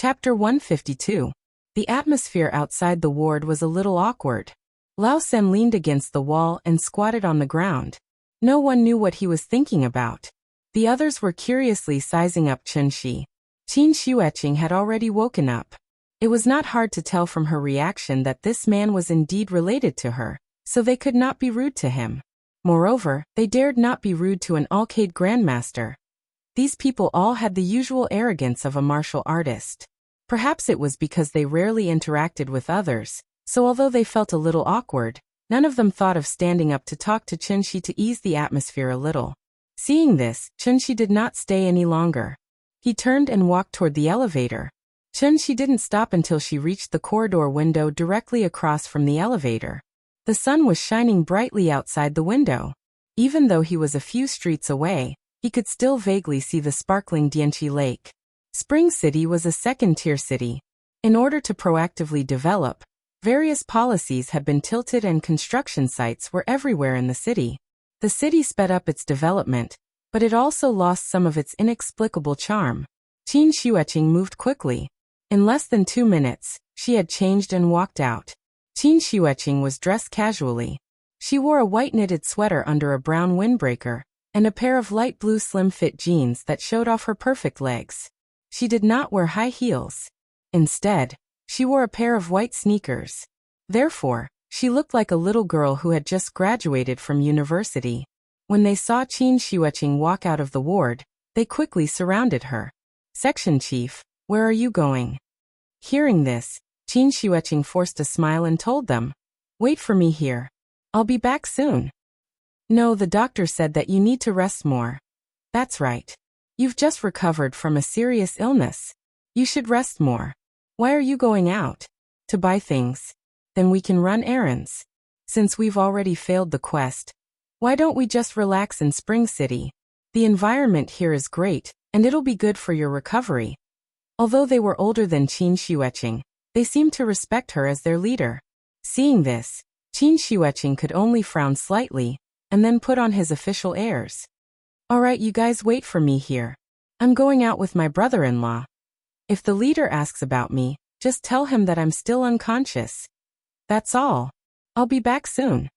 Chapter 152. The atmosphere outside the ward was a little awkward. Lao Sen leaned against the wall and squatted on the ground. No one knew what he was thinking about. The others were curiously sizing up Chunxi. Qin Xueqing had already woken up. It was not hard to tell from her reaction that this man was indeed related to her, so they could not be rude to him. Moreover, they dared not be rude to an Alcade grandmaster. These people all had the usual arrogance of a martial artist. Perhaps it was because they rarely interacted with others, so although they felt a little awkward, none of them thought of standing up to talk to Chunxi to ease the atmosphere a little. Seeing this, Chunxi did not stay any longer. He turned and walked toward the elevator. Chunxi didn't stop until she reached the corridor window directly across from the elevator. The sun was shining brightly outside the window. Even though he was a few streets away, he could still vaguely see the sparkling Dianqi Lake. Spring City was a second-tier city. In order to proactively develop, various policies had been tilted and construction sites were everywhere in the city. The city sped up its development, but it also lost some of its inexplicable charm. Qin Xueqing moved quickly. In less than 2 minutes, she had changed and walked out. Qin Xueqing was dressed casually. She wore a white knitted sweater under a brown windbreaker, and a pair of light blue slim-fit jeans that showed off her perfect legs. She did not wear high heels. Instead, she wore a pair of white sneakers. Therefore, she looked like a little girl who had just graduated from university. When they saw Qin Xueqing walk out of the ward, they quickly surrounded her. "Section Chief, where are you going?" Hearing this, Qin Xueqing forced a smile and told them, "Wait for me here. I'll be back soon." "No, the doctor said that you need to rest more." "That's right. You've just recovered from a serious illness. You should rest more." "Why are you going out?" "To buy things. Then we can run errands. Since we've already failed the quest, why don't we just relax in Spring City? The environment here is great, and it'll be good for your recovery." Although they were older than Qin Xueqing, they seemed to respect her as their leader. Seeing this, Qin Xueqing could only frown slightly, and then put on his official airs. "All right, you guys wait for me here. I'm going out with my brother-in-law. If the leader asks about me, just tell him that I'm still unconscious. That's all. I'll be back soon."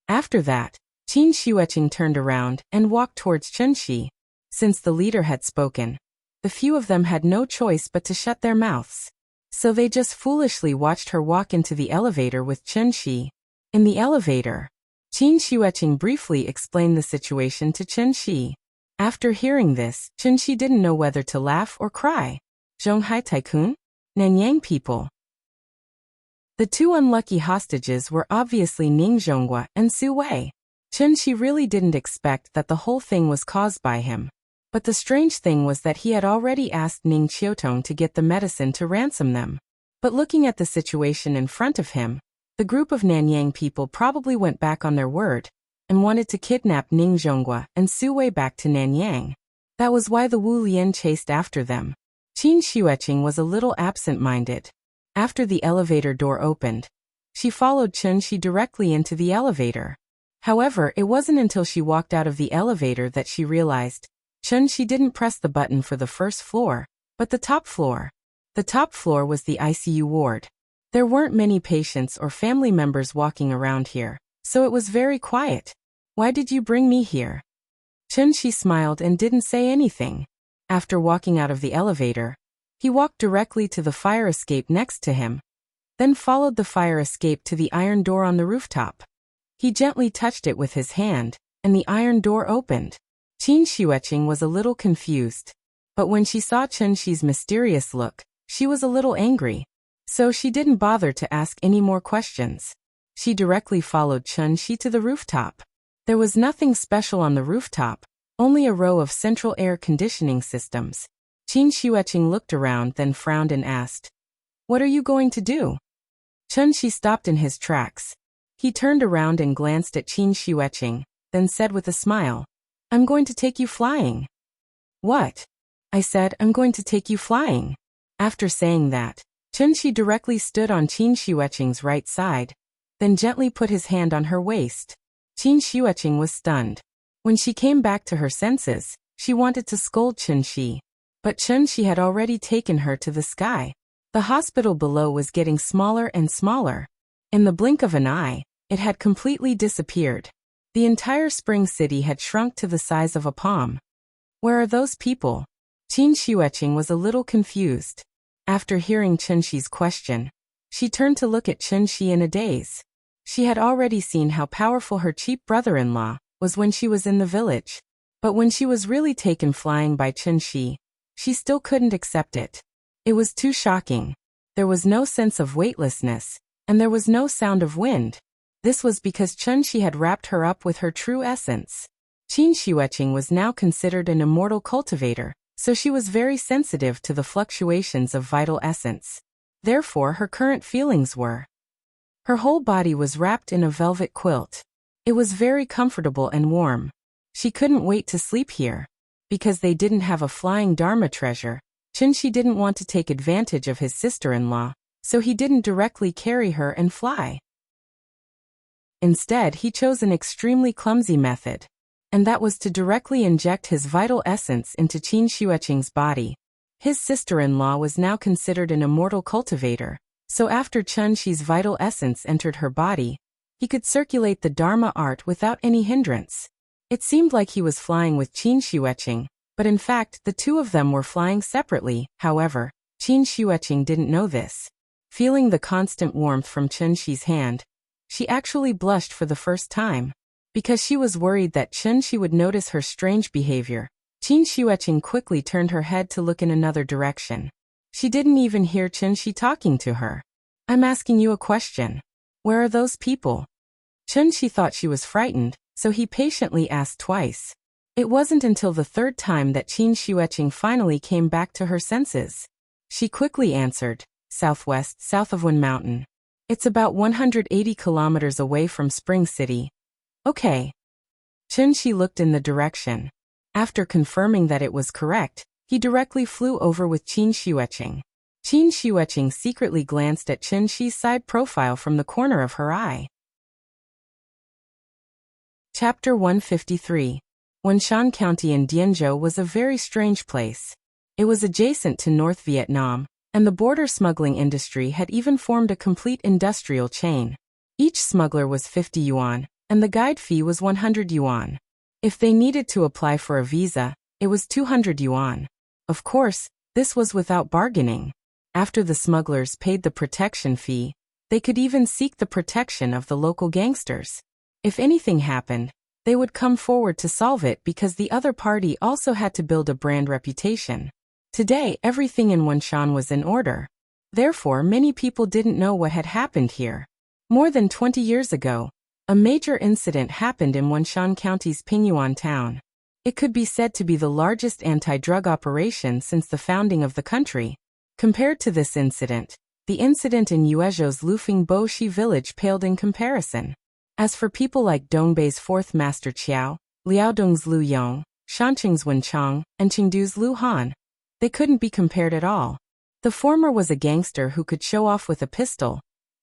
After that, Qin Xueqing turned around and walked towards Chunxi. Since the leader had spoken, the few of them had no choice but to shut their mouths. So they just foolishly watched her walk into the elevator with Chunxi. In the elevator, Qin Xueqing briefly explained the situation to Chunxi. After hearing this, Chunxi didn't know whether to laugh or cry. Zhonghai Tycoon? Nanyang people. The two unlucky hostages were obviously Ning Zhonghua and Su Wei. Chunxi really didn't expect that the whole thing was caused by him. But the strange thing was that he had already asked Ning Qiutong to get the medicine to ransom them. But looking at the situation in front of him, the group of Nanyang people probably went back on their word and wanted to kidnap Ning Zhonghua and Su Wei back to Nanyang. That was why the Wu Lian chased after them. Qin Xueqing was a little absent-minded. After the elevator door opened, she followed Chunxi directly into the elevator. However, it wasn't until she walked out of the elevator that she realized Chunxi didn't press the button for the first floor, but the top floor. The top floor was the ICU ward. There weren't many patients or family members walking around here, so it was very quiet. "Why did you bring me here?" Chunxi smiled and didn't say anything. After walking out of the elevator, he walked directly to the fire escape next to him, then followed the fire escape to the iron door on the rooftop. He gently touched it with his hand, and the iron door opened. Qin Xueqing was a little confused, but when she saw Chunxi's mysterious look, she was a little angry. So she didn't bother to ask any more questions. She directly followed Chunxi to the rooftop. There was nothing special on the rooftop, only a row of central air conditioning systems. Qin Xueqing looked around, then frowned and asked, "What are you going to do?" Chunxi stopped in his tracks. He turned around and glanced at Qin Xueqing, then said with a smile, "I'm going to take you flying." "What?" I said, "I'm going to take you flying." After saying that, Chunxi directly stood on Qin Xueqing's right side, then gently put his hand on her waist. Qin Xueqing was stunned. When she came back to her senses, she wanted to scold Chunxi. But Chunshi had already taken her to the sky. The hospital below was getting smaller and smaller. In the blink of an eye, it had completely disappeared. The entire spring city had shrunk to the size of a palm. Where are those people? Qin Xueqing was a little confused. After hearing Chunshi's question, she turned to look at Chunshi in a daze. She had already seen how powerful her cheap brother-in-law was when she was in the village. But when she was really taken flying by Chunshi, she still couldn't accept it. It was too shocking. There was no sense of weightlessness, and there was no sound of wind. This was because Chunshi had wrapped her up with her true essence. Qin Xueqing was now considered an immortal cultivator, so she was very sensitive to the fluctuations of vital essence. Therefore, her current feelings were. Her whole body was wrapped in a velvet quilt. It was very comfortable and warm. She couldn't wait to sleep here. Because they didn't have a flying Dharma treasure, Chunshi didn't want to take advantage of his sister-in-law, so he didn't directly carry her and fly. Instead, he chose an extremely clumsy method, and that was to directly inject his vital essence into Qin Xueqing's body. His sister-in-law was now considered an immortal cultivator, so after Chunshi's vital essence entered her body, he could circulate the Dharma art without any hindrance. It seemed like he was flying with Qin Xueqing, but in fact the two of them were flying separately. However, Qin Xueqing didn't know this. Feeling the constant warmth from Chunshi's hand, she actually blushed for the first time. Because she was worried that Chunshi would notice her strange behavior, Qin Xueqing quickly turned her head to look in another direction. She didn't even hear Chunshi talking to her. "I'm asking you a question. Where are those people?" Chunshi thought she was frightened, so he patiently asked twice. It wasn't until the third time that Qin Xueqing finally came back to her senses. She quickly answered, "Southwest, south of Wen Mountain. It's about 180 kilometers away from Spring City." "Okay." Chunshi looked in the direction. After confirming that it was correct, he directly flew over with Qin Xueqing. Qin Xueqing secretly glanced at Chunshi's side profile from the corner of her eye. Chapter 153. Wenshan County in Dianzhou was a very strange place. It was adjacent to North Vietnam, and the border smuggling industry had even formed a complete industrial chain. Each smuggler was 50 yuan, and the guide fee was 100 yuan. If they needed to apply for a visa, it was 200 yuan. Of course, this was without bargaining. After the smugglers paid the protection fee, they could even seek the protection of the local gangsters. If anything happened, they would come forward to solve it because the other party also had to build a brand reputation. Today, everything in Wenshan was in order. Therefore, many people didn't know what had happened here. More than 20 years ago, a major incident happened in Wenshan County's Pingyuan town. It could be said to be the largest anti-drug operation since the founding of the country. Compared to this incident, the incident in Yuezhou's Lufeng Boshi village paled in comparison. As for people like Dongbei's fourth master Qiao, Liaodong's Lu Yong, Shanqing's Wen Chang, and Chengdu's Lu Han, they couldn't be compared at all. The former was a gangster who could show off with a pistol,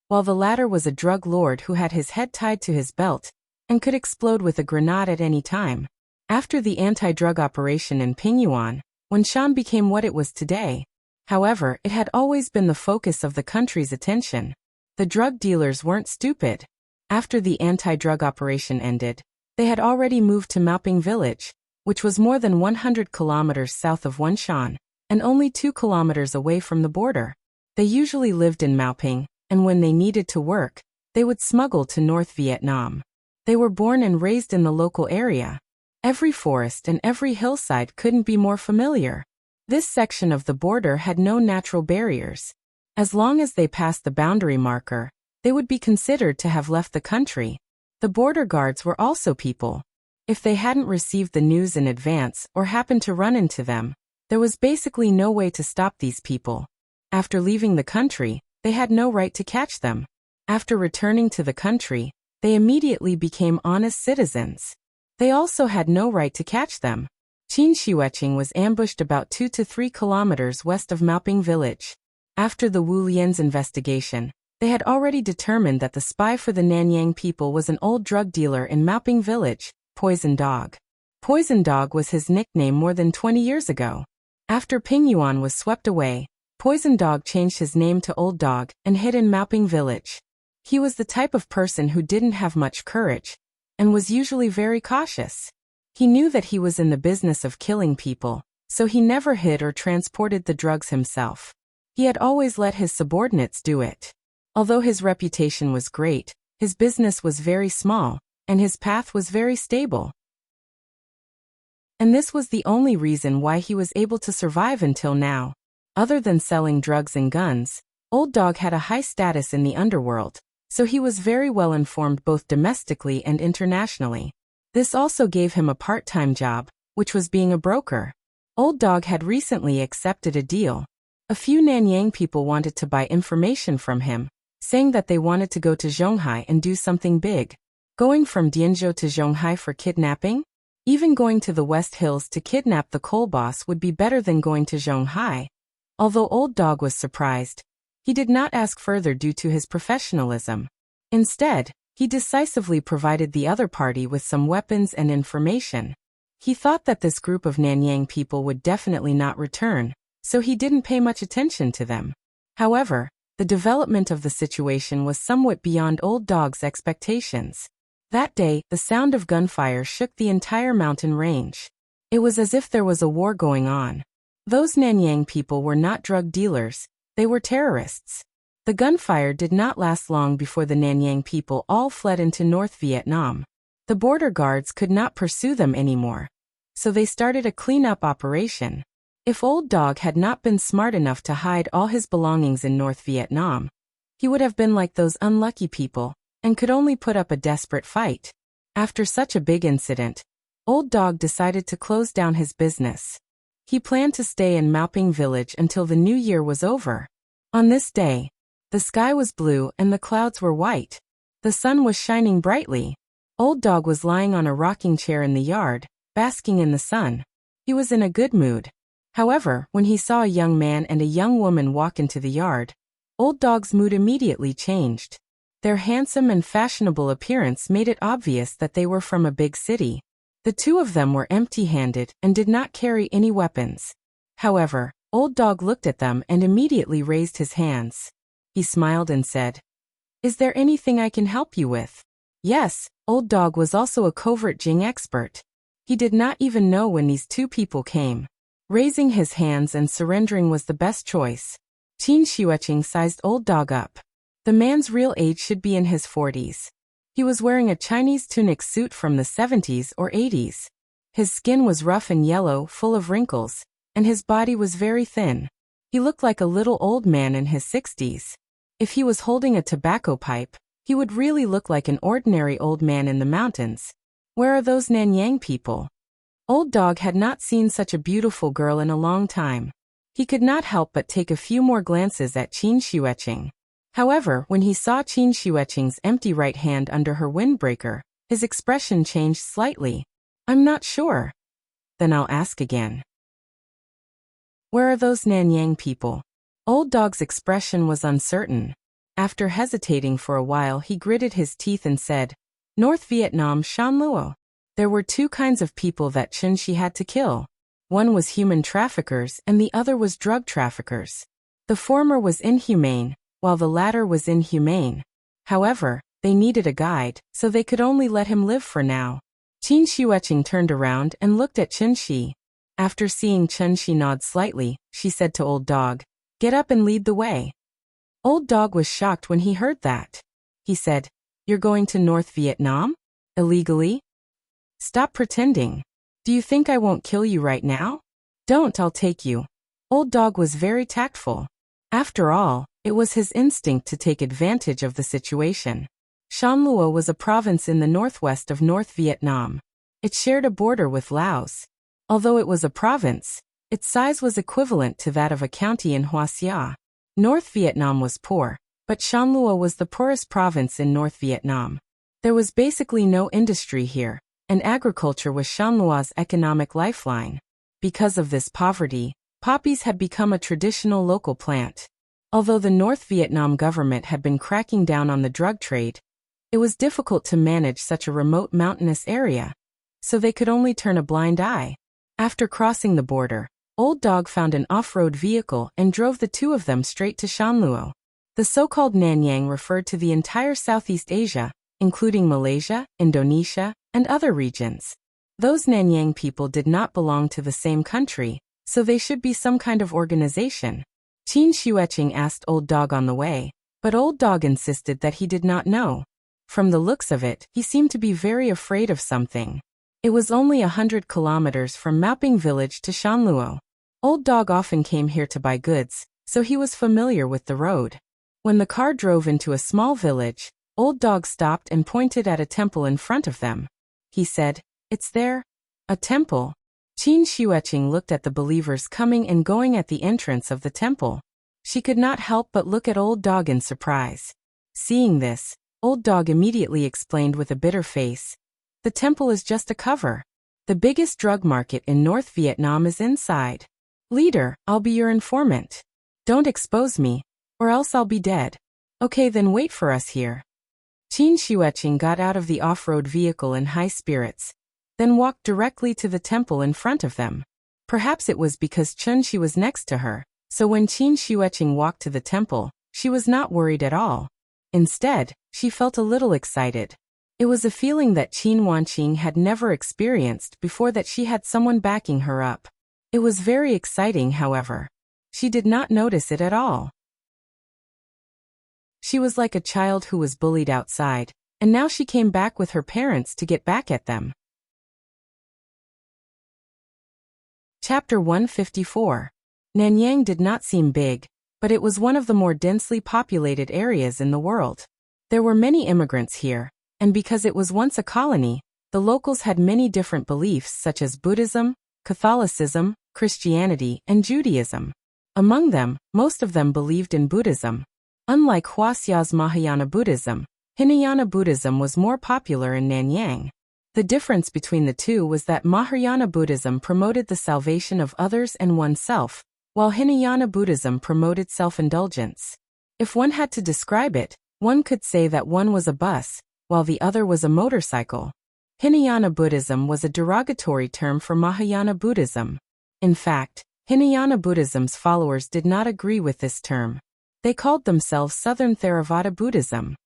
while the latter was a drug lord who had his head tied to his belt and could explode with a grenade at any time. After the anti-drug operation in Pingyuan, Wenshan became what it was today. However, it had always been the focus of the country's attention. The drug dealers weren't stupid. After the anti-drug operation ended, they had already moved to Maoping village, which was more than 100 kilometers south of Wenshan, and only 2 kilometers away from the border. They usually lived in Maoping, and when they needed to work, they would smuggle to North Vietnam. They were born and raised in the local area. Every forest and every hillside couldn't be more familiar. This section of the border had no natural barriers. As long as they passed the boundary marker, they would be considered to have left the country. The border guards were also people. If they hadn't received the news in advance or happened to run into them, there was basically no way to stop these people. After leaving the country, they had no right to catch them. After returning to the country, they immediately became honest citizens. They also had no right to catch them. Qin Xueqing was ambushed about 2 to 3 kilometers west of Maoping village. After the Wu Lian's investigation, they had already determined that the spy for the Nanyang people was an old drug dealer in Maoping village, Poison Dog. Poison Dog was his nickname more than 20 years ago. After Ping Yuan was swept away, Poison Dog changed his name to Old Dog and hid in Maoping village. He was the type of person who didn't have much courage and was usually very cautious. He knew that he was in the business of killing people, so he never hid or transported the drugs himself. He had always let his subordinates do it. Although his reputation was great, his business was very small, and his path was very stable. And this was the only reason why he was able to survive until now. Other than selling drugs and guns, Old Dog had a high status in the underworld, so he was very well informed both domestically and internationally. This also gave him a part-time job, which was being a broker. Old Dog had recently accepted a deal. A few Nanyang people wanted to buy information from him, saying that they wanted to go to Zhonghai and do something big. Going from Dianzhou to Zhonghai for kidnapping? Even going to the West Hills to kidnap the coal boss would be better than going to Zhonghai. Although Old Dog was surprised, he did not ask further due to his professionalism. Instead, he decisively provided the other party with some weapons and information. He thought that this group of Nanyang people would definitely not return, so he didn't pay much attention to them. However, the development of the situation was somewhat beyond Old Dog's expectations. That day, the sound of gunfire shook the entire mountain range. It was as if there was a war going on. Those Nanyang people were not drug dealers, they were terrorists. The gunfire did not last long before the Nanyang people all fled into North Vietnam. The border guards could not pursue them anymore, so they started a cleanup operation. If Old Dog had not been smart enough to hide all his belongings in North Vietnam, he would have been like those unlucky people and could only put up a desperate fight. After such a big incident, Old Dog decided to close down his business. He planned to stay in Maoping village until the new year was over. On this day, the sky was blue and the clouds were white. The sun was shining brightly. Old Dog was lying on a rocking chair in the yard, basking in the sun. He was in a good mood. However, when he saw a young man and a young woman walk into the yard, Old Dog's mood immediately changed. Their handsome and fashionable appearance made it obvious that they were from a big city. The two of them were empty-handed and did not carry any weapons. However, Old Dog looked at them and immediately raised his hands. He smiled and said, "Is there anything I can help you with?" Yes, Old Dog was also a covert Jing expert. He did not even know when these two people came. Raising his hands and surrendering was the best choice. Qin Xueching sized Old Dog up. The man's real age should be in his 40s. He was wearing a Chinese tunic suit from the 70s or 80s. His skin was rough and yellow, full of wrinkles, and his body was very thin. He looked like a little old man in his 60s. If he was holding a tobacco pipe, he would really look like an ordinary old man in the mountains. Where are those Nanyang people? Old Dog had not seen such a beautiful girl in a long time. He could not help but take a few more glances at Qin Xueching. However, when he saw Qin Xueching's empty right hand under her windbreaker, his expression changed slightly. "I'm not sure." "Then I'll ask again. Where are those Nanyang people?" Old Dog's expression was uncertain. After hesitating for a while, he gritted his teeth and said, "North Vietnam, Shan Luo." There were two kinds of people that Chen Shi had to kill. One was human traffickers and the other was drug traffickers. The former was inhumane, while the latter was inhumane. However, they needed a guide, so they could only let him live for now. Qin Xueching turned around and looked at Chen Shi. After seeing Chen Shi nod slightly, she said to Old Dog, "Get up and lead the way." Old Dog was shocked when he heard that. He said, "You're going to North Vietnam? Illegally? Stop pretending. Do you think I won't kill you right now? Don't, I'll take you." Old Dog was very tactful. After all, it was his instinct to take advantage of the situation. Shan Luo was a province in the northwest of North Vietnam. It shared a border with Laos. Although it was a province, its size was equivalent to that of a county in Hoa Xia. North Vietnam was poor, but Shan Luo was the poorest province in North Vietnam. There was basically no industry here, and agriculture was Shan Luo's economic lifeline. Because of this poverty, poppies had become a traditional local plant. Although the North Vietnam government had been cracking down on the drug trade, it was difficult to manage such a remote mountainous area, so they could only turn a blind eye. After crossing the border, Old Dog found an off-road vehicle and drove the two of them straight to Shanluo. The so-called Nanyang referred to the entire Southeast Asia, including Malaysia, Indonesia, and other regions. Those Nanyang people did not belong to the same country, so they should be some kind of organization. Qin Shueching asked Old Dog on the way, but Old Dog insisted that he did not know. From the looks of it, he seemed to be very afraid of something. It was only 100 kilometers from Maoping village to Shanluo. Old Dog often came here to buy goods, so he was familiar with the road. When the car drove into a small village, Old Dog stopped and pointed at a temple in front of them. He said, "It's there." A temple? Qin Shueching looked at the believers coming and going at the entrance of the temple. She could not help but look at Old Dog in surprise. Seeing this, Old Dog immediately explained with a bitter face, "The temple is just a cover. The biggest drug market in North Vietnam is inside. Leader, I'll be your informant. Don't expose me, or else I'll be dead." "Okay, then wait for us here." Qin Shueching got out of the off-road vehicle in high spirits, then walked directly to the temple in front of them. Perhaps it was because Chun Shi was next to her, so when Qin Shueching walked to the temple, she was not worried at all. Instead, she felt a little excited. It was a feeling that Qin Wanqing had never experienced before, that she had someone backing her up. It was very exciting, however. She did not notice it at all. She was like a child who was bullied outside, and now she came back with her parents to get back at them. Chapter 154. Nanyang did not seem big, but it was one of the more densely populated areas in the world. There were many immigrants here, and because it was once a colony, the locals had many different beliefs such as Buddhism, Catholicism, Christianity, and Judaism. Among them, most of them believed in Buddhism. Unlike Huaxia's Mahayana Buddhism, Hinayana Buddhism was more popular in Nanyang. The difference between the two was that Mahayana Buddhism promoted the salvation of others and oneself, while Hinayana Buddhism promoted self-indulgence. If one had to describe it, one could say that one was a bus, while the other was a motorcycle. Hinayana Buddhism was a derogatory term for Mahayana Buddhism. In fact, Hinayana Buddhism's followers did not agree with this term. They called themselves Southern Theravada Buddhism.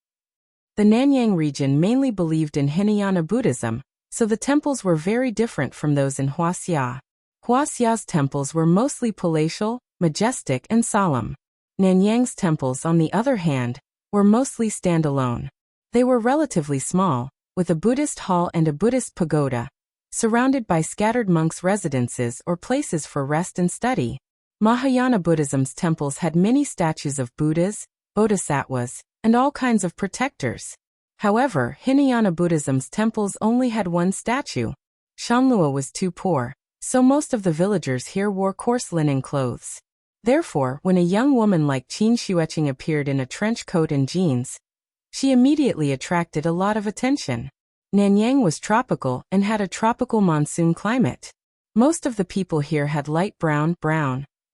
The Nanyang region mainly believed in Hinayana Buddhism, so the temples were very different from those in Huaxia. Huaxia's temples were mostly palatial, majestic, and solemn. Nanyang's temples, on the other hand, were mostly standalone. They were relatively small, with a Buddhist hall and a Buddhist pagoda, surrounded by scattered monks' residences or places for rest and study. Mahayana Buddhism's temples had many statues of Buddhas, Bodhisattvas, and all kinds of protectors. However, Hinayana Buddhism's temples only had one statue. Shanluo was too poor, so most of the villagers here wore coarse linen clothes. Therefore, when a young woman like Qin Shueching appeared in a trench coat and jeans, she immediately attracted a lot of attention. Nanyang was tropical and had a tropical monsoon climate. Most of the people here had light brown,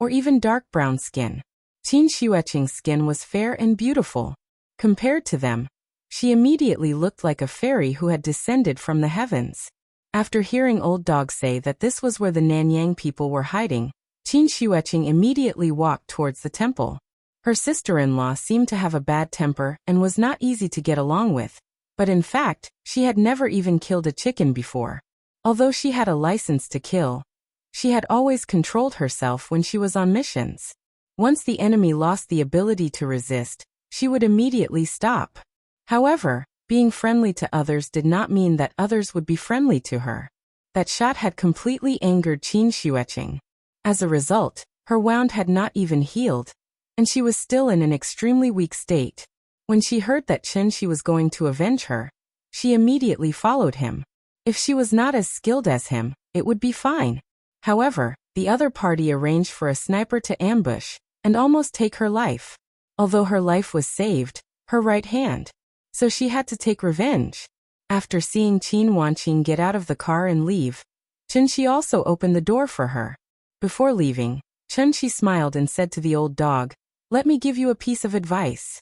or even dark brown skin. Qin Shueching's skin was fair and beautiful. Compared to them, she immediately looked like a fairy who had descended from the heavens. After hearing Old Dog say that this was where the Nanyang people were hiding, Qin Shueching immediately walked towards the temple. Her sister-in-law seemed to have a bad temper and was not easy to get along with, but in fact, she had never even killed a chicken before. Although she had a license to kill, she had always controlled herself when she was on missions. Once the enemy lost the ability to resist, she would immediately stop. However, being friendly to others did not mean that others would be friendly to her. That shot had completely angered Qin Shueching. As a result, her wound had not even healed, and she was still in an extremely weak state. When she heard that Chen Shi was going to avenge her, she immediately followed him. If she was not as skilled as him, it would be fine. However, the other party arranged for a sniper to ambush and almost take her life. Although her life was saved, her right hand. So she had to take revenge. After seeing Qin Wanqing get out of the car and leave, Chen Shi also opened the door for her. Before leaving, Chen Shi smiled and said to the old dog, "Let me give you a piece of advice.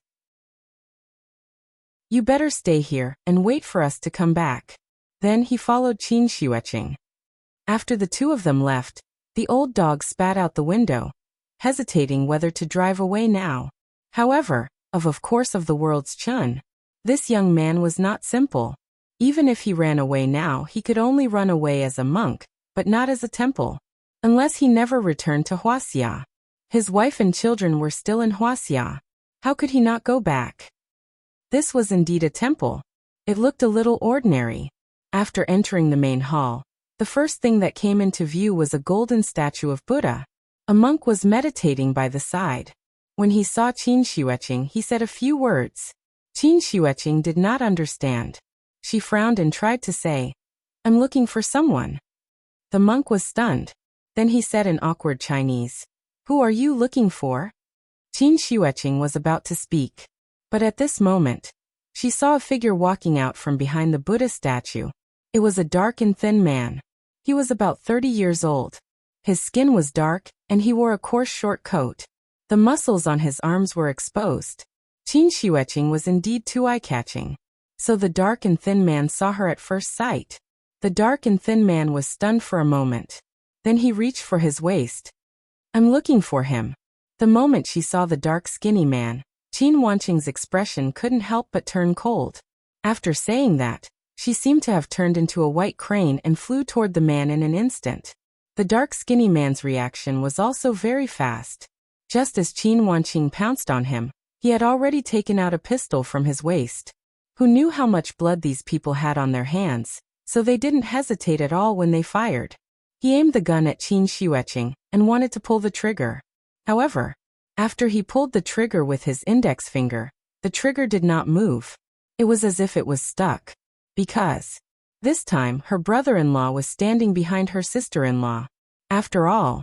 You better stay here and wait for us to come back." Then he followed Qin Shueching. After the two of them left, The old dog spat out the window, hesitating whether to drive away now. However, of course of the world's Chun, this young man was not simple. Even if he ran away now, he could only run away as a monk, but not as a temple. Unless he never returned to Huaxia. His wife and children were still in Huaxia. How could he not go back? This was indeed a temple. It looked a little ordinary. After entering the main hall, the first thing that came into view was a golden statue of Buddha. A monk was meditating by the side. When he saw Qin Xueqing, he said a few words. Qin Xueqing did not understand. She frowned and tried to say, "I'm looking for someone." The monk was stunned. Then he said in awkward Chinese, "Who are you looking for?" Qin Xueqing was about to speak. But at this moment, she saw a figure walking out from behind the Buddha statue. It was a dark and thin man. He was about 30 years old. His skin was dark, and he wore a coarse short coat. The muscles on his arms were exposed. Qin Xueqing was indeed too eye-catching. So the dark and thin man saw her at first sight. The dark and thin man was stunned for a moment. Then he reached for his waist. "I'm looking for him." The moment she saw the dark skinny man, Qin Wanqing's expression couldn't help but turn cold. After saying that, she seemed to have turned into a white crane and flew toward the man in an instant. The dark skinny man's reaction was also very fast. Just as Qin Wanqing pounced on him, he had already taken out a pistol from his waist. Who knew how much blood these people had on their hands, so they didn't hesitate at all when they fired. He aimed the gun at Qin Xueqing and wanted to pull the trigger. However, after he pulled the trigger with his index finger, the trigger did not move. It was as if it was stuck. Because this time her brother-in-law was standing behind her sister-in-law. After all,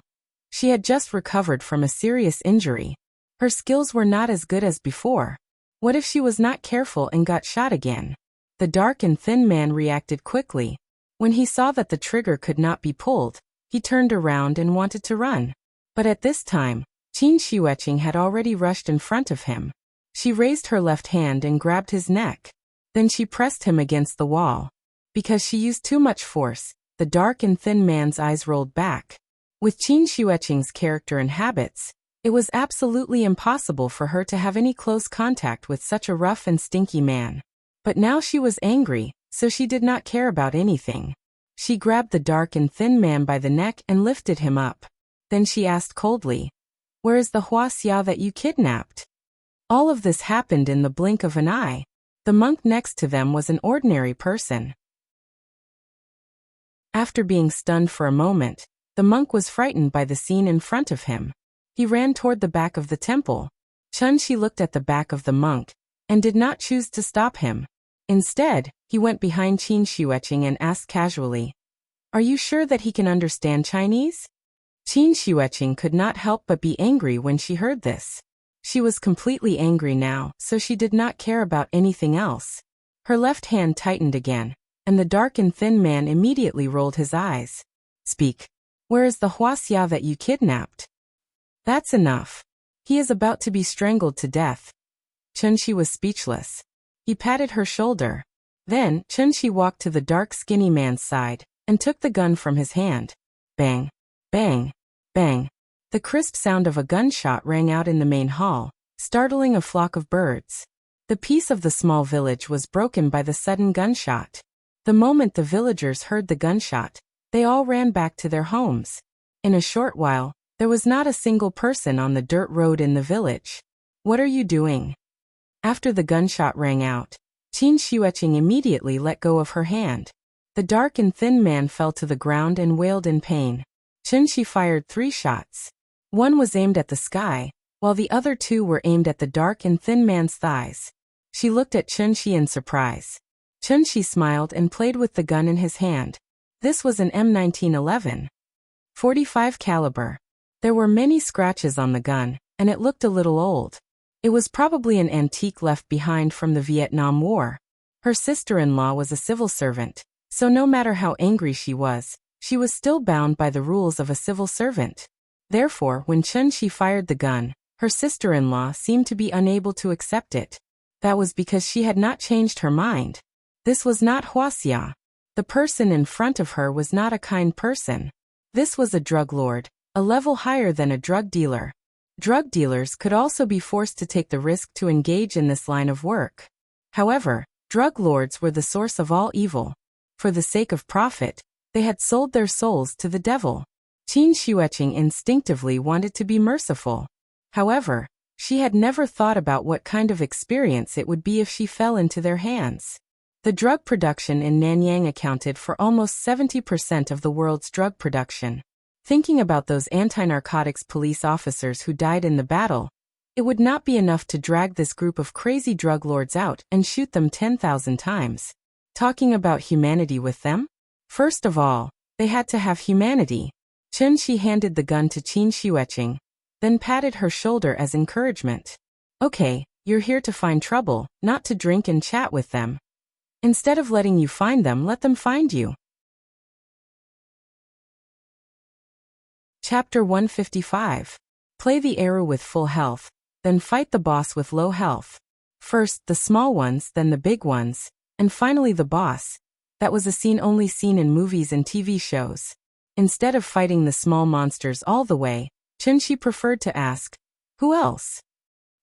she had just recovered from a serious injury. Her skills were not as good as before. What if she was not careful and got shot again? The dark and thin man reacted quickly. When he saw that the trigger could not be pulled, he turned around and wanted to run. But at this time, Qin Xueqing had already rushed in front of him. She raised her left hand and grabbed his neck. Then she pressed him against the wall. Because she used too much force, the dark and thin man's eyes rolled back. With Qin Xueqing's character and habits, it was absolutely impossible for her to have any close contact with such a rough and stinky man. But now she was angry, so she did not care about anything. She grabbed the dark and thin man by the neck and lifted him up. Then she asked coldly, "Where is the Huaxia that you kidnapped?" All of this happened in the blink of an eye. The monk next to them was an ordinary person. After being stunned for a moment, the monk was frightened by the scene in front of him. He ran toward the back of the temple. Chun-Shi looked at the back of the monk and did not choose to stop him. Instead, he went behind Qin Xueqing and asked casually, "Are you sure that he can understand Chinese?" Qin Xueqing could not help but be angry when she heard this. She was completely angry now, so she did not care about anything else. Her left hand tightened again, and the dark and thin man immediately rolled his eyes. "Speak. Where is the Huaxia that you kidnapped?" "That's enough. He is about to be strangled to death." Chun-Shi was speechless. He patted her shoulder. Then, Chun-Shi walked to the dark skinny man's side and took the gun from his hand. Bang, bang, bang. The crisp sound of a gunshot rang out in the main hall, startling a flock of birds. The peace of the small village was broken by the sudden gunshot. The moment the villagers heard the gunshot, they all ran back to their homes. In a short while, there was not a single person on the dirt road in the village. "What are you doing?" After the gunshot rang out, Qin Xueqing immediately let go of her hand. The dark and thin man fell to the ground and wailed in pain. Chun-Shi fired 3 shots. One was aimed at the sky, while the other 2 were aimed at the dark and thin man's thighs. She looked at Chun-Shi in surprise. Chun-Shi smiled and played with the gun in his hand. This was an M1911. .45 caliber. There were many scratches on the gun, and it looked a little old. It was probably an antique left behind from the Vietnam War. Her sister-in-law was a civil servant, so no matter how angry she was still bound by the rules of a civil servant. Therefore, when Chun-Shi fired the gun, her sister-in-law seemed to be unable to accept it. That was because she had not changed her mind. This was not Huaxia. The person in front of her was not a kind person. This was a drug lord, a level higher than a drug dealer. Drug dealers could also be forced to take the risk to engage in this line of work. However, drug lords were the source of all evil. For the sake of profit, they had sold their souls to the devil. Qin Xueqing instinctively wanted to be merciful. However, she had never thought about what kind of experience it would be if she fell into their hands. The drug production in Nanyang accounted for almost 70% of the world's drug production. Thinking about those anti-narcotics police officers who died in the battle, it would not be enough to drag this group of crazy drug lords out and shoot them 10,000 times. Talking about humanity with them? First of all, they had to have humanity. Chen Shi handed the gun to Qin Xueqing, then patted her shoulder as encouragement. Okay, you're here to find trouble, not to drink and chat with them. Instead of letting you find them, let them find you. Chapter 155. Play the Eru with full health, then fight the boss with low health. First the small ones, then the big ones, and finally the boss. That was a scene only seen in movies and TV shows. Instead of fighting the small monsters all the way, Chen Shi preferred to ask, "Who else?"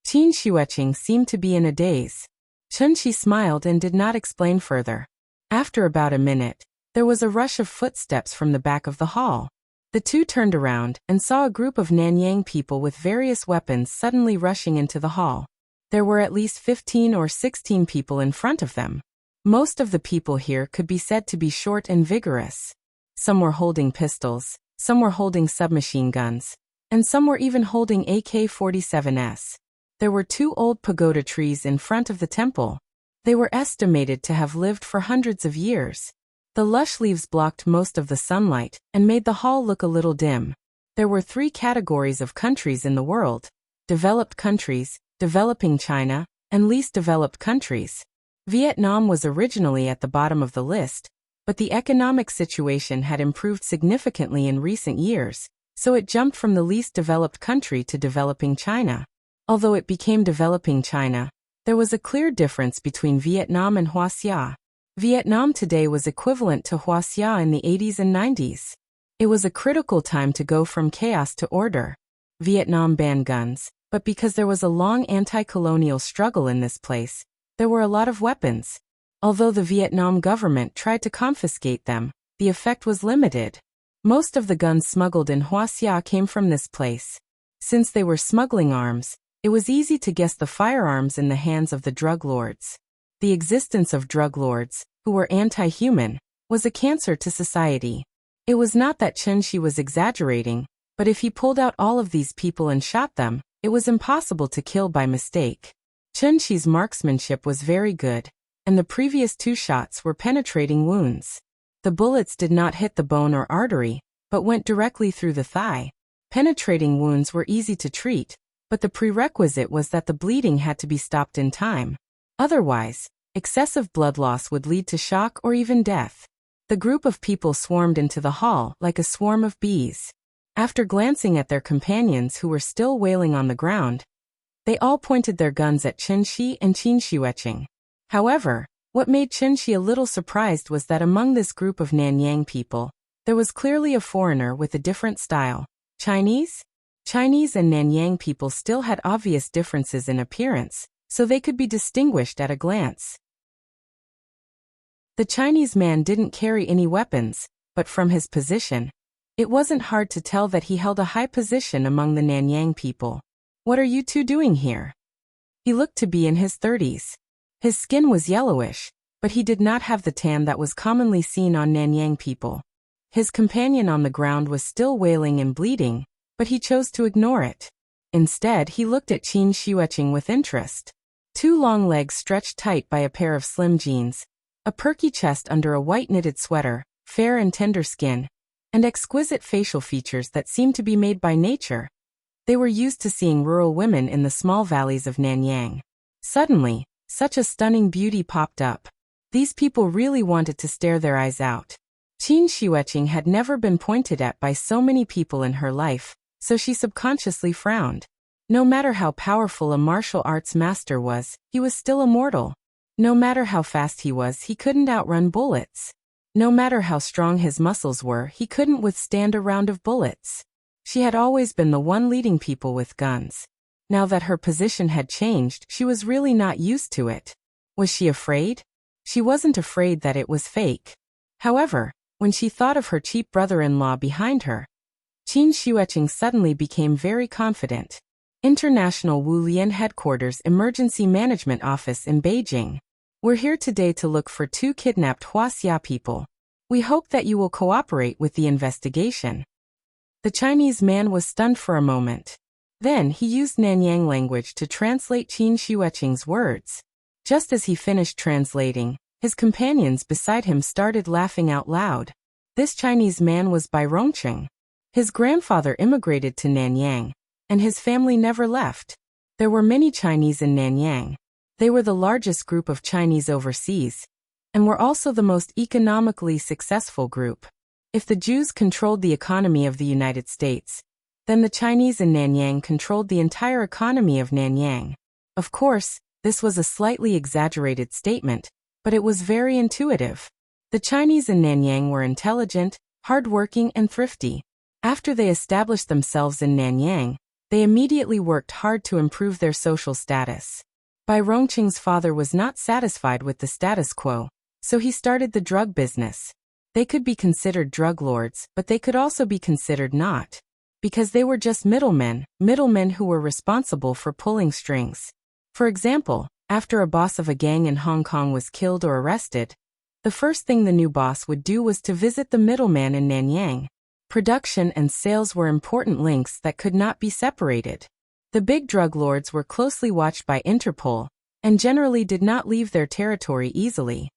Qin Xueqing seemed to be in a daze. Chen Shi smiled and did not explain further. After about a minute, there was a rush of footsteps from the back of the hall. The two turned around and saw a group of Nanyang people with various weapons suddenly rushing into the hall. There were at least 15 or 16 people in front of them. Most of the people here could be said to be short and vigorous. Some were holding pistols, some were holding submachine guns, and some were even holding AK-47s. There were 2 old pagoda trees in front of the temple. They were estimated to have lived for hundreds of years. The lush leaves blocked most of the sunlight and made the hall look a little dim. There were 3 categories of countries in the world: developed countries, developing China, and least developed countries. Vietnam was originally at the bottom of the list, but the economic situation had improved significantly in recent years, so it jumped from the least developed country to developing China. Although it became developing China, there was a clear difference between Vietnam and Huaxia. Vietnam today was equivalent to Huaxia in the 80s and 90s. It was a critical time to go from chaos to order. Vietnam banned guns, but because there was a long anti-colonial struggle in this place, there were a lot of weapons. Although the Vietnam government tried to confiscate them, the effect was limited. Most of the guns smuggled in Huaxia came from this place. Since they were smuggling arms, it was easy to guess the firearms in the hands of the drug lords. The existence of drug lords, who were anti-human, was a cancer to society. It was not that Chen Shi was exaggerating, but if he pulled out all of these people and shot them, it was impossible to kill by mistake. Chen Shi's marksmanship was very good, and the previous 2 shots were penetrating wounds. The bullets did not hit the bone or artery, but went directly through the thigh. Penetrating wounds were easy to treat, but the prerequisite was that the bleeding had to be stopped in time. Otherwise, excessive blood loss would lead to shock or even death. The group of people swarmed into the hall like a swarm of bees. After glancing at their companions who were still wailing on the ground, they all pointed their guns at Chen Shi and Qin Xueqing. However, what made Chen Shi a little surprised was that among this group of Nanyang people, there was clearly a foreigner with a different style. Chinese? Chinese and Nanyang people still had obvious differences in appearance, so they could be distinguished at a glance. The Chinese man didn't carry any weapons, but from his position, it wasn't hard to tell that he held a high position among the Nanyang people. "What are you two doing here?" He looked to be in his 30s. His skin was yellowish, but he did not have the tan that was commonly seen on Nanyang people. His companion on the ground was still wailing and bleeding, but he chose to ignore it. Instead, he looked at Qin Xueqing with interest. 2 long legs stretched tight by a pair of slim jeans, a perky chest under a white knitted sweater, fair and tender skin, and exquisite facial features that seemed to be made by nature. They were used to seeing rural women in the small valleys of Nanyang. Suddenly, such a stunning beauty popped up. These people really wanted to stare their eyes out. Qin Xueqing had never been pointed at by so many people in her life, so she subconsciously frowned. No matter how powerful a martial arts master was, he was still a mortal. No matter how fast he was, he couldn't outrun bullets. No matter how strong his muscles were, he couldn't withstand a round of bullets. She had always been the one leading people with guns. Now that her position had changed, she was really not used to it. Was she afraid? She wasn't afraid that it was fake. However, when she thought of her cheap brother-in-law behind her, Qin Xueqing suddenly became very confident. International Wu Lian Headquarters Emergency Management Office in Beijing. We're here today to look for 2 kidnapped Huaxia people. We hope that you will cooperate with the investigation. The Chinese man was stunned for a moment. Then he used Nanyang language to translate Qin Xueqing's words. Just as he finished translating, his companions beside him started laughing out loud. This Chinese man was Bai Rongqing. His grandfather immigrated to Nanyang, and his family never left. There were many Chinese in Nanyang. They were the largest group of Chinese overseas, and were also the most economically successful group. If the Jews controlled the economy of the United States, then the Chinese in Nanyang controlled the entire economy of Nanyang. Of course, this was a slightly exaggerated statement, but it was very intuitive. The Chinese in Nanyang were intelligent, hardworking, and thrifty. After they established themselves in Nanyang, they immediately worked hard to improve their social status. Bai Rongqing's father was not satisfied with the status quo, so he started the drug business. They could be considered drug lords, but they could also be considered not, because they were just middlemen who were responsible for pulling strings. For example, after a boss of a gang in Hong Kong was killed or arrested, the first thing the new boss would do was to visit the middleman in Nanyang. Production and sales were important links that could not be separated. The big drug lords were closely watched by Interpol, and generally did not leave their territory easily.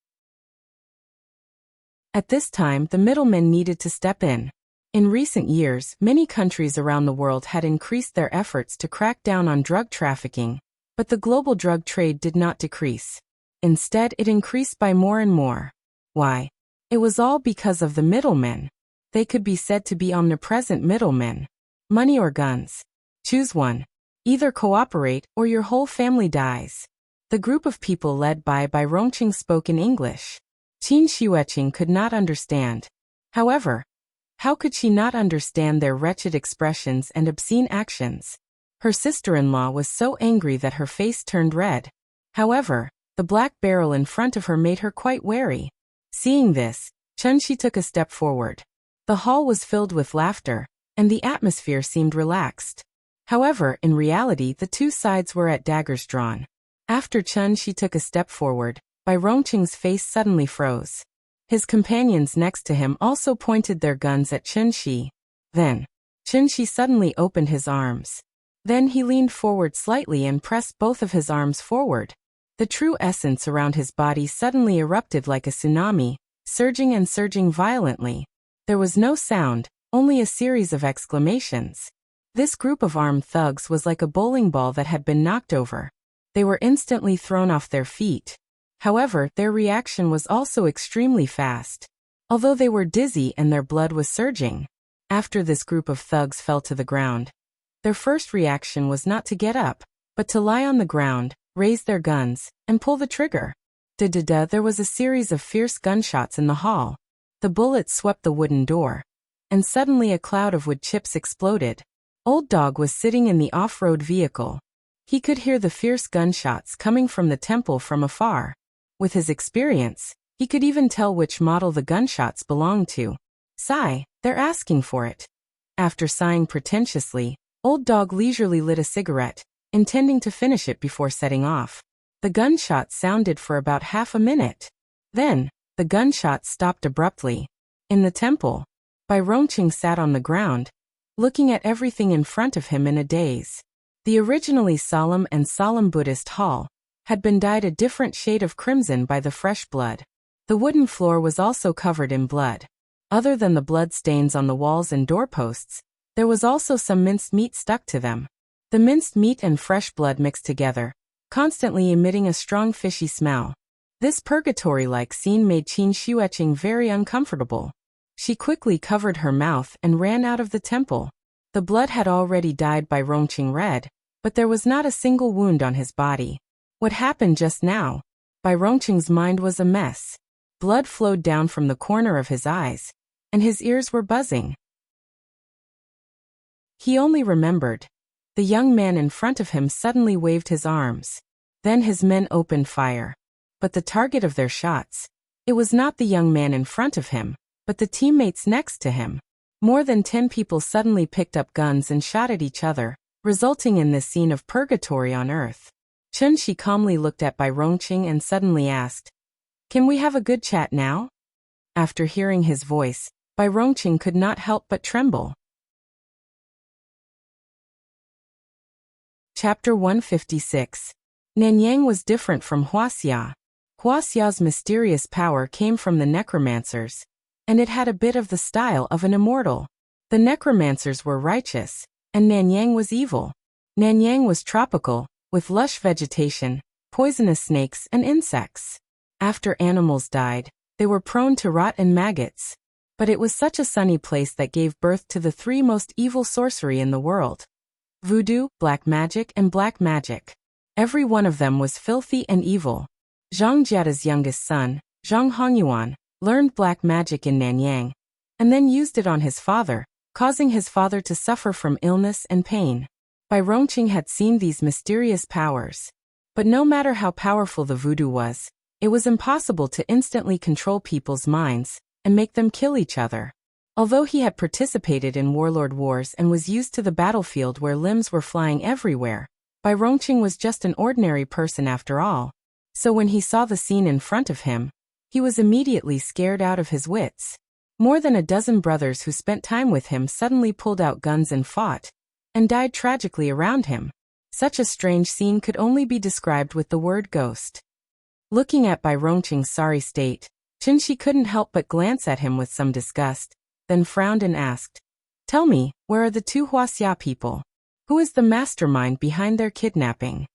At this time, the middlemen needed to step in. In recent years, many countries around the world had increased their efforts to crack down on drug trafficking, but the global drug trade did not decrease. Instead, it increased by more and more. Why? It was all because of the middlemen. They could be said to be omnipresent middlemen. Money or guns? Choose one. Either cooperate or your whole family dies. The group of people led by Bai Rongqing spoke in English. Qin Xueqing could not understand. However, how could she not understand their wretched expressions and obscene actions? Her sister-in-law was so angry that her face turned red. However, the black barrel in front of her made her quite wary. Seeing this, Chun-Shi took a step forward. The hall was filled with laughter, and the atmosphere seemed relaxed. However, in reality, the two sides were at daggers drawn. After Chun-Shi took a step forward, Bai Rongqing's face suddenly froze. His companions next to him also pointed their guns at Chun-Shi. Then, Chun-Shi suddenly opened his arms. Then he leaned forward slightly and pressed both of his arms forward. The true essence around his body suddenly erupted like a tsunami, surging and surging violently. There was no sound, only a series of exclamations. This group of armed thugs was like a bowling ball that had been knocked over. They were instantly thrown off their feet. However, their reaction was also extremely fast. Although they were dizzy and their blood was surging, after this group of thugs fell to the ground, their first reaction was not to get up, but to lie on the ground, raise their guns, and pull the trigger. Da-da-da, there was a series of fierce gunshots in the hall. The bullets swept the wooden door, and suddenly a cloud of wood chips exploded. Old Dog was sitting in the off-road vehicle. He could hear the fierce gunshots coming from the temple from afar. With his experience, he could even tell which model the gunshots belonged to. Sigh, they're asking for it. After sighing pretentiously, Old Dog leisurely lit a cigarette, intending to finish it before setting off. The gunshots sounded for about half a minute. Then, the gunshots stopped abruptly. In the temple, Bai Rongqing sat on the ground, looking at everything in front of him in a daze. The originally solemn Buddhist hall had been dyed a different shade of crimson by the fresh blood. The wooden floor was also covered in blood. Other than the blood stains on the walls and doorposts, there was also some minced meat stuck to them. The minced meat and fresh blood mixed together, constantly emitting a strong fishy smell. This purgatory-like scene made Qin Xueqing very uncomfortable. She quickly covered her mouth and ran out of the temple. The blood had already dyed Bai Rongqing red, but there was not a single wound on his body. What happened just now? Bai Rongqing's mind was a mess. Blood flowed down from the corner of his eyes, and his ears were buzzing. He only remembered. The young man in front of him suddenly waved his arms. Then his men opened fire. But the target of their shots, it was not the young man in front of him, but the teammates next to him. More than 10 people suddenly picked up guns and shot at each other, resulting in this scene of purgatory on earth. Chun-Shi calmly looked at Bai Rongqing and suddenly asked, "Can we have a good chat now?" After hearing his voice, Bai Rongqing could not help but tremble. Chapter 156. Nanyang was different from Huaxia. Huaxia's mysterious power came from the necromancers, and it had a bit of the style of an immortal. The necromancers were righteous, and Nanyang was evil. Nanyang was tropical, with lush vegetation, poisonous snakes and insects. After animals died, they were prone to rot and maggots. But it was such a sunny place that gave birth to the 3 most evil sorcery in the world: voodoo, black magic and black magic. Every one of them was filthy and evil. Zhang Jiada's youngest son, Zhang Hongyuan, learned black magic in Nanyang, and then used it on his father, causing his father to suffer from illness and pain. Bai Rongqing had seen these mysterious powers. But no matter how powerful the voodoo was, it was impossible to instantly control people's minds and make them kill each other. Although he had participated in warlord wars and was used to the battlefield where limbs were flying everywhere, Bai Rongqing was just an ordinary person after all. So when he saw the scene in front of him, he was immediately scared out of his wits. More than a dozen brothers who spent time with him suddenly pulled out guns and fought, and died tragically around him. Such a strange scene could only be described with the word ghost. Looking at Bai Rongqing's sorry state, Chun-Shi couldn't help but glance at him with some disgust, then frowned and asked, "Tell me, where are the 2 Huaxia people? Who is the mastermind behind their kidnapping?"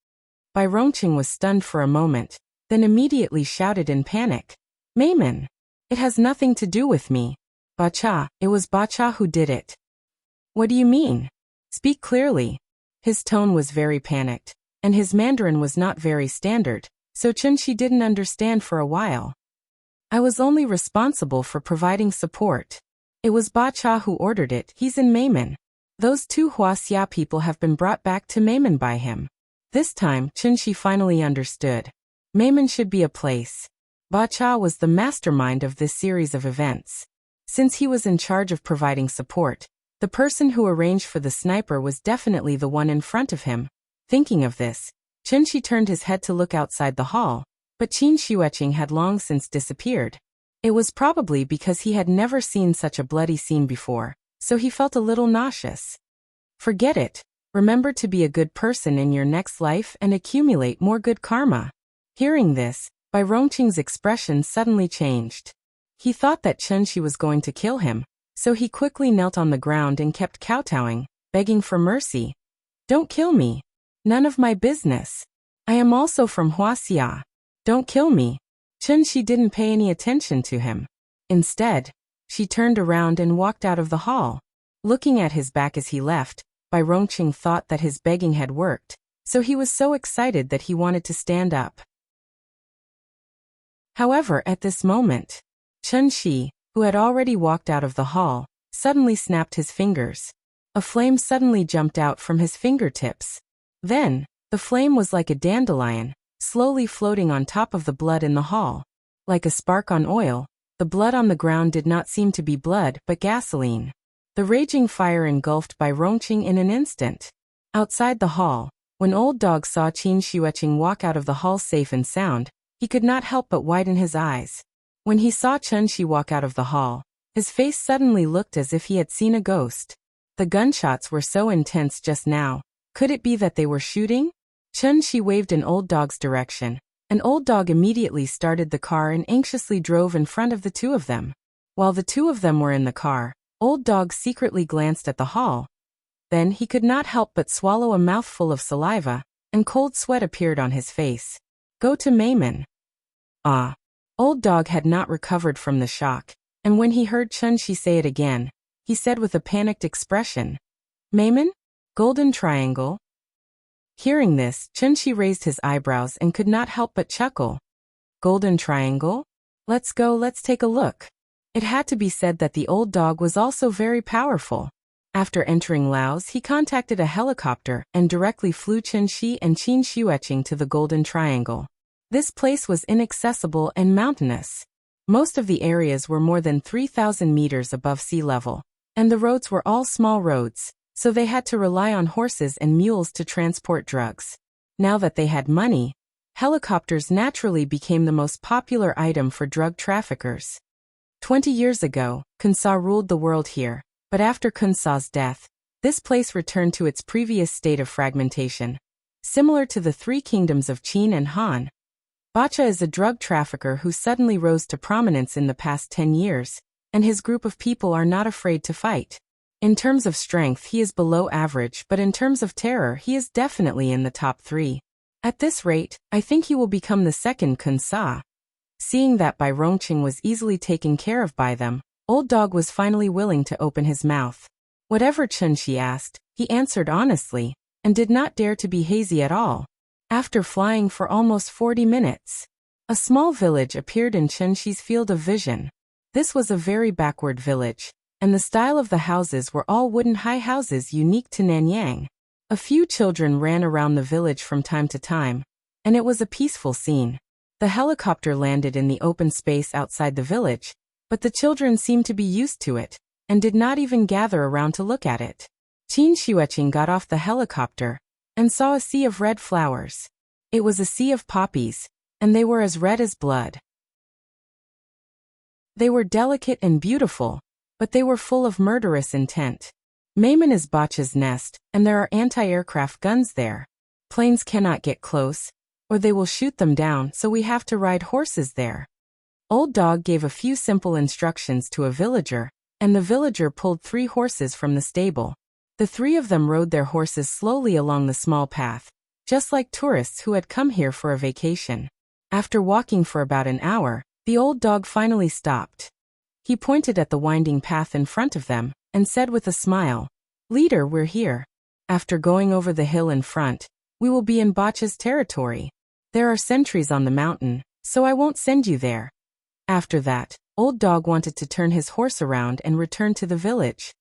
Bai Rongqing was stunned for a moment, then immediately shouted in panic, "Mayman! It has nothing to do with me. Bacha, it was Bacha who did it." "What do you mean? Speak clearly." His tone was very panicked, and his Mandarin was not very standard, so Chun-Shi didn't understand for a while. "I was only responsible for providing support. It was Bacha who ordered it. He's in Mayman. Those 2 Huaxia people have been brought back to Mayman by him." This time, Chun-Shi finally understood. Mayman should be a place. Bacha was the mastermind of this series of events. Since he was in charge of providing support, the person who arranged for the sniper was definitely the one in front of him. Thinking of this, Chun-Shi turned his head to look outside the hall, but Qin Xueqing had long since disappeared. It was probably because he had never seen such a bloody scene before, so he felt a little nauseous. "Forget it. Remember to be a good person in your next life and accumulate more good karma." Hearing this, Bai Rongqing's expression suddenly changed. He thought that Chun-Shi was going to kill him, so he quickly knelt on the ground and kept kowtowing, begging for mercy. "Don't kill me. None of my business. I am also from Huaxia. Don't kill me." Chun-Shi didn't pay any attention to him. Instead, she turned around and walked out of the hall. Looking at his back as he left, Bai Rongqing thought that his begging had worked, so he was so excited that he wanted to stand up. However, at this moment, Chun-Shi, who had already walked out of the hall, suddenly snapped his fingers. A flame suddenly jumped out from his fingertips. Then, the flame was like a dandelion, slowly floating on top of the blood in the hall. Like a spark on oil, the blood on the ground did not seem to be blood but gasoline. The raging fire engulfed Bai Rongqing in an instant. Outside the hall, when Old Dog saw Qin Xueqing walk out of the hall safe and sound, he could not help but widen his eyes. When he saw Chun-Shi walk out of the hall, his face suddenly looked as if he had seen a ghost. The gunshots were so intense just now. Could it be that they were shooting? Chun-Shi waved in Old Dog's direction, and Old Dog immediately started the car and anxiously drove in front of the 2 of them. While the 2 of them were in the car, Old Dog secretly glanced at the hall. Then he could not help but swallow a mouthful of saliva, and cold sweat appeared on his face. "Go to Mayman." Ah. Old Dog had not recovered from the shock, and when he heard Chun-Shi say it again, he said with a panicked expression, "Mayman? Golden Triangle?" Hearing this, Chun-Shi raised his eyebrows and could not help but chuckle. "Golden Triangle? Let's go, let's take a look. It had to be said that the old dog was also very powerful. After entering Laos, he contacted a helicopter and directly flew Chenxi and Qin Xueqing to the Golden Triangle. This place was inaccessible and mountainous. Most of the areas were more than 3,000 meters above sea level, and the roads were all small roads, so they had to rely on horses and mules to transport drugs. Now that they had money, helicopters naturally became the most popular item for drug traffickers. 20 years ago, Kunsa ruled the world here, but after Kunsa's death, this place returned to its previous state of fragmentation. Similar to the three kingdoms of Qin and Han, Bacha is a drug trafficker who suddenly rose to prominence in the past 10 years, and his group of people are not afraid to fight. In terms of strength, he is below average, but in terms of terror, he is definitely in the top 3. At this rate, I think he will become the second Kunsa. Seeing that Bai Rongqing was easily taken care of by them, Old Dog was finally willing to open his mouth. Whatever Chenxi asked, he answered honestly, and did not dare to be hazy at all. After flying for almost 40 minutes, a small village appeared in Chenxi's field of vision. This was a very backward village, and the style of the houses were all wooden high houses unique to Nanyang. A few children ran around the village from time to time, and it was a peaceful scene. The helicopter landed in the open space outside the village, but the children seemed to be used to it, and did not even gather around to look at it. Qin Xueqing got off the helicopter, and saw a sea of red flowers. It was a sea of poppies, and they were as red as blood. They were delicate and beautiful, but they were full of murderous intent. Mayman is Bacha's nest, and there are anti-aircraft guns there. Planes cannot get close, or they will shoot them down, so we have to ride horses there. Old Dog gave a few simple instructions to a villager, and the villager pulled 3 horses from the stable. The 3 of them rode their horses slowly along the small path, just like tourists who had come here for a vacation. After walking for about an hour, the old dog finally stopped. He pointed at the winding path in front of them, and said with a smile, "Leader, we're here. After going over the hill in front, we will be in Bacha's territory. There are sentries on the mountain, so I won't send you there." After that, Old Dog wanted to turn his horse around and return to the village.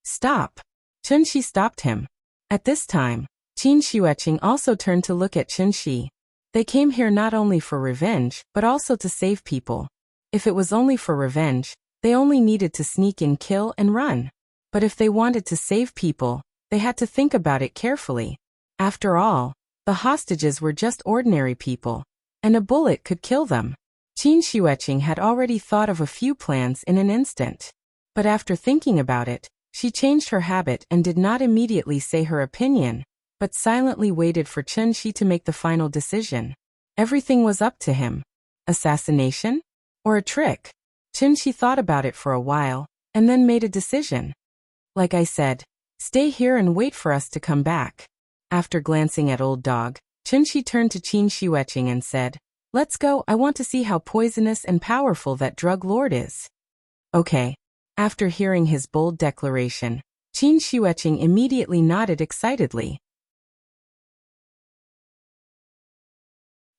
"Stop!" Chenxi stopped him. At this time, Qin Xueqing also turned to look at Chenxi. They came here not only for revenge, but also to save people. If it was only for revenge, they only needed to sneak in, kill, and run. But if they wanted to save people, they had to think about it carefully. After all, the hostages were just ordinary people, and a bullet could kill them. Qin Xueqing had already thought of a few plans in an instant. But after thinking about it, she changed her habit and did not immediately say her opinion, but silently waited for Chenxi to make the final decision. Everything was up to him. Assassination? Or a trick? Chenxi thought about it for a while, and then made a decision. "Like I said, stay here and wait for us to come back." After glancing at Old Dog, Chenxi turned to Qin Xueqing and said, "Let's go, I want to see how poisonous and powerful that drug lord is." "Okay." After hearing his bold declaration, Qin Xueqing immediately nodded excitedly.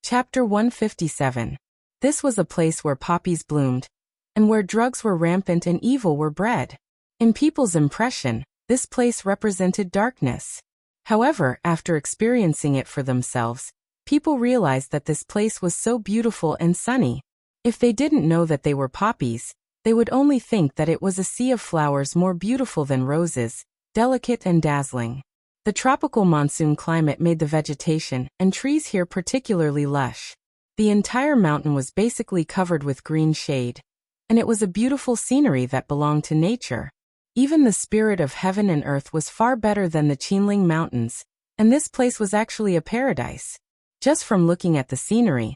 Chapter 157. This was a place where poppies bloomed, and where drugs were rampant and evil were bred. In people's impression, this place represented darkness. However, after experiencing it for themselves, people realized that this place was so beautiful and sunny. If they didn't know that they were poppies, they would only think that it was a sea of flowers more beautiful than roses, delicate and dazzling. The tropical monsoon climate made the vegetation and trees here particularly lush. The entire mountain was basically covered with green shade, and it was a beautiful scenery that belonged to nature. Even the spirit of heaven and earth was far better than the Qinling Mountains, and this place was actually a paradise. Just from looking at the scenery,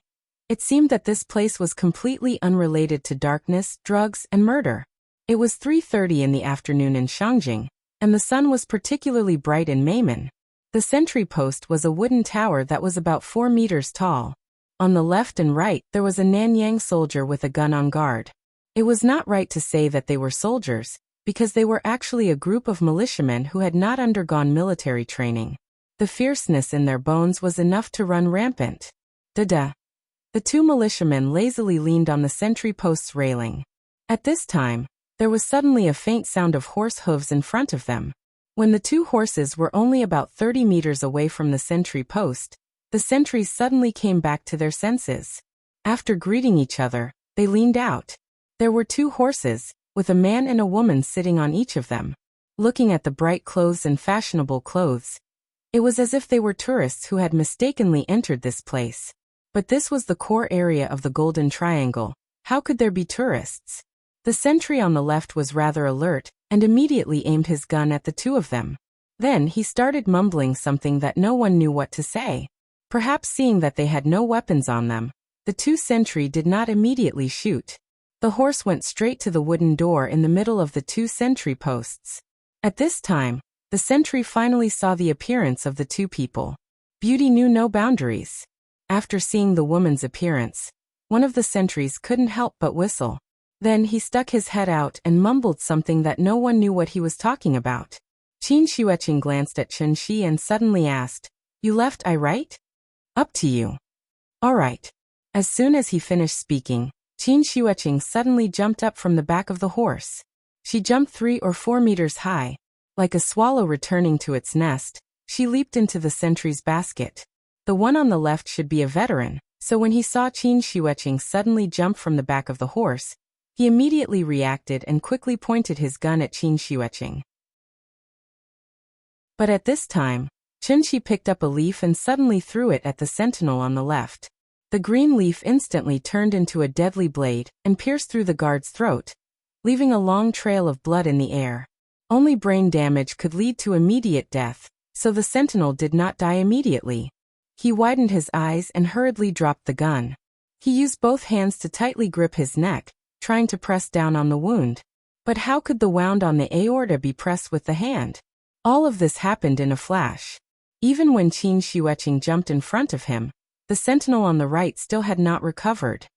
it seemed that this place was completely unrelated to darkness, drugs, and murder. It was 3:30 in the afternoon in Shangjing, and the sun was particularly bright in Mayman. The sentry post was a wooden tower that was about 4 meters tall. On the left and right, there was a Nanyang soldier with a gun on guard. It was not right to say that they were soldiers, because they were actually a group of militiamen who had not undergone military training. The fierceness in their bones was enough to run rampant. Dada. The two militiamen lazily leaned on the sentry post's railing. At this time, there was suddenly a faint sound of horse hooves in front of them. When the two horses were only about 30 meters away from the sentry post, the sentries suddenly came back to their senses. After greeting each other, they leaned out. There were two horses, with a man and a woman sitting on each of them. Looking at the bright clothes and fashionable clothes, it was as if they were tourists who had mistakenly entered this place. But this was the core area of the Golden Triangle. How could there be tourists? The sentry on the left was rather alert, and immediately aimed his gun at the two of them. Then he started mumbling something that no one knew what to say. Perhaps seeing that they had no weapons on them, the two sentry did not immediately shoot. The horse went straight to the wooden door in the middle of the two sentry posts. At this time, the sentry finally saw the appearance of the two people. Beauty knew no boundaries. After seeing the woman's appearance, one of the sentries couldn't help but whistle. Then he stuck his head out and mumbled something that no one knew what he was talking about. Qin Shuiqing glanced at Chen Shi and suddenly asked, "You left, I right?" "Up to you." "All right." As soon as he finished speaking, Qin Shuiqing suddenly jumped up from the back of the horse. She jumped 3 or 4 meters high. Like a swallow returning to its nest, she leaped into the sentry's basket. The one on the left should be a veteran, so when he saw Qin Shuiqing suddenly jump from the back of the horse, he immediately reacted and quickly pointed his gun at Qin Shuiqing. But at this time, Chen Shi picked up a leaf and suddenly threw it at the sentinel on the left. The green leaf instantly turned into a deadly blade and pierced through the guard's throat, leaving a long trail of blood in the air. Only brain damage could lead to immediate death, so the sentinel did not die immediately. He widened his eyes and hurriedly dropped the gun. He used both hands to tightly grip his neck, trying to press down on the wound. But how could the wound on the aorta be pressed with the hand? All of this happened in a flash. Even when Qin Shuiqing jumped in front of him, the sentinel on the right still had not recovered.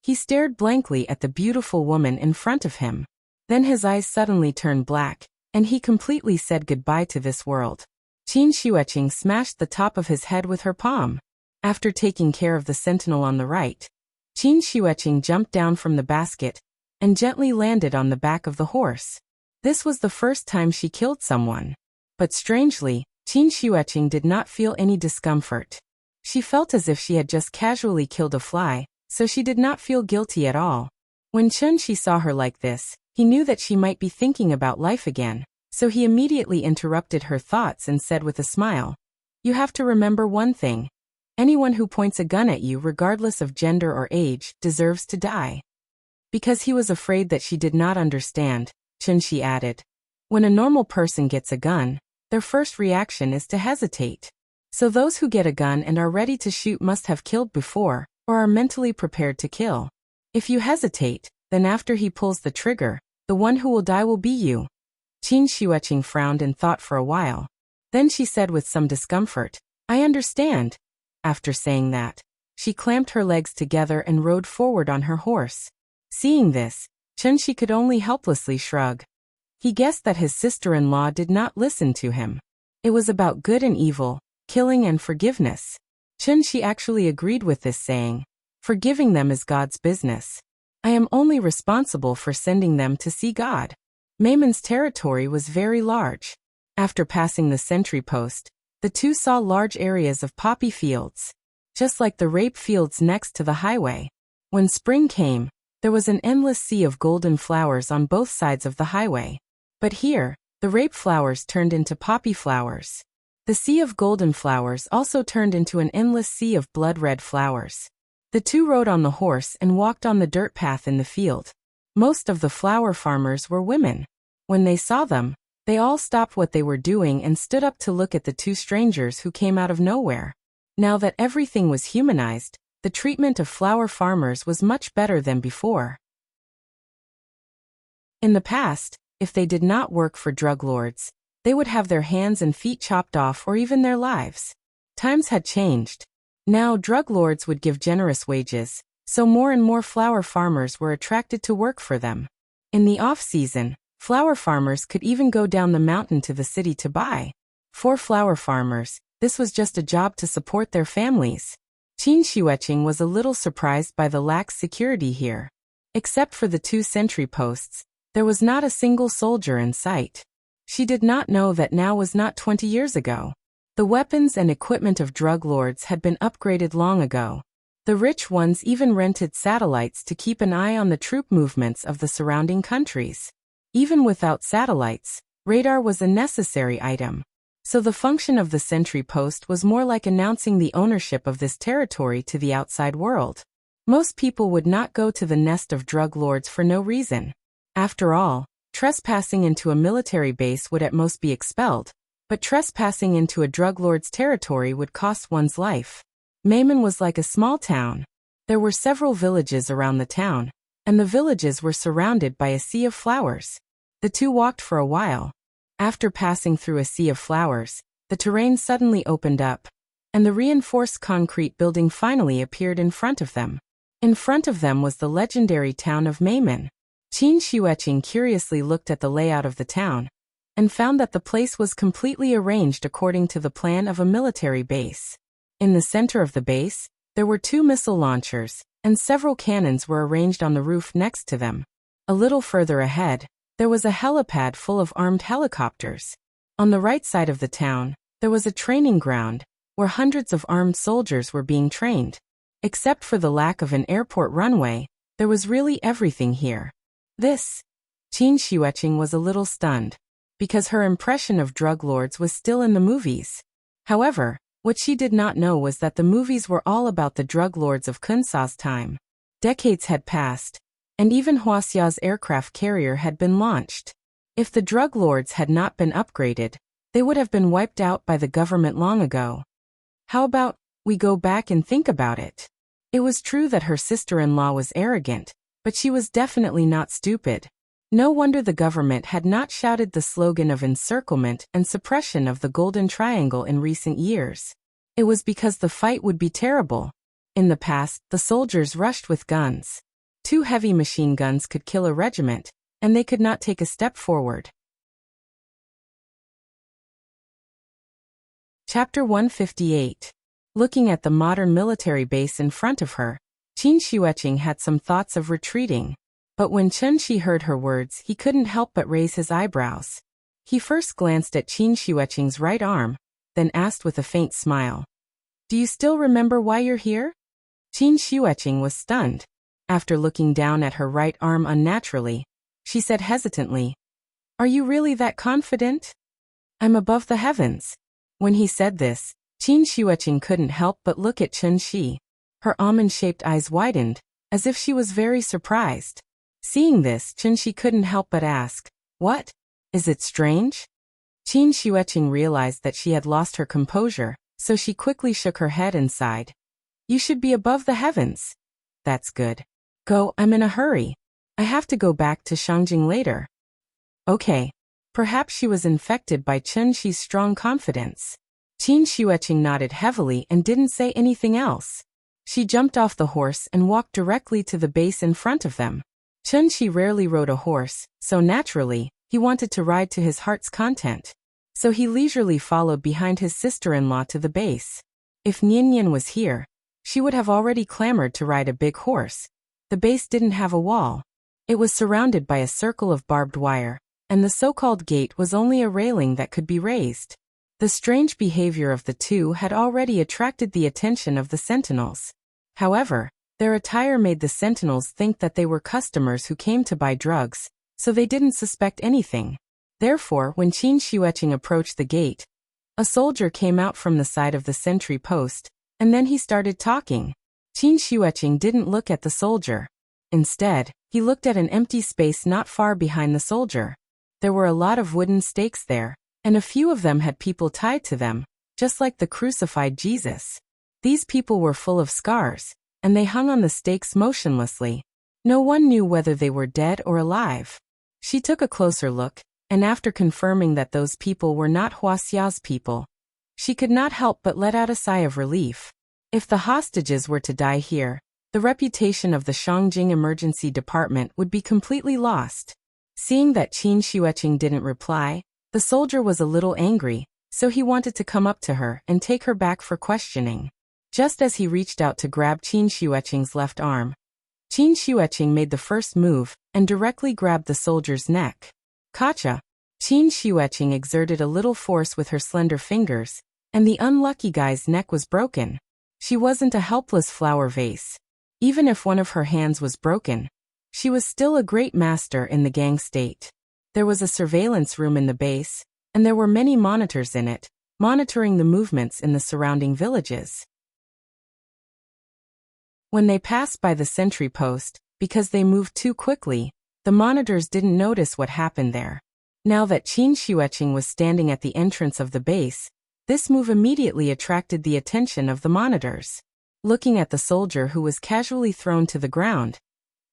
He stared blankly at the beautiful woman in front of him. Then his eyes suddenly turned black, and he completely said goodbye to this world. Qin Shuiqing smashed the top of his head with her palm. After taking care of the sentinel on the right, Qin Shuiqing jumped down from the basket and gently landed on the back of the horse. This was the first time she killed someone. But strangely, Qin Shuiqing did not feel any discomfort. She felt as if she had just casually killed a fly, so she did not feel guilty at all. When Chen Shi saw her like this, he knew that she might be thinking about life again, so he immediately interrupted her thoughts and said with a smile, "You have to remember one thing. Anyone who points a gun at you regardless of gender or age deserves to die." Because he was afraid that she did not understand, Chen Shi added, "When a normal person gets a gun, their first reaction is to hesitate. So those who get a gun and are ready to shoot must have killed before, or are mentally prepared to kill. If you hesitate, then after he pulls the trigger, the one who will die will be you." Qin Shuiqing frowned and thought for a while. Then she said with some discomfort, "I understand." After saying that, she clamped her legs together and rode forward on her horse. Seeing this, Chen Shi could only helplessly shrug. He guessed that his sister-in-law did not listen to him. It was about good and evil, killing and forgiveness. Chen Shi actually agreed with this saying, "Forgiving them is God's business. I am only responsible for sending them to see God." Maymon's territory was very large. After passing the sentry post, the two saw large areas of poppy fields, just like the rape fields next to the highway. When spring came, there was an endless sea of golden flowers on both sides of the highway. But here, the rape flowers turned into poppy flowers. The sea of golden flowers also turned into an endless sea of blood-red flowers. The two rode on the horse and walked on the dirt path in the field. Most of the flower farmers were women. When they saw them, they all stopped what they were doing and stood up to look at the two strangers who came out of nowhere. Now that everything was humanized, the treatment of flower farmers was much better than before. In the past, if they did not work for drug lords, they would have their hands and feet chopped off or even their lives. Times had changed. Now drug lords would give generous wages, so more and more flower farmers were attracted to work for them. In the off-season, flower farmers could even go down the mountain to the city to buy. For flower farmers, this was just a job to support their families. Qin Xueqing was a little surprised by the lax security here. Except for the 2 sentry posts, there was not a single soldier in sight. She did not know that now was not 20 years ago. The weapons and equipment of drug lords had been upgraded long ago. The rich ones even rented satellites to keep an eye on the troop movements of the surrounding countries. Even without satellites, radar was a necessary item. So the function of the sentry post was more like announcing the ownership of this territory to the outside world. Most people would not go to the nest of drug lords for no reason. After all, trespassing into a military base would at most be expelled, but trespassing into a drug lord's territory would cost one's life. Mayman was like a small town. There were several villages around the town, and the villages were surrounded by a sea of flowers. The 2 walked for a while. After passing through a sea of flowers, the terrain suddenly opened up, and the reinforced concrete building finally appeared in front of them. In front of them was the legendary town of Mayman. Qin Xueqing curiously looked at the layout of the town, and found that the place was completely arranged according to the plan of a military base. In the center of the base, there were 2 missile launchers, and several cannons were arranged on the roof next to them. A little further ahead, there was a helipad full of armed helicopters. On the right side of the town, there was a training ground, where hundreds of armed soldiers were being trained. Except for the lack of an airport runway, there was really everything here. Qin Xueqing was a little stunned, because her impression of drug lords was still in the movies. However, what she did not know was that the movies were all about the drug lords of Kunsa's time. Decades had passed, and even Huaxia's aircraft carrier had been launched. If the drug lords had not been upgraded, they would have been wiped out by the government long ago. How about we go back and think about it? It was true that her sister-in-law was arrogant, but she was definitely not stupid. No wonder the government had not shouted the slogan of encirclement and suppression of the Golden Triangle in recent years. It was because the fight would be terrible. In the past, the soldiers rushed with guns. 2 heavy machine guns could kill a regiment, and they could not take a step forward. Chapter 158. Looking at the modern military base in front of her, Qin Xueqing had some thoughts of retreating. But when Chen Shi heard her words, he couldn't help but raise his eyebrows. He first glanced at Qin Xueqing's right arm, then asked with a faint smile, "Do you still remember why you're here?" Qin Xueqing was stunned. After looking down at her right arm unnaturally, she said hesitantly, "Are you really that confident?" "I'm above the heavens." When he said this, Qin Xueqing couldn't help but look at Chen Shi. Her almond-shaped eyes widened, as if she was very surprised. Seeing this, Chen Shi couldn't help but ask, "What? Is it strange?" Qin Xueqing realized that she had lost her composure, so she quickly shook her head and sighed. "You should be above the heavens." "That's good. Go, I'm in a hurry. I have to go back to Shangjing later." Okay. Perhaps she was infected by Chen Shi's strong confidence. Qin Xueqing nodded heavily and didn't say anything else. She jumped off the horse and walked directly to the base in front of them. Chen Shi rarely rode a horse, so naturally, he wanted to ride to his heart's content. So he leisurely followed behind his sister-in-law to the base. If Nian was here, she would have already clamored to ride a big horse. The base didn't have a wall. It was surrounded by a circle of barbed wire, and the so-called gate was only a railing that could be raised. The strange behavior of the 2 had already attracted the attention of the sentinels. However, their attire made the sentinels think that they were customers who came to buy drugs, so they didn't suspect anything. Therefore, when Qin Xueqing approached the gate, a soldier came out from the side of the sentry post, and then he started talking. Qin Xueqing didn't look at the soldier. Instead, he looked at an empty space not far behind the soldier. There were a lot of wooden stakes there, and a few of them had people tied to them, just like the crucified Jesus. These people were full of scars, and they hung on the stakes motionlessly. No one knew whether they were dead or alive. She took a closer look, and after confirming that those people were not Huaxia's people, she could not help but let out a sigh of relief. If the hostages were to die here, the reputation of the Shangjing Emergency Department would be completely lost. Seeing that Qin Xueqing didn't reply, the soldier was a little angry, so he wanted to come up to her and take her back for questioning. Just as he reached out to grab Qin Xueqing's left arm, Qin Xueqing made the first move and directly grabbed the soldier's neck. Gotcha! Qin Xueqing exerted a little force with her slender fingers, and the unlucky guy's neck was broken. She wasn't a helpless flower vase. Even if one of her hands was broken, she was still a great master in the gang state. There was a surveillance room in the base, and there were many monitors in it, monitoring the movements in the surrounding villages. When they passed by the sentry post, because they moved too quickly, the monitors didn't notice what happened there. Now that Qin Xueqing was standing at the entrance of the base, this move immediately attracted the attention of the monitors. Looking at the soldier who was casually thrown to the ground,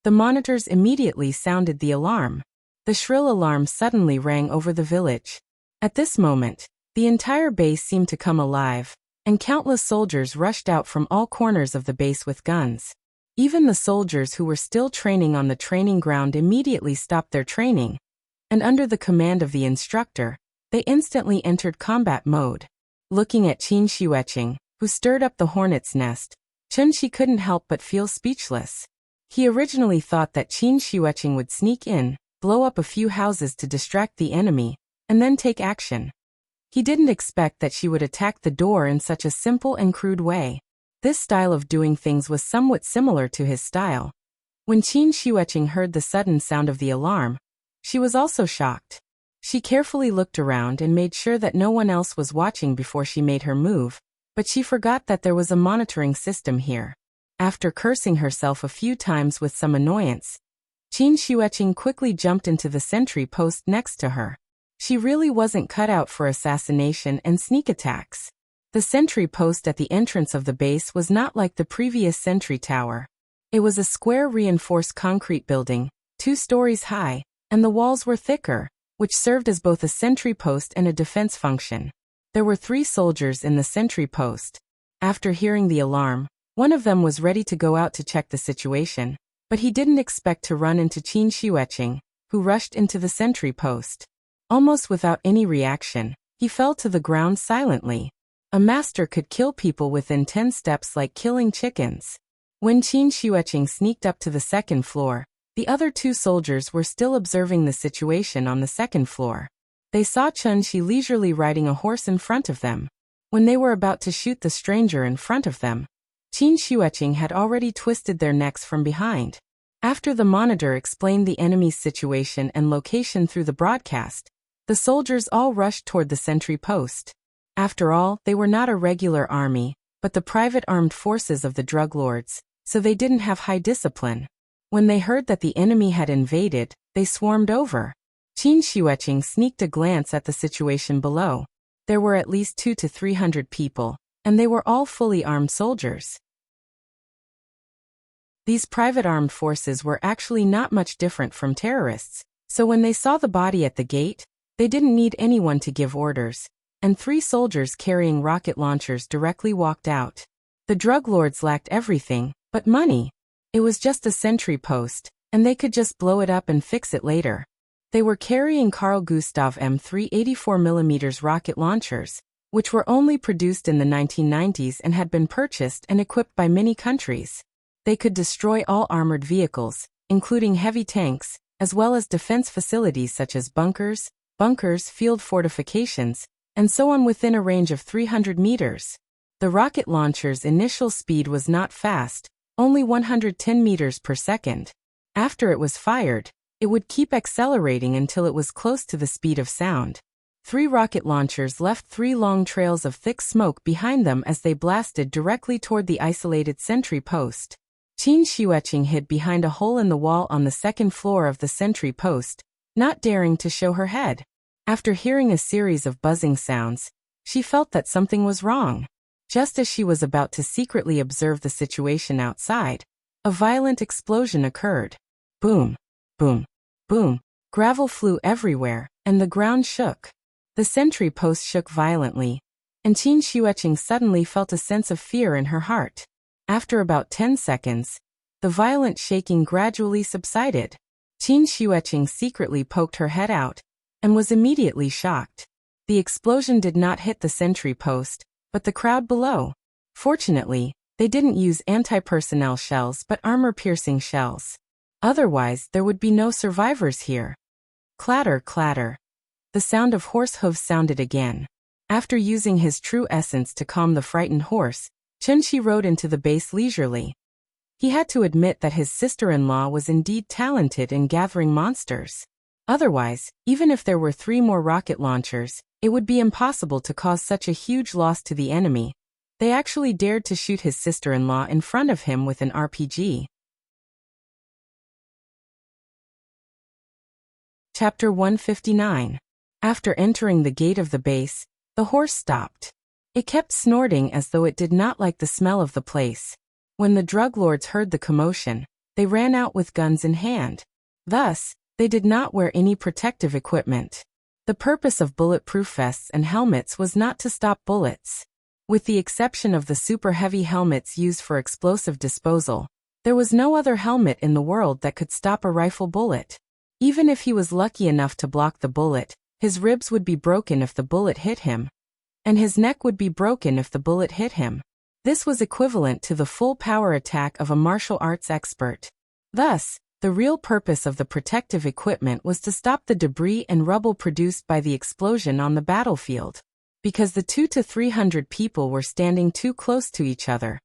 the monitors immediately sounded the alarm. The shrill alarm suddenly rang over the village. At this moment, the entire base seemed to come alive, and countless soldiers rushed out from all corners of the base with guns. Even the soldiers who were still training on the training ground immediately stopped their training, and under the command of the instructor, they instantly entered combat mode. Looking at Qin Xueqing, who stirred up the hornet's nest, Chun-Chi couldn't help but feel speechless. He originally thought that Qin Xueqing would sneak in, blow up a few houses to distract the enemy, and then take action. He didn't expect that she would attack the door in such a simple and crude way. This style of doing things was somewhat similar to his style. When Qin Xueqing heard the sudden sound of the alarm, she was also shocked. She carefully looked around and made sure that no one else was watching before she made her move, but she forgot that there was a monitoring system here. After cursing herself a few times with some annoyance, Qin Xueqing quickly jumped into the sentry post next to her. She really wasn't cut out for assassination and sneak attacks. The sentry post at the entrance of the base was not like the previous sentry tower. It was a square reinforced concrete building, 2 stories high, and the walls were thicker, which served as both a sentry post and a defense function. There were 3 soldiers in the sentry post. After hearing the alarm, one of them was ready to go out to check the situation, but he didn't expect to run into Qin Xueqing, who rushed into the sentry post. Almost without any reaction, he fell to the ground silently. A master could kill people within 10 steps like killing chickens. When Qin Xueqing sneaked up to the second floor, the other 2 soldiers were still observing the situation on the second floor. They saw Chun-Chi leisurely riding a horse in front of them. When they were about to shoot the stranger in front of them, Qin Xueqing had already twisted their necks from behind. After the monitor explained the enemy's situation and location through the broadcast, the soldiers all rushed toward the sentry post. After all, they were not a regular army, but the private armed forces of the drug lords, so they didn't have high discipline. When they heard that the enemy had invaded, they swarmed over. Qin Xueqing sneaked a glance at the situation below. There were at least 200 to 300 people, and they were all fully armed soldiers. These private armed forces were actually not much different from terrorists, so when they saw the body at the gate, they didn't need anyone to give orders, and 3 soldiers carrying rocket launchers directly walked out. The drug lords lacked everything but money. It was just a sentry post, and they could just blow it up and fix it later. They were carrying Carl Gustav M3 84mm rocket launchers, which were only produced in the 1990s and had been purchased and equipped by many countries. They could destroy all armored vehicles, including heavy tanks, as well as defense facilities such as bunkers, field fortifications, and so on within a range of 300 meters. The rocket launcher's initial speed was not fast, only 110 meters per second. After it was fired, it would keep accelerating until it was close to the speed of sound. 3 rocket launchers left 3 long trails of thick smoke behind them as they blasted directly toward the isolated sentry post. Qin Xueqing hid behind a hole in the wall on the second floor of the sentry post, not daring to show her head. After hearing a series of buzzing sounds, she felt that something was wrong. Just as she was about to secretly observe the situation outside, a violent explosion occurred. Boom, boom, boom. Gravel flew everywhere, and the ground shook. The sentry post shook violently, and Qin Xueqing suddenly felt a sense of fear in her heart. After about 10 seconds, the violent shaking gradually subsided. Qin Xueqing secretly poked her head out, and was immediately shocked. The explosion did not hit the sentry post, but the crowd below. Fortunately, they didn't use anti-personnel shells but armor-piercing shells. Otherwise, there would be no survivors here. Clatter, clatter. The sound of horse hooves sounded again. After using his true essence to calm the frightened horse, Chunshi rode into the base leisurely. He had to admit that his sister-in-law was indeed talented in gathering monsters. Otherwise, even if there were 3 more rocket launchers, it would be impossible to cause such a huge loss to the enemy. They actually dared to shoot his sister-in-law in front of him with an RPG. Chapter 159. After entering the gate of the base, the horse stopped. It kept snorting as though it did not like the smell of the place. When the drug lords heard the commotion, they ran out with guns in hand. Thus, they did not wear any protective equipment. The purpose of bulletproof vests and helmets was not to stop bullets. With the exception of the super heavy helmets used for explosive disposal, there was no other helmet in the world that could stop a rifle bullet. Even if he was lucky enough to block the bullet, his ribs would be broken if the bullet hit him, and his neck would be broken if the bullet hit him. This was equivalent to the full power attack of a martial arts expert. Thus, the real purpose of the protective equipment was to stop the debris and rubble produced by the explosion on the battlefield. Because the 200 to 300 people were standing too close to each other,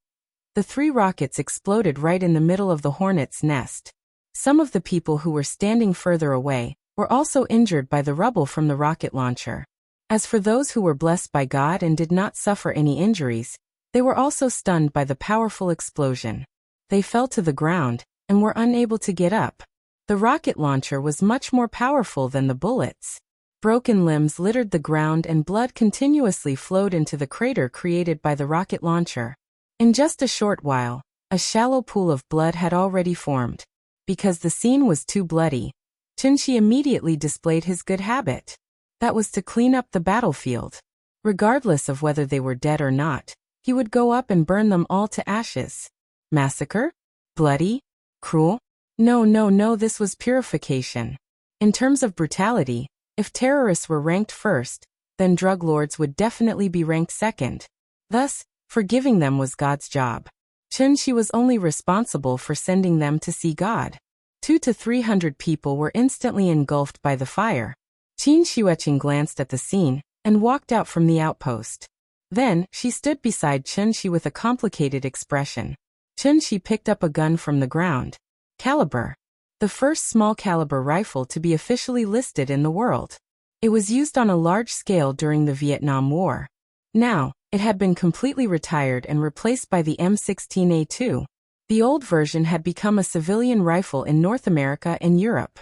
the 3 rockets exploded right in the middle of the hornet's nest. Some of the people who were standing further away were also injured by the rubble from the rocket launcher. As for those who were blessed by God and did not suffer any injuries, they were also stunned by the powerful explosion. They fell to the ground and were unable to get up. The rocket launcher was much more powerful than the bullets. Broken limbs littered the ground and blood continuously flowed into the crater created by the rocket launcher. In just a short while, a shallow pool of blood had already formed. Because the scene was too bloody, Chunshi immediately displayed his good habit. That was to clean up the battlefield. Regardless of whether they were dead or not, he would go up and burn them all to ashes. Massacre? Bloody? Cruel? No, this was purification. In terms of brutality, if terrorists were ranked first, then drug lords would definitely be ranked second. Thus, forgiving them was God's job. Chunshi was only responsible for sending them to see God. 200 to 300 people were instantly engulfed by the fire. Qin Shueqing glanced at the scene and walked out from the outpost. Then, she stood beside Chunshi with a complicated expression. Chunshi picked up a gun from the ground. Caliber. The first small-caliber rifle to be officially listed in the world. It was used on a large scale during the Vietnam War. Now, it had been completely retired and replaced by the M16A2. The old version had become a civilian rifle in North America and Europe.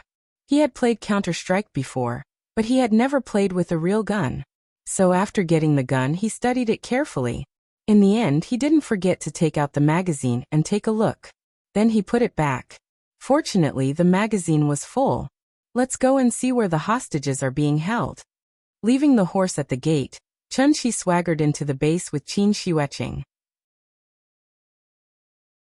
He had played Counter-Strike before, but he had never played with a real gun. So after getting the gun, he studied it carefully. In the end, he didn't forget to take out the magazine and take a look. Then he put it back. Fortunately, the magazine was full. Let's go and see where the hostages are being held. Leaving the horse at the gate, Chunshi swaggered into the base with Qin Shueqing.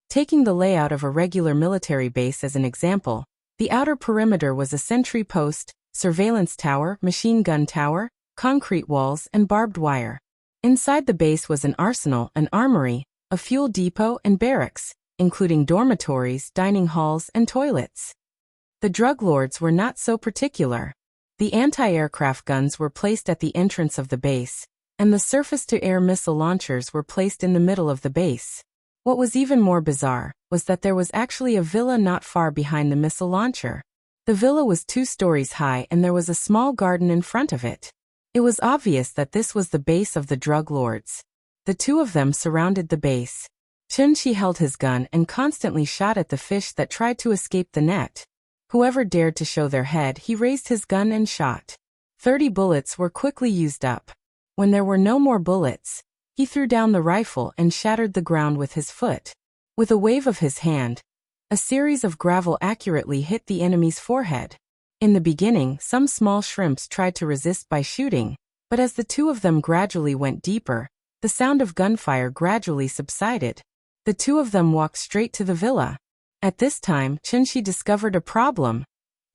Taking the layout of a regular military base as an example, the outer perimeter was a sentry post, surveillance tower, machine gun tower, concrete walls, and barbed wire. Inside the base was an arsenal, an armory, a fuel depot, and barracks, including dormitories, dining halls, and toilets. The drug lords were not so particular. The anti-aircraft guns were placed at the entrance of the base, and the surface-to-air missile launchers were placed in the middle of the base. What was even more bizarre was that there was actually a villa not far behind the missile launcher. The villa was 2 stories high and there was a small garden in front of it. It was obvious that this was the base of the drug lords. The 2 of them surrounded the base. Chunshi held his gun and constantly shot at the fish that tried to escape the net. Whoever dared to show their head, he raised his gun and shot. 30 bullets were quickly used up. When there were no more bullets, he threw down the rifle and shattered the ground with his foot. With a wave of his hand, a series of gravel accurately hit the enemy's forehead. In the beginning, some small shrimps tried to resist by shooting, but as the 2 of them gradually went deeper, the sound of gunfire gradually subsided. The 2 of them walked straight to the villa. At this time, Chunshi discovered a problem.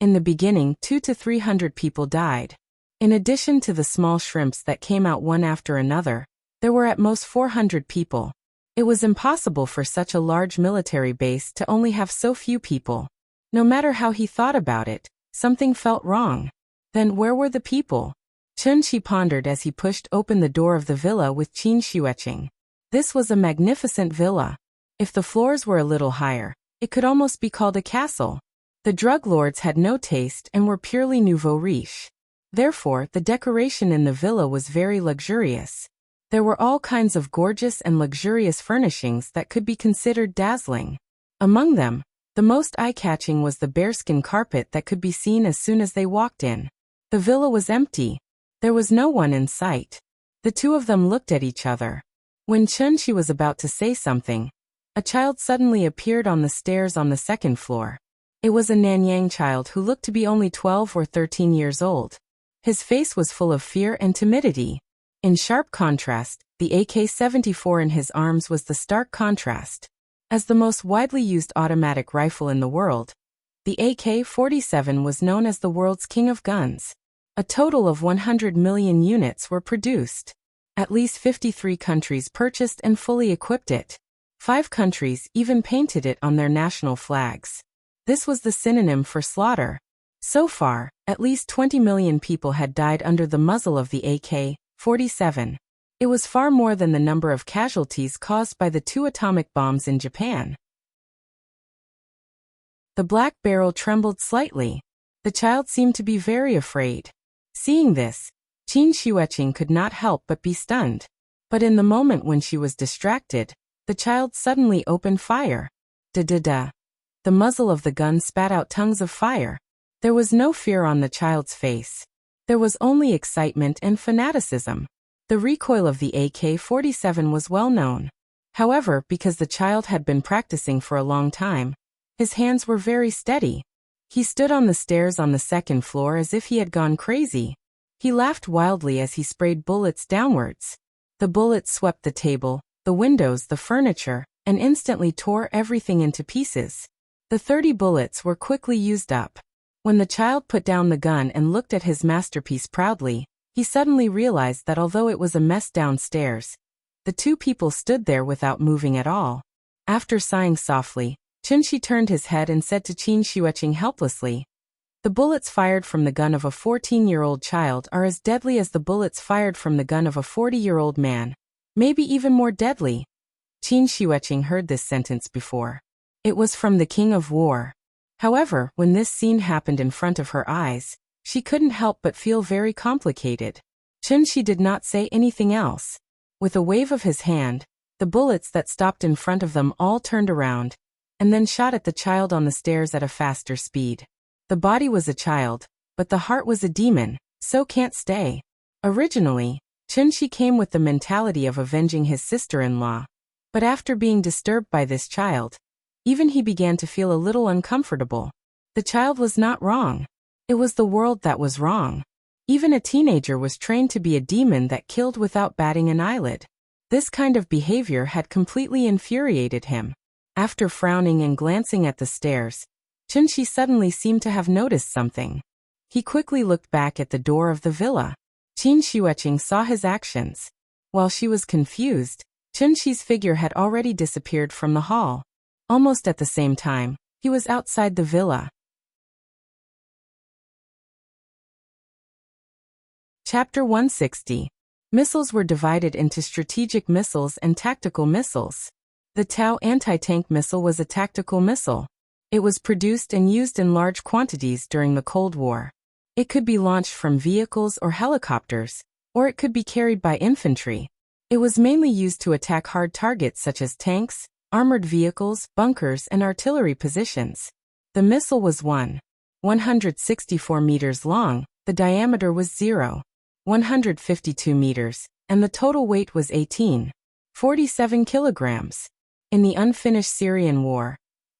In the beginning, 200 to 300 people died. In addition to the small shrimps that came out one after another, there were at most 400 people. It was impossible for such a large military base to only have so few people. No matter how he thought about it, something felt wrong. Then where were the people? Chen Shi pondered as he pushed open the door of the villa with Qin Xueqing. This was a magnificent villa. If the floors were a little higher, it could almost be called a castle. The drug lords had no taste and were purely nouveau riche. Therefore, the decoration in the villa was very luxurious. There were all kinds of gorgeous and luxurious furnishings that could be considered dazzling. Among them, the most eye-catching was the bearskin carpet that could be seen as soon as they walked in. The villa was empty. There was no one in sight. The two of them looked at each other. When Chen Shi was about to say something, a child suddenly appeared on the stairs on the second floor. It was a Nanyang child who looked to be only 12 or 13 years old. His face was full of fear and timidity. In sharp contrast, the AK-74 in his arms was the stark contrast. As the most widely used automatic rifle in the world, the AK-47 was known as the world's king of guns. A total of 100 million units were produced. At least 53 countries purchased and fully equipped it. 5 countries even painted it on their national flags. This was the synonym for slaughter. So far, at least 20 million people had died under the muzzle of the AK-47. It was far more than the number of casualties caused by the 2 atomic bombs in Japan. The black barrel trembled slightly. The child seemed to be very afraid. Seeing this, Qin Xueqing could not help but be stunned. But in the moment when she was distracted, the child suddenly opened fire. Da-da-da. The muzzle of the gun spat out tongues of fire. There was no fear on the child's face. There was only excitement and fanaticism. The recoil of the AK-47 was well known. However, because the child had been practicing for a long time, his hands were very steady. He stood on the stairs on the second floor as if he had gone crazy. He laughed wildly as he sprayed bullets downwards. The bullets swept the table, the windows, the furniture, and instantly tore everything into pieces. The 30 bullets were quickly used up. When the child put down the gun and looked at his masterpiece proudly, he suddenly realized that although it was a mess downstairs, the 2 people stood there without moving at all. After sighing softly, Chen Shi turned his head and said to Qin Xueqing helplessly, "The bullets fired from the gun of a 14-year-old child are as deadly as the bullets fired from the gun of a 40-year-old man, maybe even more deadly." Qin Xueqing heard this sentence before. It was from the King of War. However, when this scene happened in front of her eyes, she couldn't help but feel very complicated. Chen Shi did not say anything else. With a wave of his hand, the bullets that stopped in front of them all turned around, and then shot at the child on the stairs at a faster speed. The body was a child, but the heart was a demon, so can't stay. Originally, Chen Shi came with the mentality of avenging his sister-in-law. But after being disturbed by this child, even he began to feel a little uncomfortable. The child was not wrong. It was the world that was wrong. Even a teenager was trained to be a demon that killed without batting an eyelid. This kind of behavior had completely infuriated him. After frowning and glancing at the stairs, Chen Shi suddenly seemed to have noticed something. He quickly looked back at the door of the villa. Qin Xueqing saw his actions. While she was confused, Chen Shi's figure had already disappeared from the hall. Almost at the same time, he was outside the villa. Chapter 160. Missiles were divided into strategic missiles and tactical missiles. The Tau anti-tank missile was a tactical missile. It was produced and used in large quantities during the Cold War. It could be launched from vehicles or helicopters, or it could be carried by infantry. It was mainly used to attack hard targets such as tanks, armored vehicles, bunkers, and artillery positions. The missile was 164 meters long, the diameter was 152 meters, and the total weight was 47 kilograms. In the unfinished Syrian war,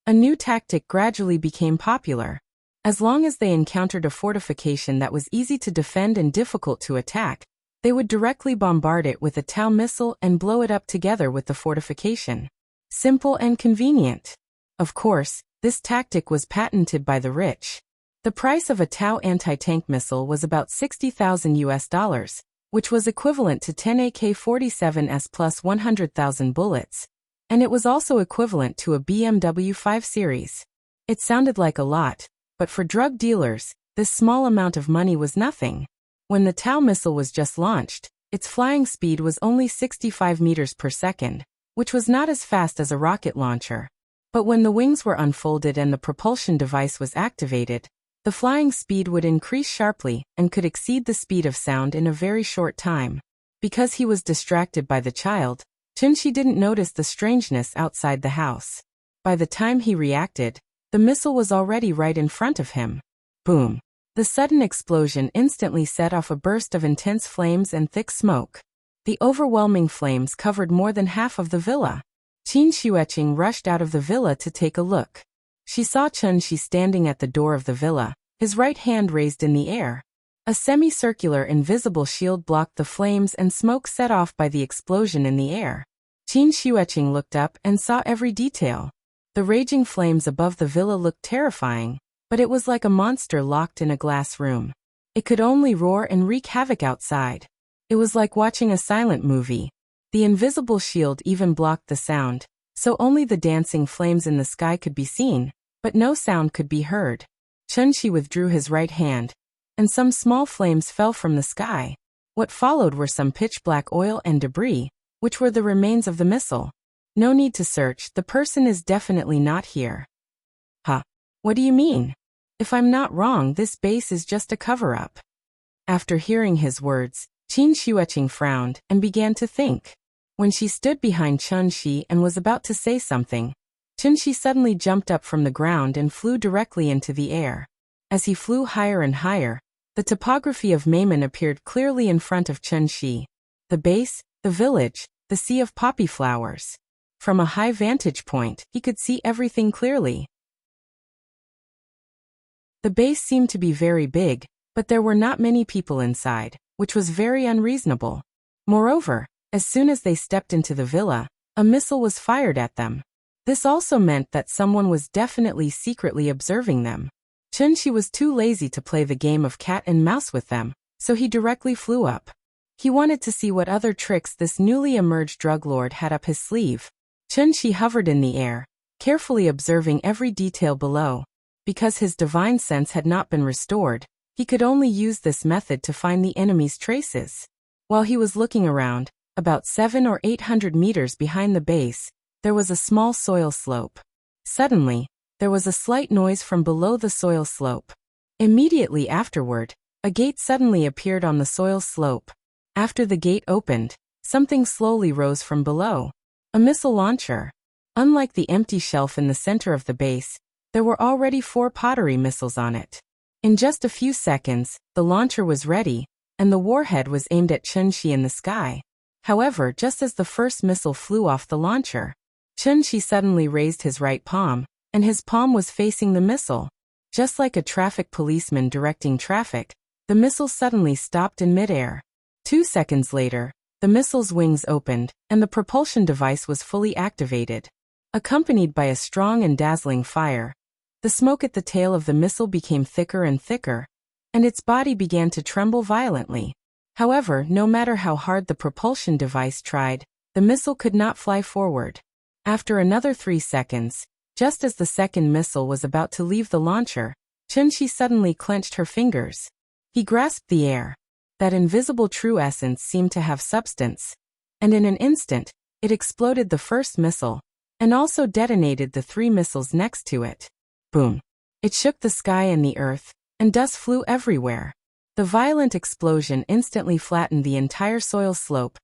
a new tactic gradually became popular. As long as they encountered a fortification that was easy to defend and difficult to attack, they would directly bombard it with a Tau missile and blow it up together with the fortification. Simple and convenient. Of course, this tactic was patented by the rich. The price of a Tau anti-tank missile was about $60,000, which was equivalent to 10 AK-47s plus 100,000 bullets. and it was also equivalent to a BMW 5 Series. It sounded like a lot, but for drug dealers, this small amount of money was nothing. When the Tau missile was just launched, its flying speed was only 65 meters per second, which was not as fast as a rocket launcher. But when the wings were unfolded and the propulsion device was activated, the flying speed would increase sharply and could exceed the speed of sound in a very short time. Because he was distracted by the child, Chunshi didn't notice the strangeness outside the house. By the time he reacted, the missile was already right in front of him. Boom! The sudden explosion instantly set off a burst of intense flames and thick smoke. The overwhelming flames covered more than half of the villa. Qin Xueqing rushed out of the villa to take a look. She saw Chunshi standing at the door of the villa, his right hand raised in the air. A semicircular invisible shield blocked the flames and smoke set off by the explosion in the air. Qin Xueqing looked up and saw every detail. The raging flames above the villa looked terrifying, but it was like a monster locked in a glass room. It could only roar and wreak havoc outside. It was like watching a silent movie. The invisible shield even blocked the sound, so only the dancing flames in the sky could be seen, but no sound could be heard. Chunshi withdrew his right hand, and some small flames fell from the sky. What followed were some pitch-black oil and debris, which were the remains of the missile. No need to search, the person is definitely not here. Huh? What do you mean? If I'm not wrong, this base is just a cover-up. After hearing his words, Qin Xueqing frowned and began to think. When she stood behind Chunshi and was about to say something, Chunshi suddenly jumped up from the ground and flew directly into the air. As he flew higher and higher, the topography of Meimen appeared clearly in front of Chunshi. The base, the village, the sea of poppy flowers. From a high vantage point, he could see everything clearly. The base seemed to be very big, but there were not many people inside, which was very unreasonable. Moreover, as soon as they stepped into the villa, a missile was fired at them. This also meant that someone was definitely secretly observing them. Chunshi was too lazy to play the game of cat and mouse with them, so he directly flew up. He wanted to see what other tricks this newly emerged drug lord had up his sleeve. Chunshi hovered in the air, carefully observing every detail below. Because his divine sense had not been restored, he could only use this method to find the enemy's traces. While he was looking around, about 700 or 800 meters behind the base, there was a small soil slope. Suddenly, there was a slight noise from below the soil slope. Immediately afterward, a gate suddenly appeared on the soil slope. After the gate opened, something slowly rose from below. A missile launcher. Unlike the empty shelf in the center of the base, there were already 4 pottery missiles on it. In just a few seconds, the launcher was ready, and the warhead was aimed at Chunshi in the sky. However, just as the first missile flew off the launcher, Chunshi suddenly raised his right palm, and his palm was facing the missile. Just like a traffic policeman directing traffic, the missile suddenly stopped in midair. 2 seconds later, the missile's wings opened, and the propulsion device was fully activated. Accompanied by a strong and dazzling fire, the smoke at the tail of the missile became thicker and thicker, and its body began to tremble violently. However, no matter how hard the propulsion device tried, the missile could not fly forward. After another 3 seconds, just as the second missile was about to leave the launcher, Chunshi suddenly clenched her fingers. He grasped the air. That invisible true essence seemed to have substance, and in an instant, it exploded the first missile, and also detonated the 3 missiles next to it. Boom! It shook the sky and the earth, and dust flew everywhere. The violent explosion instantly flattened the entire soil slope,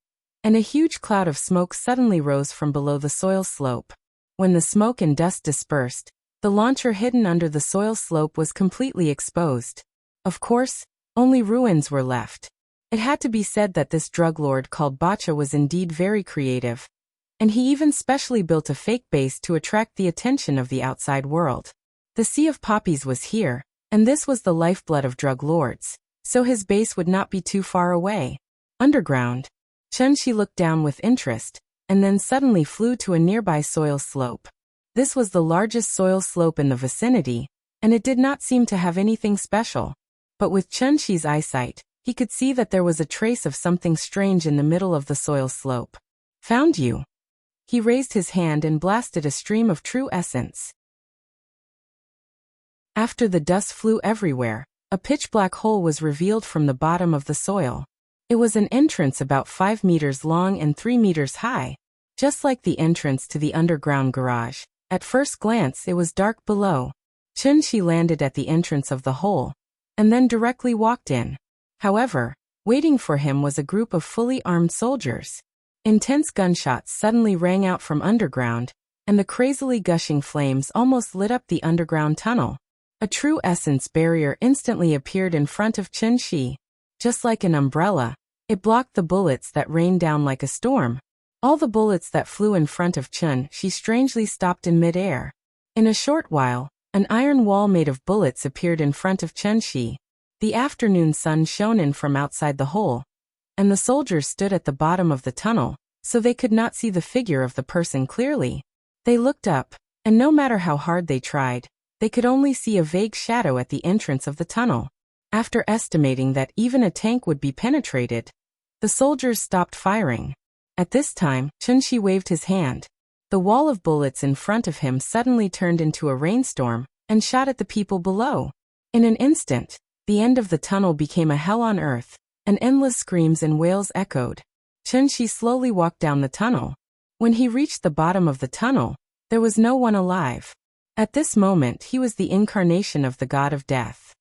and a huge cloud of smoke suddenly rose from below the soil slope. When the smoke and dust dispersed, the launcher hidden under the soil slope was completely exposed. Of course, only ruins were left. It had to be said that this drug lord called Bacha was indeed very creative, and he even specially built a fake base to attract the attention of the outside world. The Sea of Poppies was here, and this was the lifeblood of drug lords, so his base would not be too far away. Underground, Chunshi looked down with interest, and then suddenly flew to a nearby soil slope. This was the largest soil slope in the vicinity, and it did not seem to have anything special. But with Chunshi's eyesight, he could see that there was a trace of something strange in the middle of the soil slope. Found you. He raised his hand and blasted a stream of true essence. After the dust flew everywhere, a pitch-black hole was revealed from the bottom of the soil. It was an entrance about 5 meters long and 3 meters high, just like the entrance to the underground garage. At first glance it was dark below. Chun-Shi landed at the entrance of the hole, and then directly walked in. However, waiting for him was a group of fully armed soldiers. Intense gunshots suddenly rang out from underground, and the crazily gushing flames almost lit up the underground tunnel. A true essence barrier instantly appeared in front of Chun-Shi. Just like an umbrella, it blocked the bullets that rained down like a storm. All the bullets that flew in front of Chun-Shi strangely stopped in mid-air. In a short while, an iron wall made of bullets appeared in front of Chun-Shi. The afternoon sun shone in from outside the hole, and the soldiers stood at the bottom of the tunnel, so they could not see the figure of the person clearly. They looked up, and no matter how hard they tried, they could only see a vague shadow at the entrance of the tunnel. After estimating that even a tank would be penetrated, the soldiers stopped firing. At this time, Chun-Shi waved his hand. The wall of bullets in front of him suddenly turned into a rainstorm and shot at the people below. In an instant, the end of the tunnel became a hell on earth, and endless screams and wails echoed. Chun-Shi slowly walked down the tunnel. When he reached the bottom of the tunnel, there was no one alive. At this moment he was the incarnation of the god of death.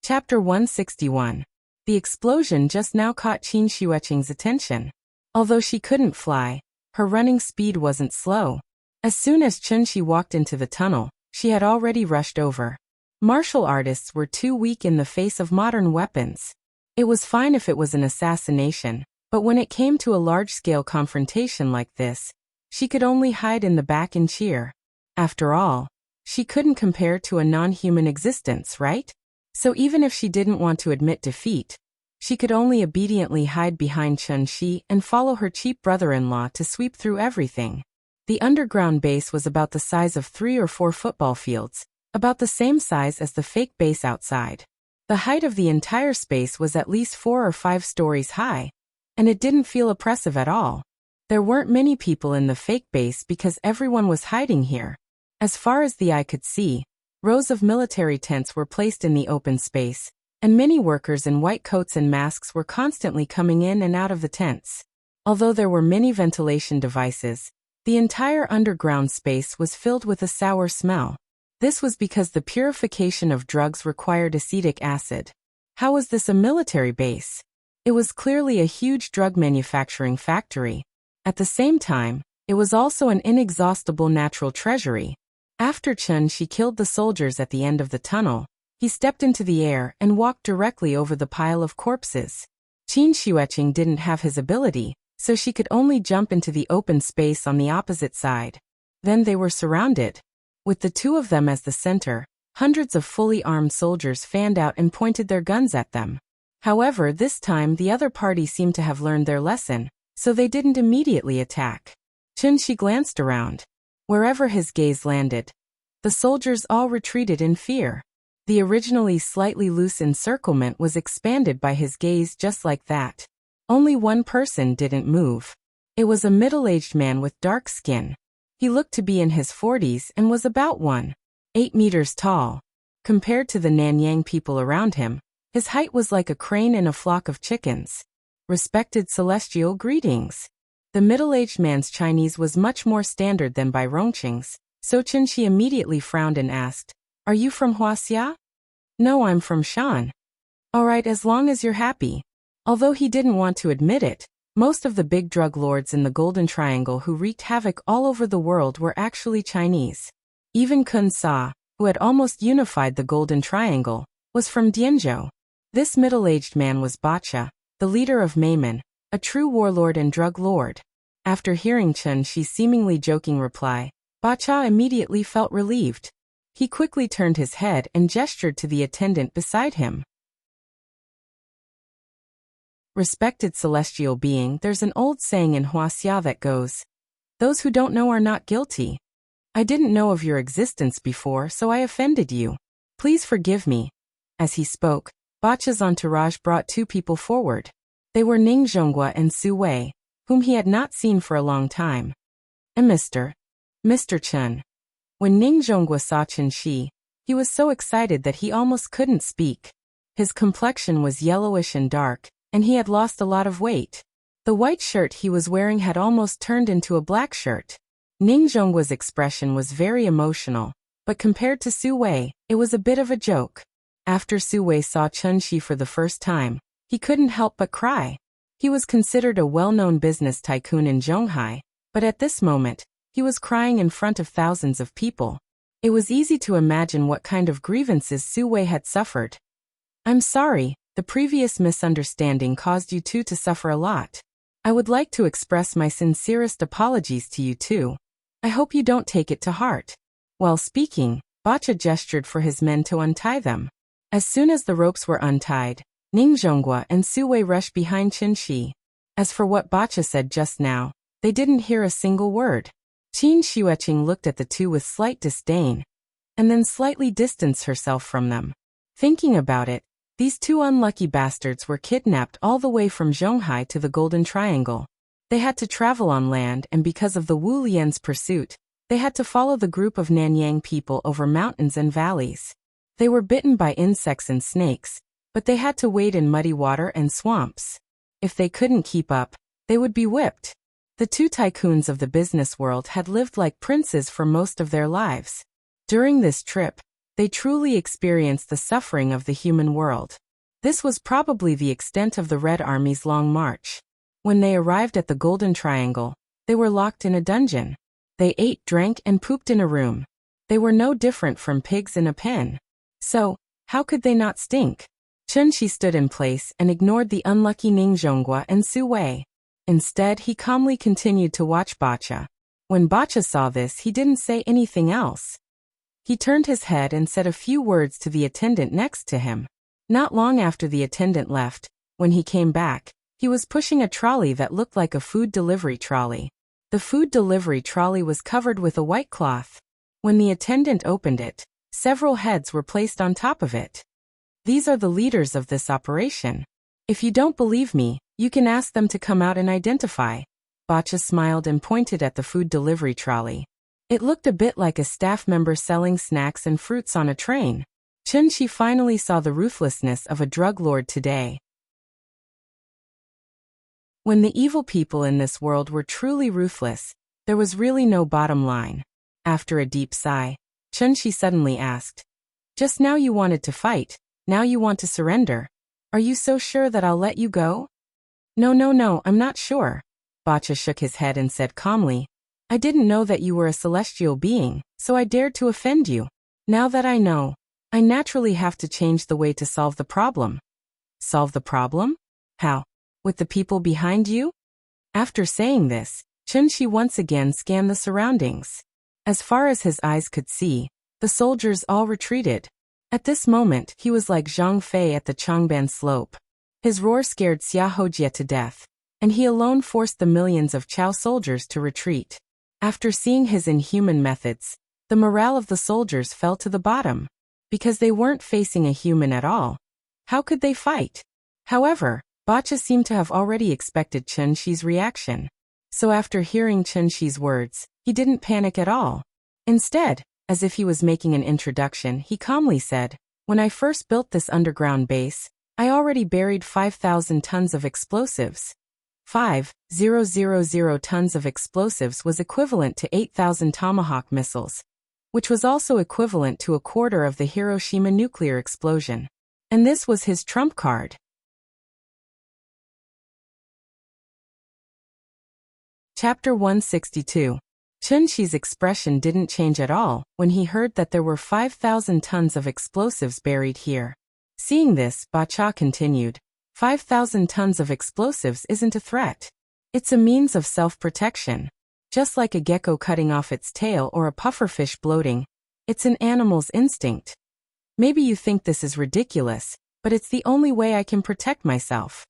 Chapter 161. The explosion just now caught Qin Shihuiqing's attention. Although she couldn't fly, her running speed wasn't slow. As soon as Chun-Shi walked into the tunnel, she had already rushed over. Martial artists were too weak in the face of modern weapons. It was fine if it was an assassination, but when it came to a large-scale confrontation like this, she could only hide in the back and cheer. After all, she couldn't compare to a non-human existence, right? So even if she didn't want to admit defeat, she could only obediently hide behind Chun-Shi and follow her cheap brother-in-law to sweep through everything. The underground base was about the size of 3 or 4 football fields, about the same size as the fake base outside. The height of the entire space was at least 4 or 5 stories high, and it didn't feel oppressive at all. There weren't many people in the fake base because everyone was hiding here. As far as the eye could see, rows of military tents were placed in the open space, and many workers in white coats and masks were constantly coming in and out of the tents. Although there were many ventilation devices, the entire underground space was filled with a sour smell. This was because the purification of drugs required acetic acid. How was this a military base? It was clearly a huge drug manufacturing factory. At the same time, it was also an inexhaustible natural treasury. After Chun-Shi killed the soldiers at the end of the tunnel, he stepped into the air and walked directly over the pile of corpses. Qin Shihuiqing didn't have his ability, so she could only jump into the open space on the opposite side. Then they were surrounded. With the two of them as the center, hundreds of fully armed soldiers fanned out and pointed their guns at them. However, this time the other party seemed to have learned their lesson, so they didn't immediately attack. Chun-Shi glanced around. Wherever his gaze landed, the soldiers all retreated in fear. The originally slightly loose encirclement was expanded by his gaze just like that. Only one person didn't move. It was a middle-aged man with dark skin. He looked to be in his 40s and was about 1.8 meters tall. Compared to the Nanyang people around him, his height was like a crane in a flock of chickens. Respected celestial greetings. The middle-aged man's Chinese was much more standard than by Rongqing's, so Chun-Shi immediately frowned and asked, "Are you from Huaxia?" "No, I'm from Shan." "Alright, as long as you're happy." Although he didn't want to admit it, most of the big drug lords in the Golden Triangle who wreaked havoc all over the world were actually Chinese. Even Kun Sa, who had almost unified the Golden Triangle, was from Dianzhou. This middle-aged man was Bacha, the leader of Mayman, a true warlord and drug lord. After hearing Chun-Shi's seemingly joking reply, Bacha immediately felt relieved. He quickly turned his head and gestured to the attendant beside him. Respected celestial being, there's an old saying in Huaxia that goes, "Those who don't know are not guilty." I didn't know of your existence before, so I offended you. Please forgive me. As he spoke, Bacha's entourage brought 2 people forward. They were Ning Zhonghua and Su Wei, whom he had not seen for a long time. And Mr. Chen. When Ning Zhonghua saw Chen Shi, he was so excited that he almost couldn't speak. His complexion was yellowish and dark, and he had lost a lot of weight. The white shirt he was wearing had almost turned into a black shirt. Ning Zhonghua's expression was very emotional, but compared to Su Wei, it was a bit of a joke. After Su Wei saw Chen Shi for the first time, he couldn't help but cry. He was considered a well-known business tycoon in Zhonghai, but at this moment, he was crying in front of thousands of people. It was easy to imagine what kind of grievances Su Wei had suffered. "I'm sorry, the previous misunderstanding caused you two to suffer a lot. I would like to express my sincerest apologies to you two. I hope you don't take it to heart." While speaking, Bacha gestured for his men to untie them. As soon as the ropes were untied, Ning Zhonghua and Su Wei rushed behind Chen Shi. As for what Bacha said just now, they didn't hear a single word. Qin Xueqing looked at the two with slight disdain, and then slightly distanced herself from them. Thinking about it, these two unlucky bastards were kidnapped all the way from Zhonghai to the Golden Triangle. They had to travel on land, and because of the Wu Lian's pursuit, they had to follow the group of Nanyang people over mountains and valleys. They were bitten by insects and snakes, but they had to wade in muddy water and swamps. If they couldn't keep up, they would be whipped. The two tycoons of the business world had lived like princes for most of their lives. During this trip, they truly experienced the suffering of the human world. This was probably the extent of the Red Army's long march. When they arrived at the Golden Triangle, they were locked in a dungeon. They ate, drank, and pooped in a room. They were no different from pigs in a pen. So, how could they not stink? Chen Shi stood in place and ignored the unlucky Ning Zhonghua and Su Wei. Instead, he calmly continued to watch Bacha. When Bacha saw this, he didn't say anything else. He turned his head and said a few words to the attendant next to him. Not long after the attendant left, when he came back, he was pushing a trolley that looked like a food delivery trolley. The food delivery trolley was covered with a white cloth. When the attendant opened it, several heads were placed on top of it. These are the leaders of this operation. If you don't believe me, you can ask them to come out and identify. Bacha smiled and pointed at the food delivery trolley. It looked a bit like a staff member selling snacks and fruits on a train. Chen Shi finally saw the ruthlessness of a drug lord today. When the evil people in this world were truly ruthless, there was really no bottom line. After a deep sigh, Chen Shi suddenly asked, "Just now you wanted to fight, now you want to surrender. Are you so sure that I'll let you go?" No, I'm not sure." Bacha shook his head and said calmly, "I didn't know that you were a celestial being, so I dared to offend you. Now that I know, I naturally have to change the way to solve the problem." "Solve the problem? How? With the people behind you?" After saying this, Chen Shi once again scanned the surroundings. As far as his eyes could see, the soldiers all retreated. At this moment, he was like Zhang Fei at the Changban slope. His roar scared Xia Hojie to death, and he alone forced the millions of Chao soldiers to retreat. After seeing his inhuman methods, the morale of the soldiers fell to the bottom. Because they weren't facing a human at all. How could they fight? However, Bacha seemed to have already expected Chen Shi's reaction. So after hearing Chen Shi's words, he didn't panic at all. Instead, as if he was making an introduction, he calmly said, "When I first built this underground base, I already buried 5,000 tons of explosives. 5,000 tons of explosives was equivalent to 8,000 Tomahawk missiles, which was also equivalent to a quarter of the Hiroshima nuclear explosion. And this was his trump card." Chapter 162. Chen Shi's expression didn't change at all when he heard that there were 5,000 tons of explosives buried here. Seeing this, Bacha continued, 5,000 tons of explosives isn't a threat. It's a means of self-protection. Just like a gecko cutting off its tail or a pufferfish bloating, it's an animal's instinct. Maybe you think this is ridiculous, but it's the only way I can protect myself.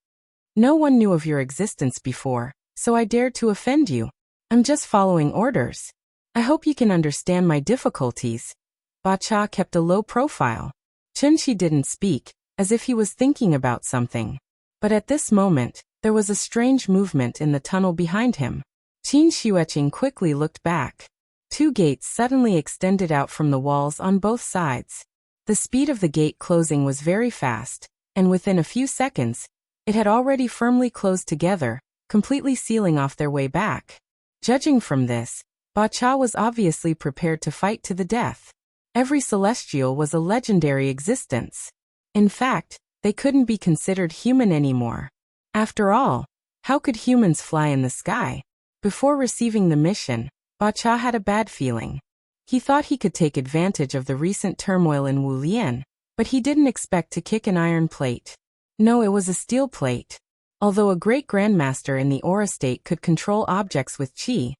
No one knew of your existence before, so I dared to offend you. I'm just following orders. I hope you can understand my difficulties." Bacha kept a low profile. Chen Shi didn't speak, as if he was thinking about something. But at this moment, There was a strange movement in the tunnel behind him. Qin Xueqing quickly looked back. 2 gates suddenly extended out from the walls on both sides. The speed of the gate closing was very fast, and within a few seconds, it had already firmly closed together, completely sealing off their way back. Judging from this, Ba Cha was obviously prepared to fight to the death. Every celestial was a legendary existence. In fact, they couldn't be considered human anymore. After all, how could humans fly in the sky? Before receiving the mission, Ba Cha had a bad feeling. He thought he could take advantage of the recent turmoil in Wu Lian, but he didn't expect to kick an iron plate. No, it was a steel plate. Although a great grandmaster in the aura state could control objects with qi,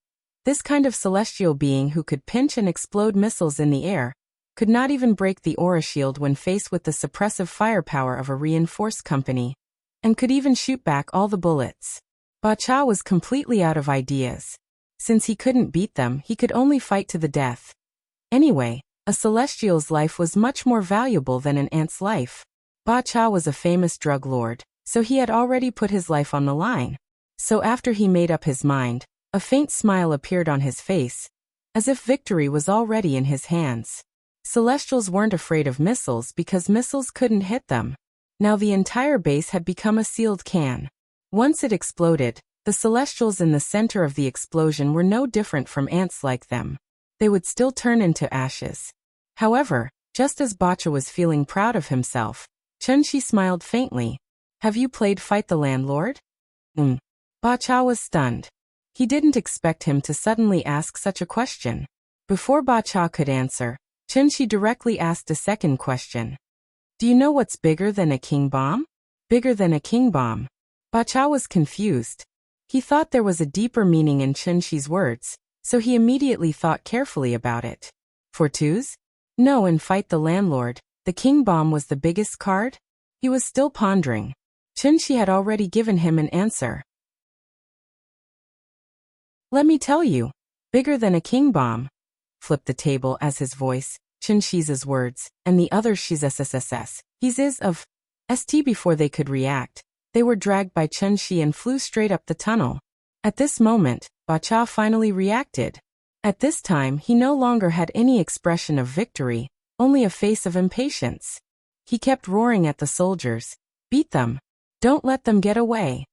this kind of celestial being who could pinch and explode missiles in the air could not even break the aura shield when faced with the suppressive firepower of a reinforced company, and could even shoot back all the bullets. Ba Cha was completely out of ideas. Since he couldn't beat them, he could only fight to the death. Anyway, a celestial's life was much more valuable than an ant's life. Ba Cha was a famous drug lord, so he had already put his life on the line. So after he made up his mind, a faint smile appeared on his face, as if victory was already in his hands. Celestials weren't afraid of missiles because missiles couldn't hit them. Now the entire base had become a sealed can. Once it exploded, the celestials in the center of the explosion were no different from ants like them. They would still turn into ashes. However, just as Ba Cha was feeling proud of himself, Chen Shi smiled faintly. "Have you played Fight the Landlord?" Ba Cha was stunned. He didn't expect him to suddenly ask such a question. Before Ba Cha could answer, Chen Shi directly asked a second question. "Do you know what's bigger than a king bomb?" Bigger than a king bomb. Ba Cha was confused. He thought there was a deeper meaning in Chen Shi's words, so he immediately thought carefully about it. For twos? No, in Fight the Landlord, the king bomb was the biggest card? He was still pondering. Chen Shi had already given him an answer. "Let me tell you, bigger than a king bomb." Flipped the table as his voice, Chen Shi's words, and the other Shi's SSSS, his of ST. Before they could react, they were dragged by Chen Shi and flew straight up the tunnel. At this moment, Ba Cha finally reacted. At this time he no longer had any expression of victory, only a face of impatience. He kept roaring at the soldiers, "Beat them! Don't let them get away!"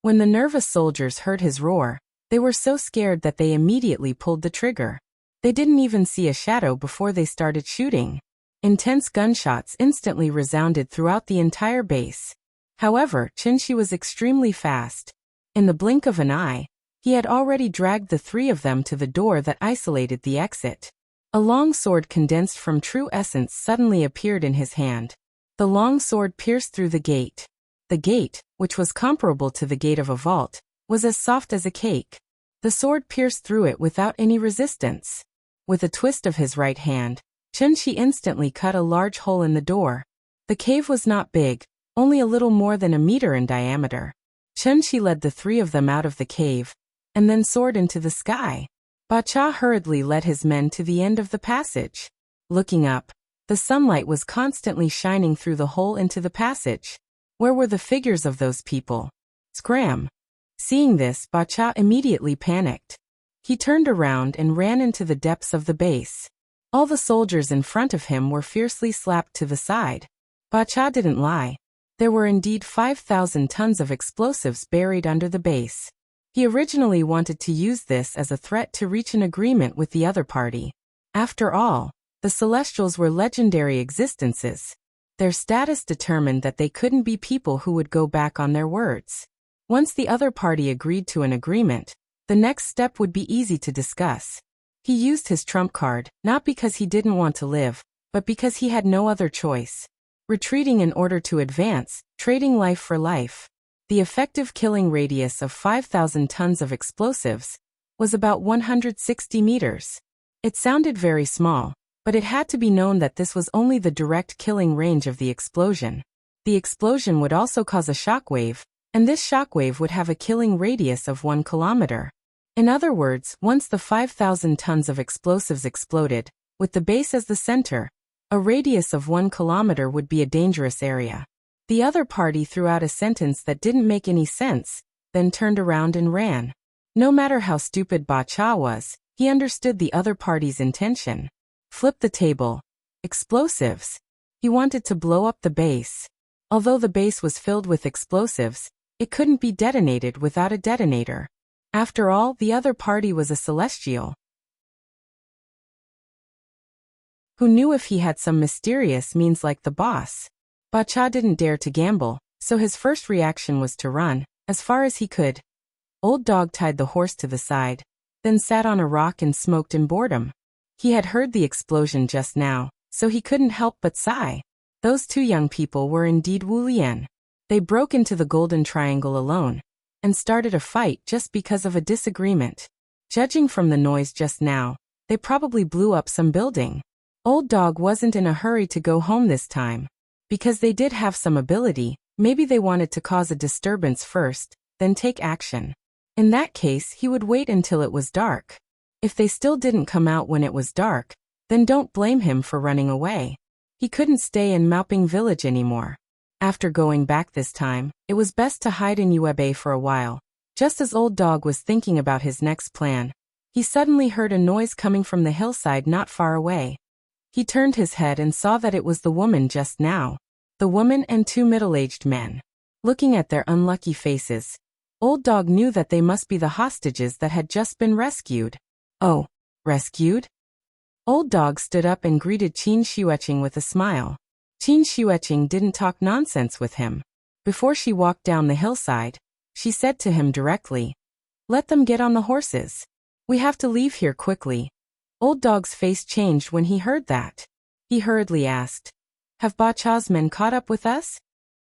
When the nervous soldiers heard his roar, they were so scared that they immediately pulled the trigger. They didn't even see a shadow before they started shooting. Intense gunshots instantly resounded throughout the entire base. However, Chen Shi was extremely fast. In the blink of an eye, he had already dragged the 3 of them to the door that isolated the exit. A long sword condensed from true essence suddenly appeared in his hand. The long sword pierced through the gate. The gate, which was comparable to the gate of a vault, was as soft as a cake. The sword pierced through it without any resistance. With a twist of his right hand, Chen Shi instantly cut a large hole in the door. The cave was not big, only a little more than a meter in diameter. Chen Shi led the 3 of them out of the cave, and then soared into the sky. Ba Cha hurriedly led his men to the end of the passage. Looking up, the sunlight was constantly shining through the hole into the passage. Where were the figures of those people? Scram! Seeing this, Ba Cha immediately panicked. He turned around and ran into the depths of the base. All the soldiers in front of him were fiercely slapped to the side. Ba Cha didn't lie. There were indeed 5,000 tons of explosives buried under the base. He originally wanted to use this as a threat to reach an agreement with the other party. After all, the Celestials were legendary existences. Their status determined that they couldn't be people who would go back on their words. Once the other party agreed to an agreement, the next step would be easy to discuss. He used his trump card, not because he didn't want to live, but because he had no other choice. Retreating in order to advance, trading life for life. The effective killing radius of 5,000 tons of explosives was about 160 meters. It sounded very small, but it had to be known that this was only the direct killing range of the explosion. The explosion would also cause a shockwave, and this shockwave would have a killing radius of 1 kilometer. In other words, once the 5,000 tons of explosives exploded, with the base as the center, a radius of 1 kilometer would be a dangerous area. The other party threw out a sentence that didn't make any sense, then turned around and ran. No matter how stupid Ba Cha was, he understood the other party's intention. Flip the table. Explosives. He wanted to blow up the base. Although the base was filled with explosives, it couldn't be detonated without a detonator. After all, the other party was a celestial. Who knew if he had some mysterious means like the boss? Ba Cha didn't dare to gamble, so his first reaction was to run, as far as he could. Old Dog tied the horse to the side, then sat on a rock and smoked in boredom. He had heard the explosion just now, so he couldn't help but sigh. Those two young people were indeed Wu Lian. They broke into the Golden Triangle alone, and started a fight just because of a disagreement. Judging from the noise just now, they probably blew up some building. Old Dog wasn't in a hurry to go home this time. Because they did have some ability, maybe they wanted to cause a disturbance first, then take action. In that case, he would wait until it was dark. If they still didn't come out when it was dark, then don't blame him for running away. He couldn't stay in Maoping village anymore. After going back this time, it was best to hide in Yuebei for a while. Just as Old Dog was thinking about his next plan, he suddenly heard a noise coming from the hillside not far away. He turned his head and saw that it was the woman just now. The woman and two middle-aged men. Looking at their unlucky faces, Old Dog knew that they must be the hostages that had just been rescued. Oh, rescued? Old Dog stood up and greeted Qin Xueqing with a smile. Qin Xueqing didn't talk nonsense with him. Before she walked down the hillside, she said to him directly, "Let them get on the horses. We have to leave here quickly." Old Dog's face changed when he heard that. He hurriedly asked, "Have Ba Cha's men caught up with us?"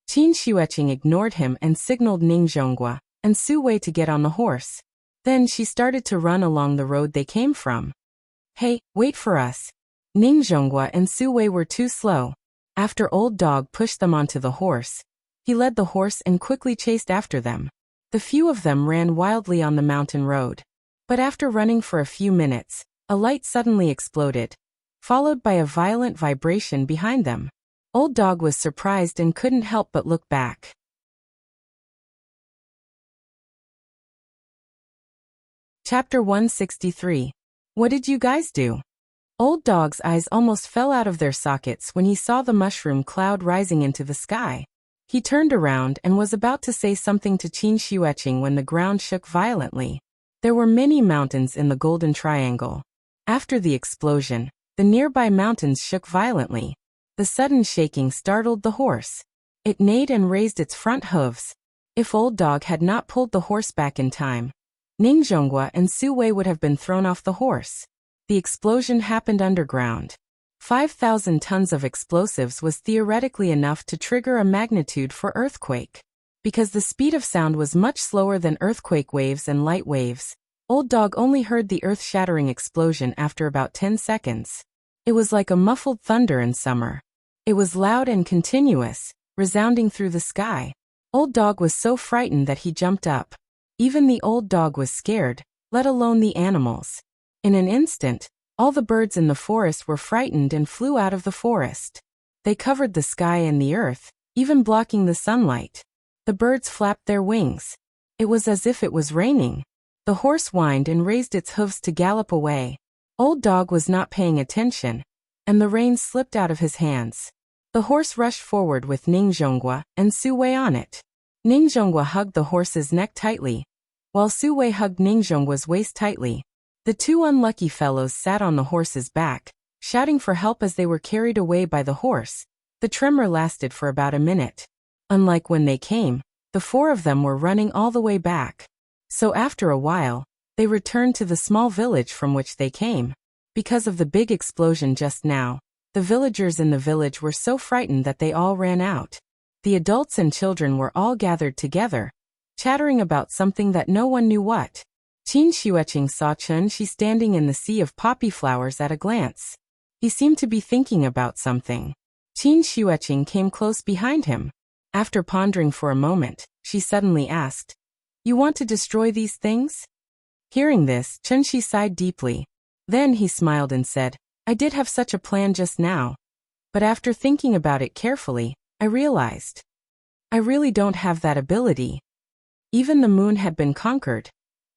Qin Xueqing ignored him and signaled Ning Zhonghua and Su Wei to get on the horse. Then she started to run along the road they came from. "Hey, wait for us." Ning Zhonghua and Su Wei were too slow. After Old Dog pushed them onto the horse, he led the horse and quickly chased after them. The few of them ran wildly on the mountain road. But after running for a few minutes, a light suddenly exploded, followed by a violent vibration behind them. Old Dog was surprised and couldn't help but look back. Chapter 163. What did you guys do? Old Dog's eyes almost fell out of their sockets when he saw the mushroom cloud rising into the sky. He turned around and was about to say something to Qin Xueqing when the ground shook violently. There were many mountains in the Golden Triangle. After the explosion, the nearby mountains shook violently. The sudden shaking startled the horse. It neighed and raised its front hooves. If Old Dog had not pulled the horse back in time, Ning Zhonghua and Su Wei would have been thrown off the horse. The explosion happened underground. 5,000 tons of explosives was theoretically enough to trigger a magnitude for earthquake. Because the speed of sound was much slower than earthquake waves and light waves, Old Dog only heard the earth-shattering explosion after about 10 seconds. It was like a muffled thunder in summer. It was loud and continuous, resounding through the sky. Old Dog was so frightened that he jumped up. Even the Old Dog was scared, let alone the animals. In an instant, all the birds in the forest were frightened and flew out of the forest. They covered the sky and the earth, even blocking the sunlight. The birds flapped their wings. It was as if it was raining. The horse whined and raised its hooves to gallop away. Old Dog was not paying attention, and the reins slipped out of his hands. The horse rushed forward with Ning Zhonghua and Su Wei on it. Ning Zhonghua hugged the horse's neck tightly, while Su Wei hugged Ning Zhonghua's waist tightly. The two unlucky fellows sat on the horse's back, shouting for help as they were carried away by the horse. The tremor lasted for about a minute. Unlike when they came, the four of them were running all the way back. So after a while, they returned to the small village from which they came. Because of the big explosion just now, the villagers in the village were so frightened that they all ran out. The adults and children were all gathered together, chattering about something that no one knew what. Qin Xueqing saw Chen Shi standing in the sea of poppy flowers at a glance. He seemed to be thinking about something. Qin Xueqing came close behind him. After pondering for a moment, she suddenly asked, "You want to destroy these things?" Hearing this, Chen Shi sighed deeply. Then he smiled and said, "I did have such a plan just now. But after thinking about it carefully, I realized I really don't have that ability. Even the moon had been conquered.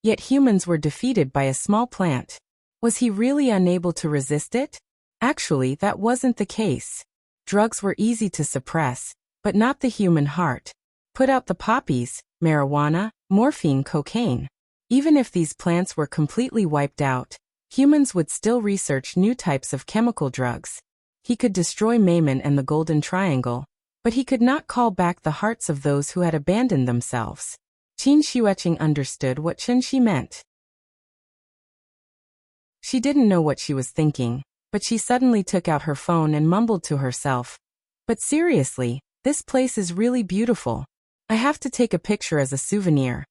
Yet humans were defeated by a small plant. Was he really unable to resist it? Actually, that wasn't the case. Drugs were easy to suppress, but not the human heart. Put out the poppies, marijuana, morphine, cocaine. Even if these plants were completely wiped out, humans would still research new types of chemical drugs. He could destroy Maimon and the Golden Triangle, but he could not call back the hearts of those who had abandoned themselves. Qin Xueqing understood what Chen Shi meant. She didn't know what she was thinking, but she suddenly took out her phone and mumbled to herself. But seriously, this place is really beautiful. I have to take a picture as a souvenir.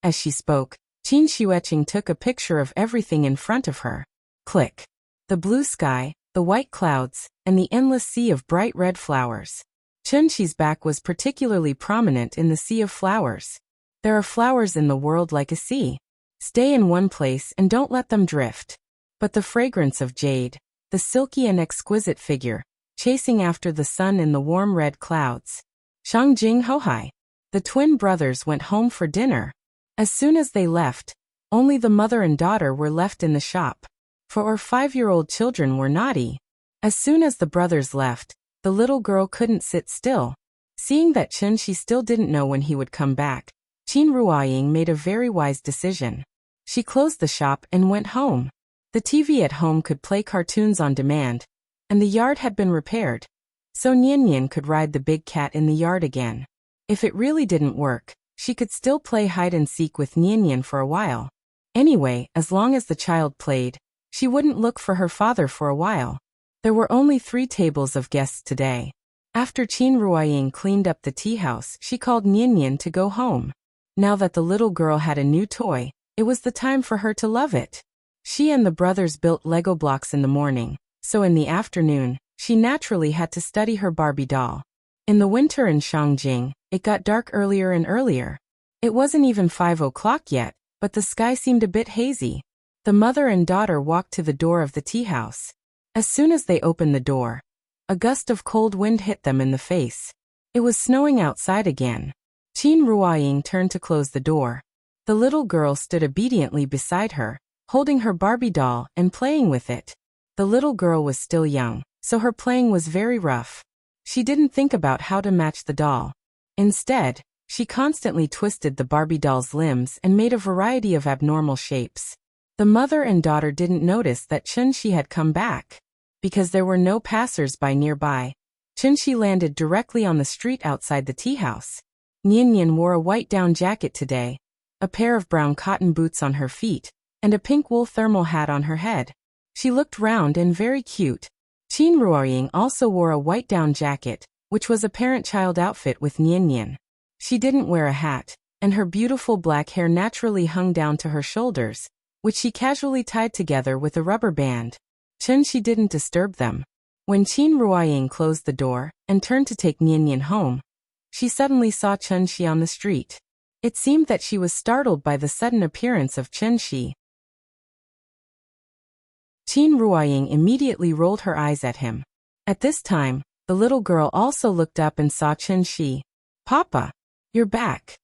As she spoke, Qin Xueqing took a picture of everything in front of her. Click. The blue sky, the white clouds, and the endless sea of bright red flowers. Chen Shi's back was particularly prominent in the sea of flowers. There are flowers in the world like a sea. Stay in one place and don't let them drift. But the fragrance of jade, the silky and exquisite figure, chasing after the sun in the warm red clouds. Shangjing Hohai. The twin brothers went home for dinner. As soon as they left, only the mother and daughter were left in the shop. 4 or 5-year-old children were naughty. As soon as the brothers left, the little girl couldn't sit still. Seeing that Chen Shi still didn't know when he would come back, Qin Ruoying made a very wise decision. She closed the shop and went home. The TV at home could play cartoons on demand, and the yard had been repaired, so Nian Nian could ride the big cat in the yard again. If it really didn't work, she could still play hide and seek with Nian Nian for a while. Anyway, as long as the child played, she wouldn't look for her father for a while. There were only 3 tables of guests today. After Qin Ruoying cleaned up the tea house, she called Nian Nian to go home. Now that the little girl had a new toy, it was the time for her to love it. She and the brothers built Lego blocks in the morning, so in the afternoon, she naturally had to study her Barbie doll. In the winter in Shangjing, it got dark earlier and earlier. It wasn't even 5 o'clock yet, but the sky seemed a bit hazy. The mother and daughter walked to the door of the tea house. As soon as they opened the door, a gust of cold wind hit them in the face. It was snowing outside again. Qin Ruoying turned to close the door. The little girl stood obediently beside her, holding her Barbie doll and playing with it. The little girl was still young, so her playing was very rough. She didn't think about how to match the doll. Instead, she constantly twisted the Barbie doll's limbs and made a variety of abnormal shapes. The mother and daughter didn't notice that Chen Shi had come back. Because there were no passers-by nearby, Chen Shi landed directly on the street outside the tea house. Nian Nian wore a white down jacket today, a pair of brown cotton boots on her feet, and a pink wool thermal hat on her head. She looked round and very cute. Qin Ruoying also wore a white down jacket, which was a parent-child outfit with Nian Nian. She didn't wear a hat, and her beautiful black hair naturally hung down to her shoulders, which she casually tied together with a rubber band. Chen Shi didn't disturb them. When Qin Ruoying closed the door and turned to take Nian Nian home, she suddenly saw Chen Shi on the street. It seemed that she was startled by the sudden appearance of Chen Shi. Qin Ruoying immediately rolled her eyes at him. At this time, the little girl also looked up and saw Chen Shi. "Papa, you're back."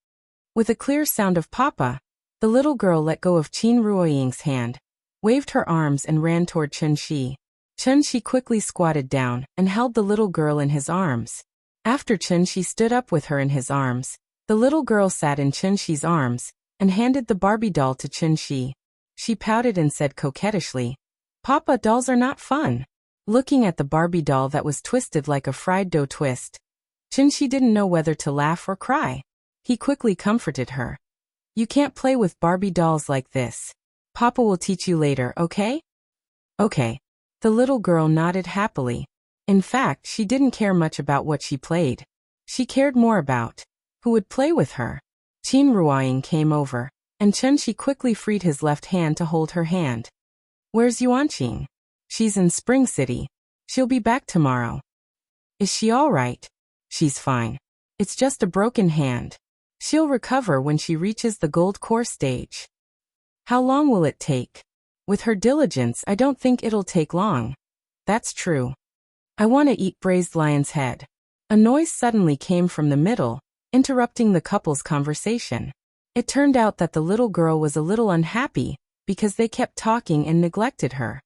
With a clear sound of "Papa," the little girl let go of Qin Ruoying's hand, waved her arms and ran toward Chen Shi. Chen Shi quickly squatted down and held the little girl in his arms. After Chen Shi stood up with her in his arms, the little girl sat in Chen Shi's arms and handed the Barbie doll to Chen Shi. She pouted and said coquettishly, "Papa, dolls are not fun." Looking at the Barbie doll that was twisted like a fried dough twist, Chen Shi didn't know whether to laugh or cry. He quickly comforted her. "You can't play with Barbie dolls like this. Papa will teach you later, okay?" "Okay." The little girl nodded happily. In fact, she didn't care much about what she played. She cared more about who would play with her. Qin Ruoying came over, and Chen Shi quickly freed his left hand to hold her hand. "Where's Yuanqing?" "She's in Spring City. She'll be back tomorrow." "Is she all right?" "She's fine. It's just a broken hand. She'll recover when she reaches the gold core stage." "How long will it take?" "With her diligence, I don't think it'll take long." "That's true. I want to eat braised lion's head." A noise suddenly came from the middle, interrupting the couple's conversation. It turned out that the little girl was a little unhappy because they kept talking and neglected her.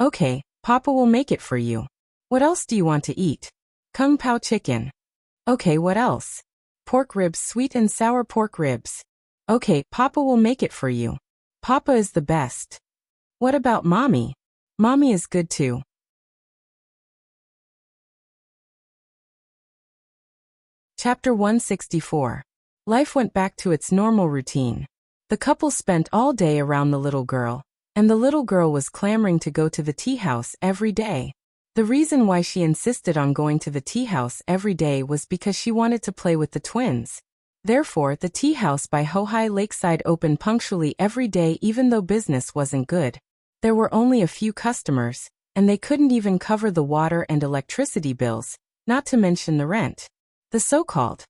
Okay, Papa will make it for you. What else do you want to eat? Kung Pao chicken. Okay, what else? Pork ribs, sweet and sour pork ribs. Okay, Papa will make it for you. Papa is the best. What about Mommy? Mommy is good too. Chapter 164. Life went back to its normal routine. The couple spent all day around the little girl, and the little girl was clamoring to go to the tea house every day. The reason why she insisted on going to the tea house every day was because she wanted to play with the twins. Therefore, the tea house by Hohai Lakeside opened punctually every day even though business wasn't good. There were only a few customers, and they couldn't even cover the water and electricity bills, not to mention the rent. The so-called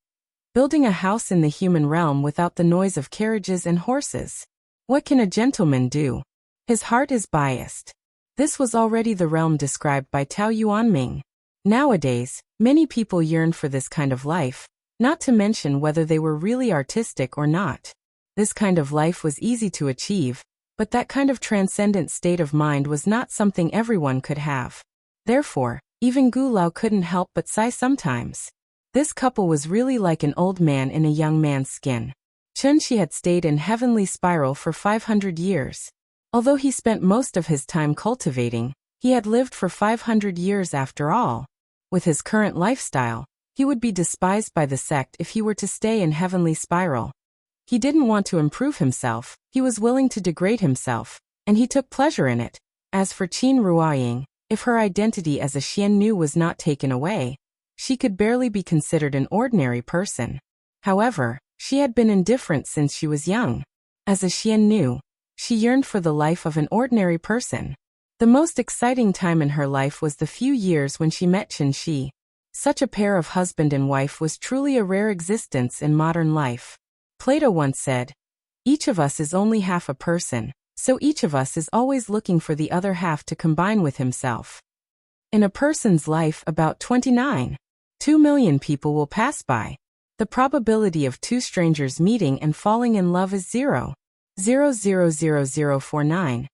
building a house in the human realm without the noise of carriages and horses. What can a gentleman do? His heart is biased. This was already the realm described by Tao Yuanming. Nowadays, many people yearn for this kind of life, not to mention whether they were really artistic or not. This kind of life was easy to achieve, but that kind of transcendent state of mind was not something everyone could have. Therefore, even Gu Lao couldn't help but sigh sometimes. This couple was really like an old man in a young man's skin. Chunshi had stayed in heavenly spiral for 500 years. Although he spent most of his time cultivating, he had lived for 500 years after all. With his current lifestyle, he would be despised by the sect if he were to stay in heavenly spiral. He didn't want to improve himself, he was willing to degrade himself, and he took pleasure in it. As for Qin Ruoying, if her identity as a Xiannu was not taken away, she could barely be considered an ordinary person. However, she had been indifferent since she was young. As a Xiannu, she yearned for the life of an ordinary person. The most exciting time in her life was the few years when she met Chen Shi. Such a pair of husband and wife was truly a rare existence in modern life. Plato once said, "Each of us is only half a person, so each of us is always looking for the other half to combine with himself." In a person's life, about 2 million people will pass by. The probability of two strangers meeting and falling in love is 0.000049.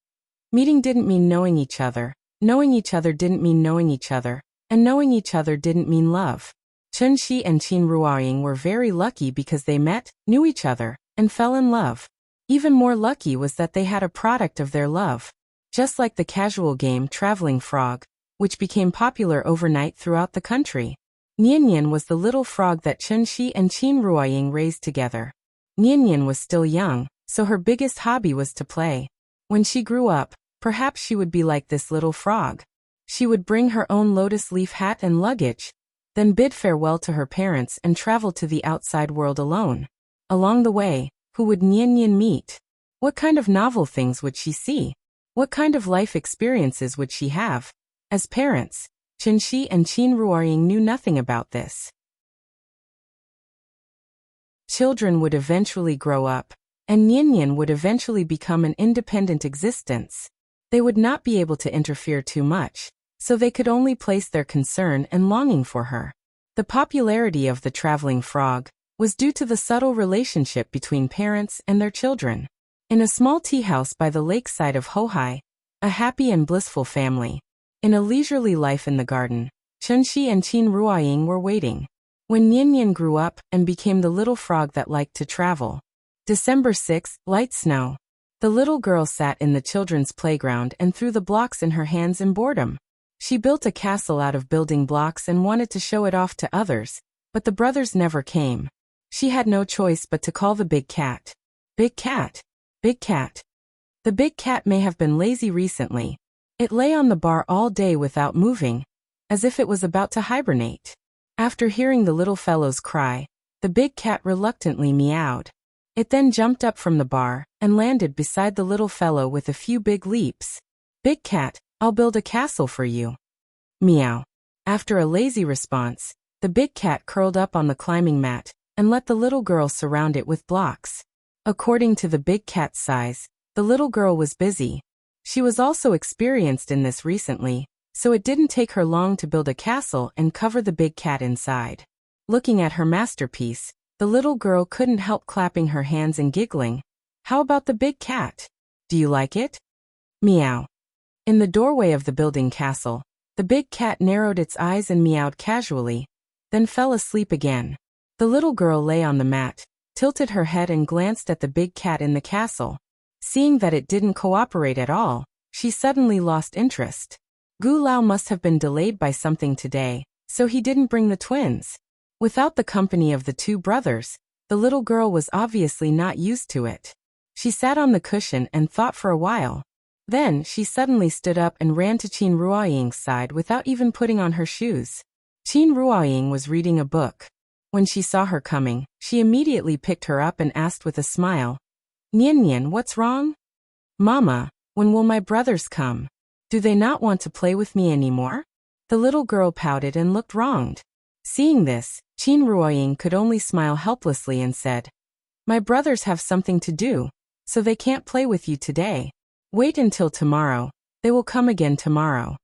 Meeting didn't mean knowing each other didn't mean knowing each other, and knowing each other didn't mean love. Chen Shi and Qin Ruoying were very lucky because they met, knew each other, and fell in love. Even more lucky was that they had a product of their love. Just like the casual game Traveling Frog, which became popular overnight throughout the country. Nian was the little frog that Chen Shi and Qin Ruoying raised together. Nian was still young, so her biggest hobby was to play. When she grew up, perhaps she would be like this little frog. She would bring her own lotus leaf hat and luggage, then bid farewell to her parents and travel to the outside world alone. Along the way, who would Nian meet? What kind of novel things would she see? What kind of life experiences would she have? As parents, Chen Shi and Qin Ruoying knew nothing about this. Children would eventually grow up, and Nian would eventually become an independent existence. They would not be able to interfere too much, so they could only place their concern and longing for her. The popularity of the traveling frog was due to the subtle relationship between parents and their children. In a small tea house by the lakeside of Hohai, a happy and blissful family. In a leisurely life in the garden, Chen Shi and Qin Ruoying were waiting. When Nian grew up and became the little frog that liked to travel. December 6, light snow. The little girl sat in the children's playground and threw the blocks in her hands in boredom. She built a castle out of building blocks and wanted to show it off to others, but the brothers never came. She had no choice but to call the big cat. Big cat. Big cat. The big cat may have been lazy recently. It lay on the bar all day without moving, as if it was about to hibernate. After hearing the little fellow's cry, the big cat reluctantly meowed. It then jumped up from the bar and landed beside the little fellow with a few big leaps. Big cat, I'll build a castle for you. Meow. After a lazy response, the big cat curled up on the climbing mat and let the little girl surround it with blocks. According to the big cat's size, the little girl was busy. She was also experienced in this recently, so it didn't take her long to build a castle and cover the big cat inside. Looking at her masterpiece, The little girl couldn't help clapping her hands and giggling. How about the big cat? Do you like it? Meow. In the doorway of the building castle, the big cat narrowed its eyes and meowed casually, then fell asleep again. The little girl lay on the mat, tilted her head and glanced at the big cat in the castle. Seeing that it didn't cooperate at all, she suddenly lost interest. Gu Lao must have been delayed by something today, so he didn't bring the twins. Without the company of the two brothers, the little girl was obviously not used to it. She sat on the cushion and thought for a while. Then she suddenly stood up and ran to Qin Ruoying's side without even putting on her shoes. Qin Ruoying was reading a book. When she saw her coming, she immediately picked her up and asked with a smile, "Nian Nian, what's wrong?" "Mama, when will my brothers come? Do they not want to play with me anymore?" The little girl pouted and looked wronged. Seeing this, Qin Ruoying could only smile helplessly and said, "My brothers have something to do, so they can't play with you today. Wait until tomorrow, they will come again tomorrow."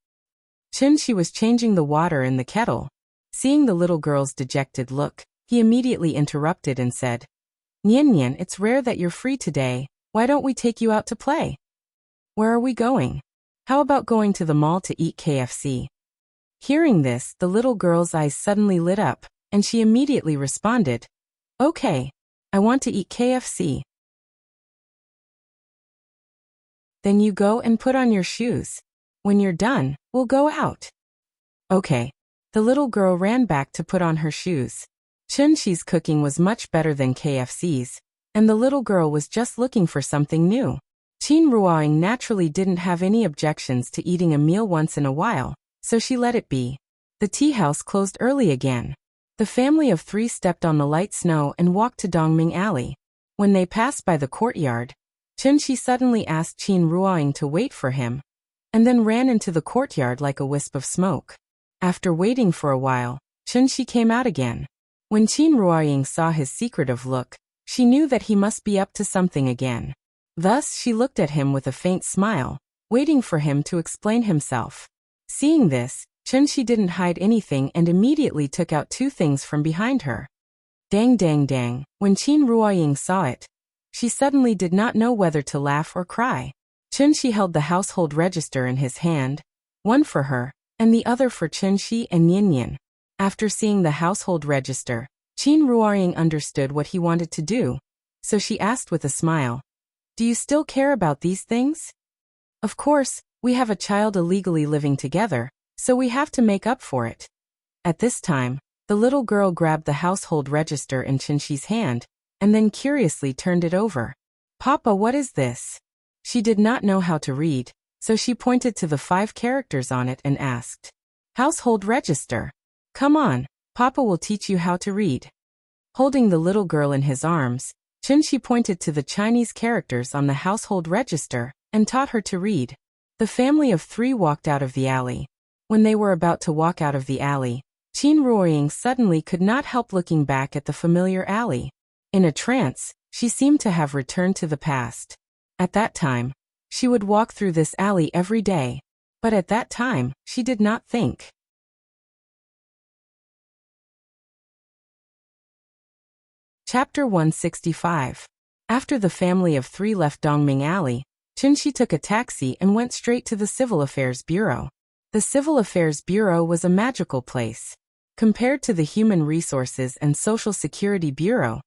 She was changing the water in the kettle. Seeing the little girl's dejected look, he immediately interrupted and said, "Nian Nian, it's rare that you're free today. Why don't we take you out to play?" "Where are we going? How about going to the mall to eat KFC?" Hearing this, the little girl's eyes suddenly lit up, and she immediately responded, "Okay, I want to eat KFC." "Then you go and put on your shoes. When you're done, we'll go out." "Okay." The little girl ran back to put on her shoes. Chunxi's cooking was much better than KFC's, and the little girl was just looking for something new. Qin Ruoying naturally didn't have any objections to eating a meal once in a while, so she let it be. The tea house closed early again. The family of three stepped on the light snow and walked to Dongming Alley. When they passed by the courtyard, Chunxi suddenly asked Qin Ruoying to wait for him, and then ran into the courtyard like a wisp of smoke. After waiting for a while, Chunxi came out again. When Qin Ruoying saw his secretive look, she knew that he must be up to something again. Thus she looked at him with a faint smile, waiting for him to explain himself. Seeing this, Chunxi didn't hide anything and immediately took out two things from behind her. Dang dang dang, when Qin Ruoying saw it, she suddenly did not know whether to laugh or cry. Chunxi held the household register in his hand, one for her, and the other for Chunxi and Nian Nian. After seeing the household register, Qin Ruoying understood what he wanted to do, so she asked with a smile, "Do you still care about these things?" "Of course, we have a child illegally living together, so we have to make up for it." At this time, the little girl grabbed the household register in Chunxi's hand, and then curiously turned it over. "Papa, what is this?" She did not know how to read, so she pointed to the 5 characters on it and asked, "Household register. Come on, Papa will teach you how to read." Holding the little girl in his arms, Chunxi pointed to the Chinese characters on the household register and taught her to read. The family of 3 walked out of the alley. When they were about to walk out of the alley, Qin Ruoying suddenly could not help looking back at the familiar alley. In a trance, she seemed to have returned to the past. At that time, she would walk through this alley every day, but at that time, she did not think. Chapter 165. After the family of 3 left Dongming Alley, Chunxi took a taxi and went straight to the Civil Affairs Bureau. The Civil Affairs Bureau was a magical place. Compared to the Human Resources and Social Security Bureau,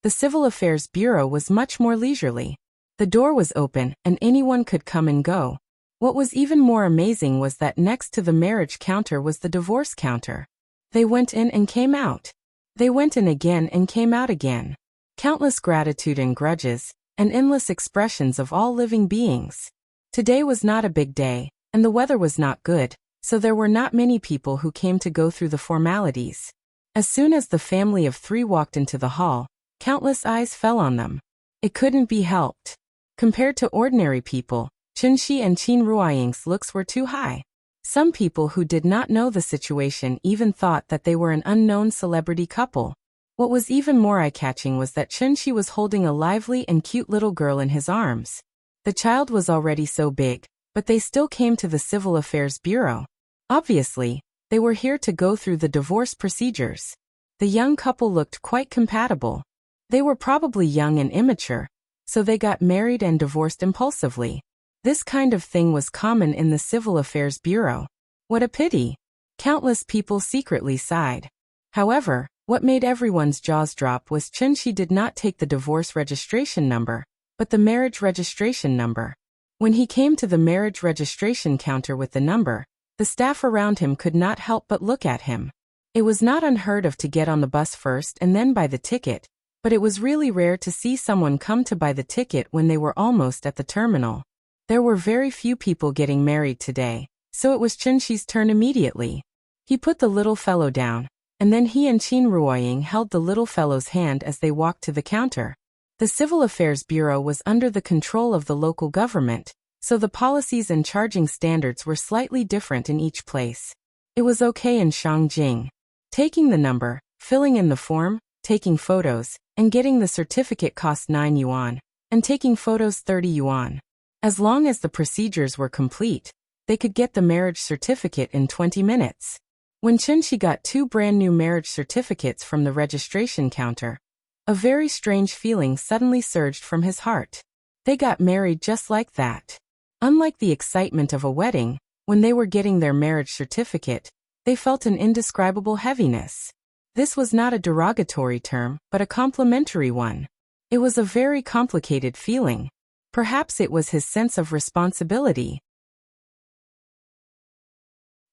the Civil Affairs Bureau was much more leisurely. The door was open and anyone could come and go. What was even more amazing was that next to the marriage counter was the divorce counter. They went in and came out. They went in again and came out again. Countless gratitude and grudges, and endless expressions of all living beings. Today was not a big day, and the weather was not good, so there were not many people who came to go through the formalities. As soon as the family of 3 walked into the hall, countless eyes fell on them. It couldn't be helped. Compared to ordinary people, Chunxi and Qin Ruoying's looks were too high. Some people who did not know the situation even thought that they were an unknown celebrity couple. What was even more eye-catching was that Chunxi was holding a lively and cute little girl in his arms. The child was already so big, but they still came to the Civil Affairs Bureau. Obviously, they were here to go through the divorce procedures. The young couple looked quite compatible. They were probably young and immature, so they got married and divorced impulsively. This kind of thing was common in the Civil Affairs Bureau. What a pity! Countless people secretly sighed. However, what made everyone's jaws drop was Chunshi did not take the divorce registration number, but the marriage registration number. When he came to the marriage registration counter with the number, the staff around him could not help but look at him. It was not unheard of to get on the bus first and then buy the ticket, but it was really rare to see someone come to buy the ticket when they were almost at the terminal. There were very few people getting married today, so it was Chunshi's turn immediately. He put the little fellow down, and then he and Qin Ruoying held the little fellow's hand as they walked to the counter. The Civil Affairs Bureau was under the control of the local government, so the policies and charging standards were slightly different in each place. It was okay in Shangjing. Taking the number, filling in the form, taking photos, and getting the certificate cost 9 yuan, and taking photos 30 yuan. As long as the procedures were complete, they could get the marriage certificate in 20 minutes. When Chunshi got 2 brand new marriage certificates from the registration counter, a very strange feeling suddenly surged from his heart. They got married just like that. Unlike the excitement of a wedding, when they were getting their marriage certificate, they felt an indescribable heaviness. This was not a derogatory term, but a complimentary one. It was a very complicated feeling. Perhaps it was his sense of responsibility.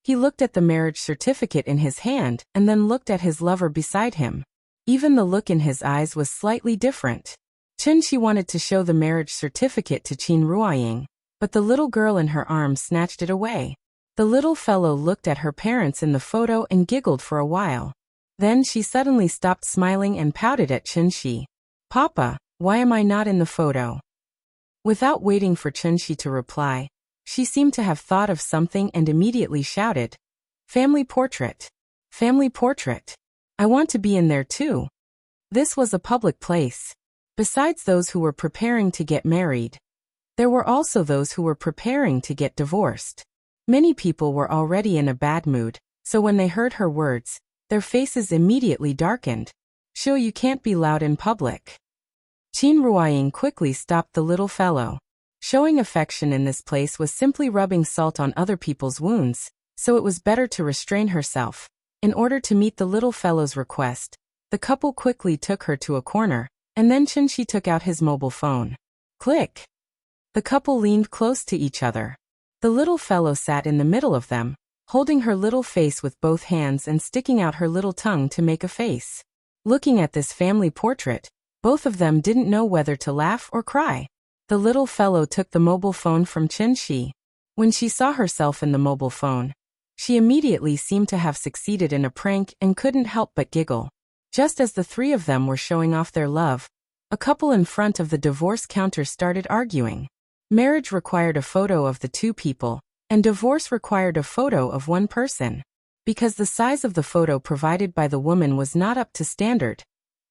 He looked at the marriage certificate in his hand and then looked at his lover beside him. Even the look in his eyes was slightly different. Chunshi wanted to show the marriage certificate to Qin Ruoying, but the little girl in her arms snatched it away. The little fellow looked at her parents in the photo and giggled for a while. Then she suddenly stopped smiling and pouted at Chunshi. "Papa, why am I not in the photo?" Without waiting for Chunshi to reply, she seemed to have thought of something and immediately shouted, "Family portrait! Family portrait! I want to be in there too." This was a public place. Besides those who were preparing to get married, there were also those who were preparing to get divorced. Many people were already in a bad mood, so when they heard her words, their faces immediately darkened. "Sure, you can't be loud in public." Qin Ruoying quickly stopped the little fellow. Showing affection in this place was simply rubbing salt on other people's wounds, so it was better to restrain herself. In order to meet the little fellow's request, the couple quickly took her to a corner, and then Chunshi took out his mobile phone. Click! The couple leaned close to each other. The little fellow sat in the middle of them, holding her little face with both hands and sticking out her little tongue to make a face. Looking at this family portrait, both of them didn't know whether to laugh or cry. The little fellow took the mobile phone from Chunshi. When she saw herself in the mobile phone, she immediately seemed to have succeeded in a prank and couldn't help but giggle. Just as the 3 of them were showing off their love, a couple in front of the divorce counter started arguing. Marriage required a photo of the 2 people, and divorce required a photo of 1 person. Because the size of the photo provided by the woman was not up to standard,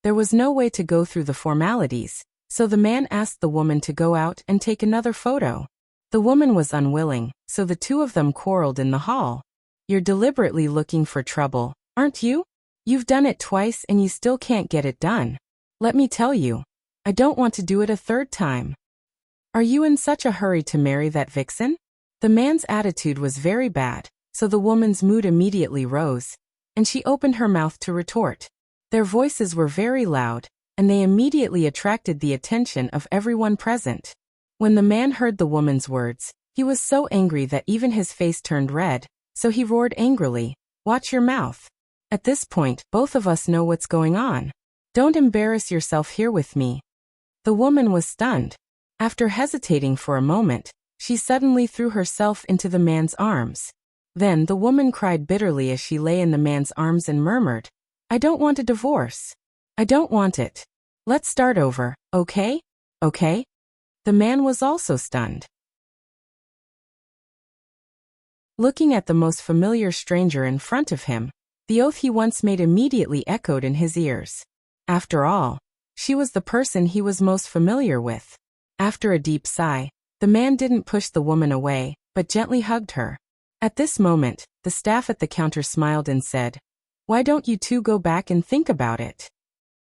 there was no way to go through the formalities, so the man asked the woman to go out and take another photo. The woman was unwilling, so the 2 of them quarreled in the hall. "You're deliberately looking for trouble, aren't you? You've done it twice and you still can't get it done. Let me tell you, I don't want to do it a 3rd time. Are you in such a hurry to marry that vixen?" The man's attitude was very bad, so the woman's mood immediately rose, and she opened her mouth to retort. Their voices were very loud, and they immediately attracted the attention of everyone present. When the man heard the woman's words, he was so angry that even his face turned red, so he roared angrily, "Watch your mouth. At this point, both of us know what's going on. Don't embarrass yourself here with me." The woman was stunned. After hesitating for a moment, she suddenly threw herself into the man's arms. Then the woman cried bitterly as she lay in the man's arms and murmured, "I don't want a divorce. I don't want it. Let's start over, okay? Okay?" The man was also stunned. Looking at the most familiar stranger in front of him, the oath he once made immediately echoed in his ears. After all, she was the person he was most familiar with. After a deep sigh, the man didn't push the woman away, but gently hugged her. At this moment, the staff at the counter smiled and said, Why don't you two go back and think about it?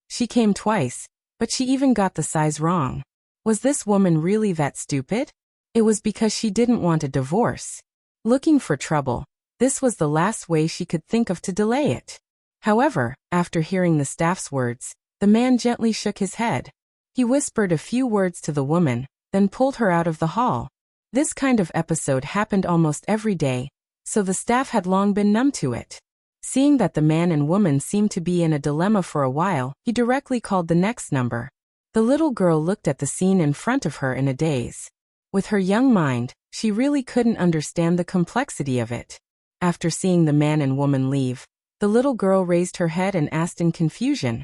She came twice, but she even got the size wrong. Was this woman really that stupid? It was because she didn't want a divorce. Looking for trouble, this was the last way she could think of to delay it. However, after hearing the staff's words, the man gently shook his head. He whispered a few words to the woman, then pulled her out of the hall. This kind of episode happened almost every day, so the staff had long been numb to it. Seeing that the man and woman seemed to be in a dilemma for a while, he directly called the next number. The little girl looked at the scene in front of her in a daze. With her young mind, she really couldn't understand the complexity of it. After seeing the man and woman leave, the little girl raised her head and asked in confusion,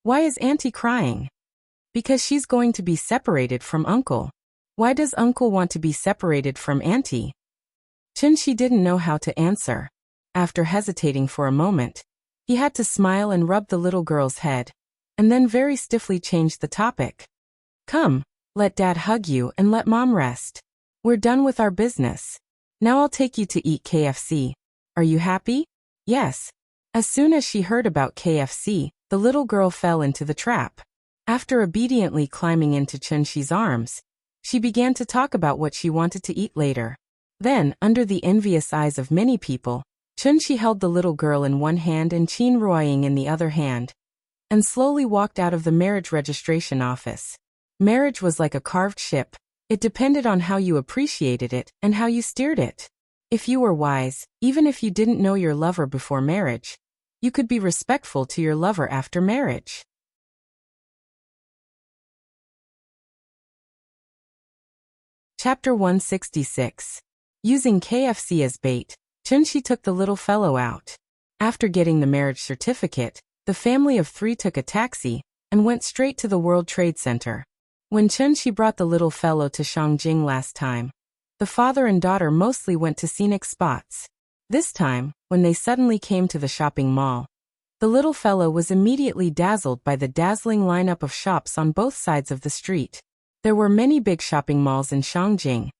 "Why is Auntie crying?" "Because she's going to be separated from Uncle." "Why does Uncle want to be separated from Auntie?" Chunshi didn't know how to answer. After hesitating for a moment, he had to smile and rub the little girl's head, and then very stiffly changed the topic. "Come, let Dad hug you and let Mom rest. We're done with our business. Now I'll take you to eat KFC. Are you happy?" "Yes." As soon as she heard about KFC, the little girl fell into the trap. After obediently climbing into Chunshi's arms, she began to talk about what she wanted to eat later. Then, under the envious eyes of many people, Chunshi held the little girl in one hand and Qin Ruoying in the other hand, and slowly walked out of the marriage registration office. Marriage was like a carved ship. It depended on how you appreciated it and how you steered it. If you were wise, even if you didn't know your lover before marriage, you could be respectful to your lover after marriage. Chapter 166. Using KFC as bait, Chunshi took the little fellow out. After getting the marriage certificate, the family of 3 took a taxi and went straight to the World Trade Center. When Chunshi brought the little fellow to Shangjing last time, the father and daughter mostly went to scenic spots. This time, when they suddenly came to the shopping mall, the little fellow was immediately dazzled by the dazzling lineup of shops on both sides of the street. There were many big shopping malls in Shangjing,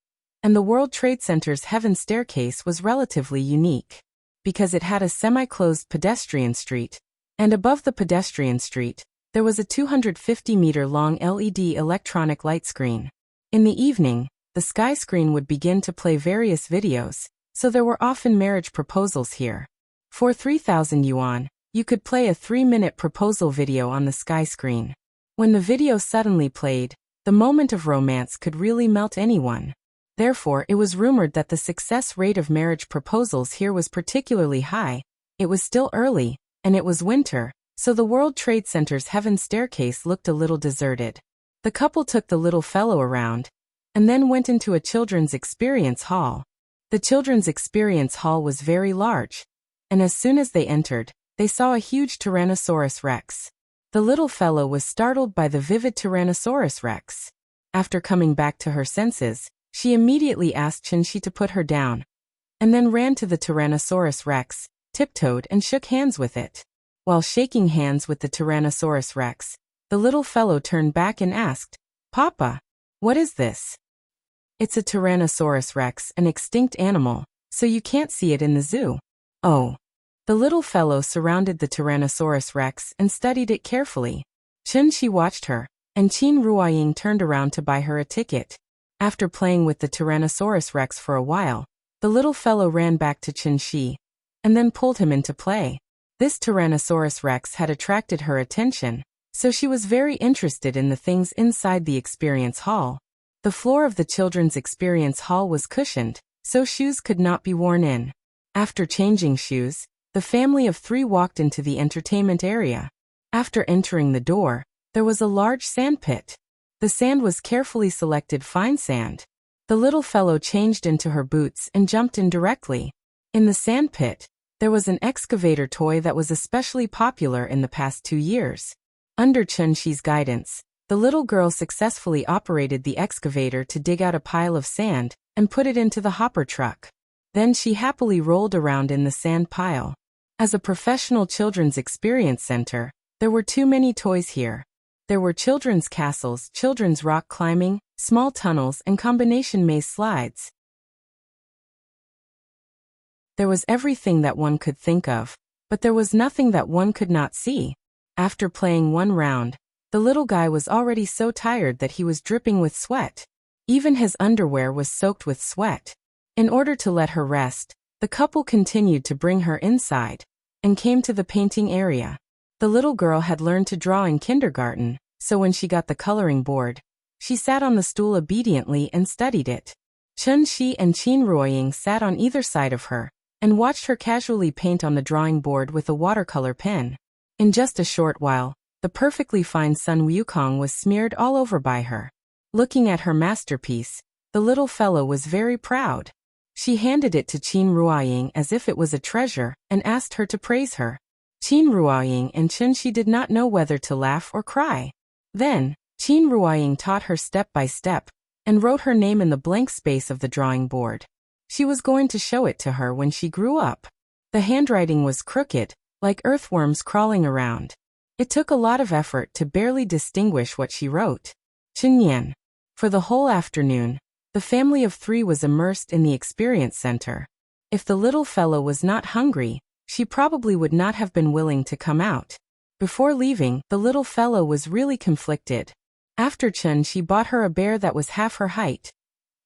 and the World Trade Center's Heaven Staircase was relatively unique, because it had a semi-closed pedestrian street, and above the pedestrian street, there was a 250-meter-long LED electronic light screen. In the evening, the sky screen would begin to play various videos, so there were often marriage proposals here. For 3,000 yuan, you could play a 3-minute proposal video on the sky screen. When the video suddenly played, the moment of romance could really melt anyone. Therefore, it was rumored that the success rate of marriage proposals here was particularly high. It was still early, and it was winter, so the World Trade Center's Heaven Staircase looked a little deserted. The couple took the little fellow around, and then went into a children's experience hall. The children's experience hall was very large, and as soon as they entered, they saw a huge Tyrannosaurus Rex. The little fellow was startled by the vivid Tyrannosaurus Rex. After coming back to her senses, she immediately asked Chunshi to put her down, and then ran to the Tyrannosaurus Rex, tiptoed and shook hands with it. While shaking hands with the Tyrannosaurus Rex, the little fellow turned back and asked, "Papa, what is this?" "It's a Tyrannosaurus Rex, an extinct animal, so you can't see it in the zoo." "Oh." The little fellow surrounded the Tyrannosaurus Rex and studied it carefully. Chunshi watched her, and Qin Ruoying turned around to buy her a ticket. After playing with the Tyrannosaurus Rex for a while, the little fellow ran back to Chunshi, and then pulled him into play. This Tyrannosaurus Rex had attracted her attention, so she was very interested in the things inside the experience hall. The floor of the children's experience hall was cushioned, so shoes could not be worn in. After changing shoes, the family of 3 walked into the entertainment area. After entering the door, there was a large sand pit. The sand was carefully selected fine sand. The little fellow changed into her boots and jumped in directly. In the sand pit, there was an excavator toy that was especially popular in the past 2 years. Under Chunshi's guidance, the little girl successfully operated the excavator to dig out a pile of sand and put it into the hopper truck. Then she happily rolled around in the sand pile. As a professional children's experience center, there were too many toys here. There were children's castles, children's rock climbing, small tunnels, and combination maze slides. There was everything that one could think of. but there was nothing that one could not see. After playing one round, the little guy was already so tired that he was dripping with sweat. Even his underwear was soaked with sweat. In order to let her rest, the couple continued to bring her inside, and came to the painting area. The little girl had learned to draw in kindergarten, so when she got the coloring board, she sat on the stool obediently and studied it. Chun-Shi and Qin Ruoying sat on either side of her, and watched her casually paint on the drawing board with a watercolor pen. In just a short while, the perfectly fine Sun Wukong was smeared all over by her. Looking at her masterpiece, the little fellow was very proud. She handed it to Qin Ruoying as if it was a treasure, and asked her to praise her. Qin Ruoying and Chun-Shi did not know whether to laugh or cry. Then, Qin Ruoying taught her step by step, and wrote her name in the blank space of the drawing board. She was going to show it to her when she grew up. The handwriting was crooked, like earthworms crawling around. It took a lot of effort to barely distinguish what she wrote. Chinyan. For the whole afternoon, the family of 3 was immersed in the experience center. If the little fellow was not hungry, she probably would not have been willing to come out. Before leaving, the little fellow was really conflicted. After Chun-Shi bought her a bear that was half her height,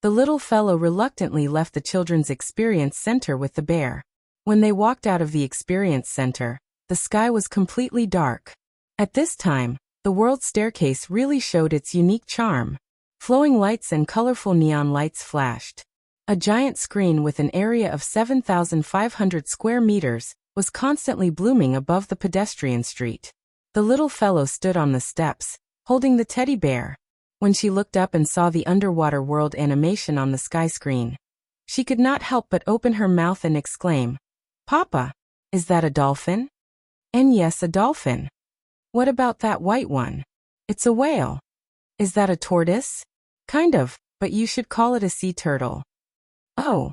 the little fellow reluctantly left the children's experience center with the bear. When they walked out of the experience center, the sky was completely dark. At this time, the world staircase really showed its unique charm. Flowing lights and colorful neon lights flashed. A giant screen with an area of 7,500 square meters was constantly blooming above the pedestrian street. The little fellow stood on the steps, holding the teddy bear. When she looked up and saw the underwater world animation on the sky screen, she could not help but open her mouth and exclaim, "Papa, is that a dolphin?" "And yes, a dolphin." "What about that white one?" "It's a whale." "Is that a tortoise?" "Kind of, but you should call it a sea turtle." "Oh."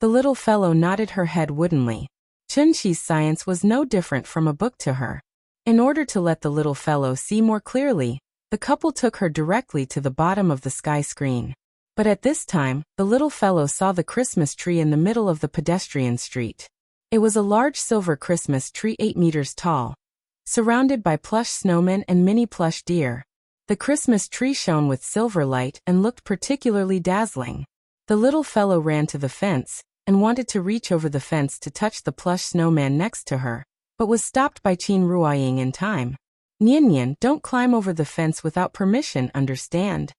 The little fellow nodded her head woodenly. Chun-Shi's science was no different from a book to her. In order to let the little fellow see more clearly, the couple took her directly to the bottom of the sky screen. But at this time, the little fellow saw the Christmas tree in the middle of the pedestrian street. It was a large silver Christmas tree 8 meters tall, surrounded by plush snowmen and mini plush deer. The Christmas tree shone with silver light and looked particularly dazzling. The little fellow ran to the fence, and wanted to reach over the fence to touch the plush snowman next to her, but was stopped by Qin Ruoying in time. "Nian, don't climb over the fence without permission, understand?"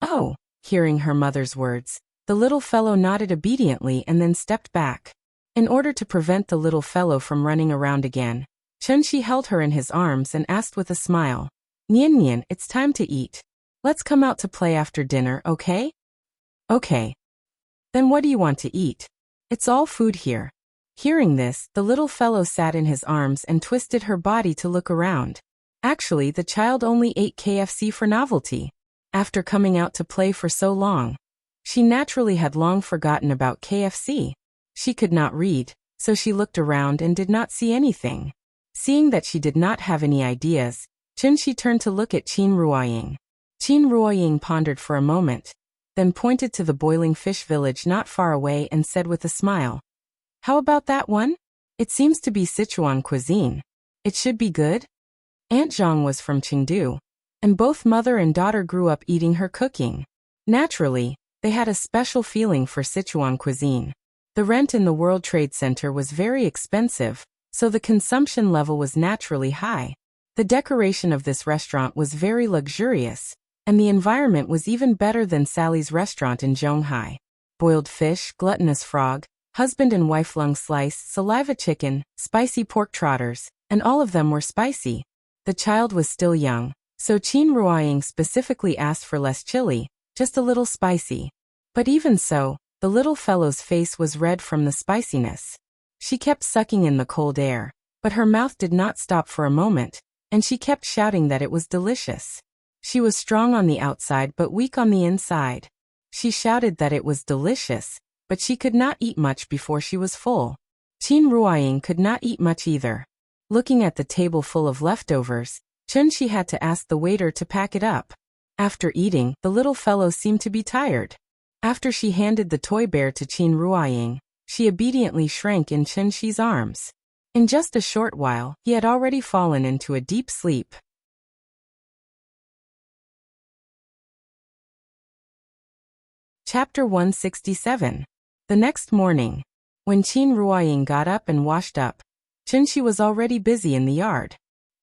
"Oh." Hearing her mother's words, the little fellow nodded obediently and then stepped back. In order to prevent the little fellow from running around again, Chun-Shi held her in his arms and asked with a smile, "Nian, it's time to eat. Let's come out to play after dinner, okay?" "Okay." "Then what do you want to eat? It's all food here." Hearing this, the little fellow sat in his arms and twisted her body to look around. Actually, the child only ate KFC for novelty. After coming out to play for so long, she naturally had long forgotten about KFC. She could not read, so she looked around and did not see anything. Seeing that she did not have any ideas, Chun-Shi turned to look at Qin Ruoying. Qin Ruoying pondered for a moment, then pointed to the boiling fish village not far away and said with a smile, "How about that one? It seems to be Sichuan cuisine. It should be good." Aunt Zhang was from Chengdu, and both mother and daughter grew up eating her cooking. Naturally, they had a special feeling for Sichuan cuisine. The rent in the World Trade Center was very expensive, so the consumption level was naturally high. The decoration of this restaurant was very luxurious, and the environment was even better than Sally's restaurant in Zhonghai. Boiled fish, gluttonous frog, husband and wife lung slice, saliva chicken, spicy pork trotters, and all of them were spicy. The child was still young, so Qin Ruoying specifically asked for less chili, just a little spicy. But even so, the little fellow's face was red from the spiciness. She kept sucking in the cold air, but her mouth did not stop for a moment, and she kept shouting that it was delicious. She was strong on the outside but weak on the inside. She shouted that it was delicious, but she could not eat much before she was full. Qin Ruoying could not eat much either. Looking at the table full of leftovers, Chun-Shi had to ask the waiter to pack it up. After eating, the little fellow seemed to be tired. After she handed the toy bear to Qin Ruoying, she obediently shrank in Qinshi's arms. In just a short while, he had already fallen into a deep sleep. Chapter 167. The next morning, when Qin Ruoying got up and washed up, Qinshi was already busy in the yard.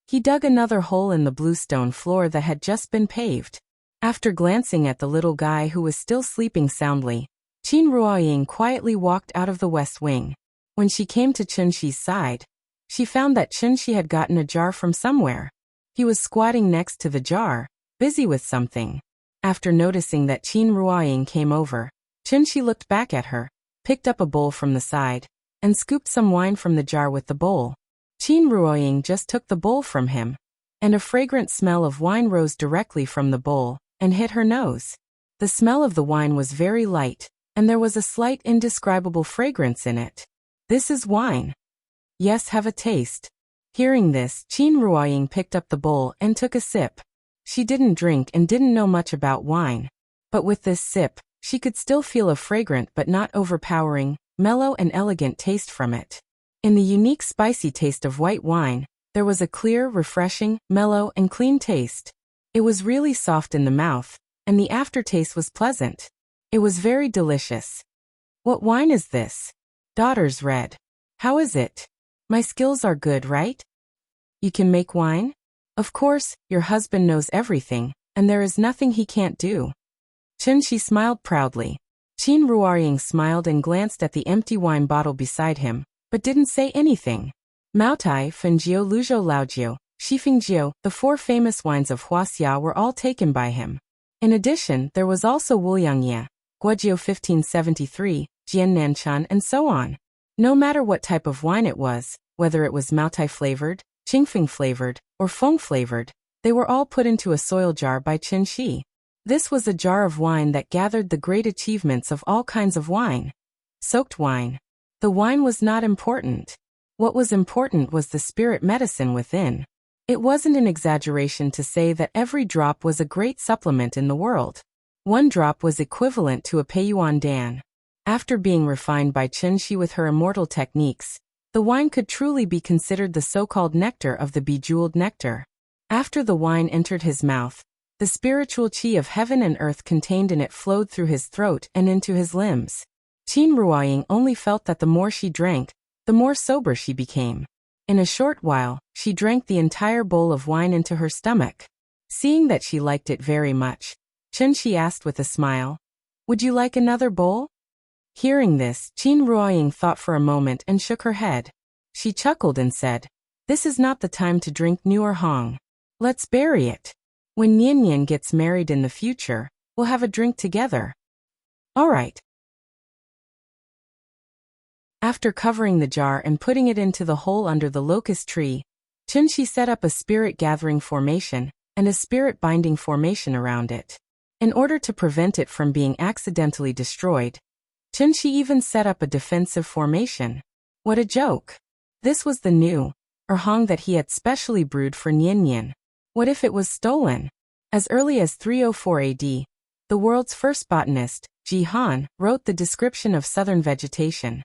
He dug another hole in the bluestone floor that had just been paved. After glancing at the little guy who was still sleeping soundly, Qin Ruoying quietly walked out of the west wing. When she came to Qinshi's side, she found that Qinshi had gotten a jar from somewhere. He was squatting next to the jar, busy with something. After noticing that Qin Ruoying came over, Qinshi looked back at her, picked up a bowl from the side, and scooped some wine from the jar with the bowl. Qin Ruoying just took the bowl from him, and a fragrant smell of wine rose directly from the bowl and hit her nose. The smell of the wine was very light, and there was a slight indescribable fragrance in it. "This is wine." "Yes, have a taste." Hearing this, Qin Ruoying picked up the bowl and took a sip. She didn't drink and didn't know much about wine, but with this sip, she could still feel a fragrant but not overpowering, mellow and elegant taste from it. In the unique spicy taste of white wine, there was a clear, refreshing, mellow and clean taste. It was really soft in the mouth, and the aftertaste was pleasant. It was very delicious. "What wine is this?" "Daughter's red." "How is it?" "My skills are good, right?" "You can make wine?" "Of course, your husband knows everything, and there is nothing he can't do." Qinshi smiled proudly. Qin Ruoying smiled and glanced at the empty wine bottle beside him, but didn't say anything. Maotai, Fengjiu, Luzhou, Laojiu, Shifengjiu, the 4 famous wines of Huaxia were all taken by him. In addition, there was also Wuliangye, Guojiu 1573, Jiannanchan, and so on. No matter what type of wine it was, whether it was Maotai flavored, Qingfeng flavored, or Feng flavored, they were all put into a soil jar by Qinshi. This was a jar of wine that gathered the great achievements of all kinds of wine. Soaked wine. The wine was not important. What was important was the spirit medicine within. It wasn't an exaggeration to say that every drop was a great supplement in the world. 1 drop was equivalent to a Peiyuan Dan. After being refined by Qinshi with her immortal techniques, the wine could truly be considered the so-called nectar of the bejeweled nectar. After the wine entered his mouth, the spiritual qi of heaven and earth contained in it flowed through his throat and into his limbs. Qin Ruoying only felt that the more she drank, the more sober she became. In a short while, she drank the entire bowl of wine into her stomach. Seeing that she liked it very much, Qinshi asked with a smile, "Would you like another bowl?" Hearing this, Qin Ruoying thought for a moment and shook her head. She chuckled and said, "This is not the time to drink Nuer Hong. Let's bury it. When Nian gets married in the future, we'll have a drink together." "All right." After covering the jar and putting it into the hole under the locust tree, Qinshi set up a spirit gathering formation and a spirit binding formation around it. In order to prevent it from being accidentally destroyed, Qinshi even set up a defensive formation. What a joke! This was the new Hong that he had specially brewed for Nian. What if it was stolen? As early as 304 AD, the world's first botanist, Ji Han, wrote the description of southern vegetation.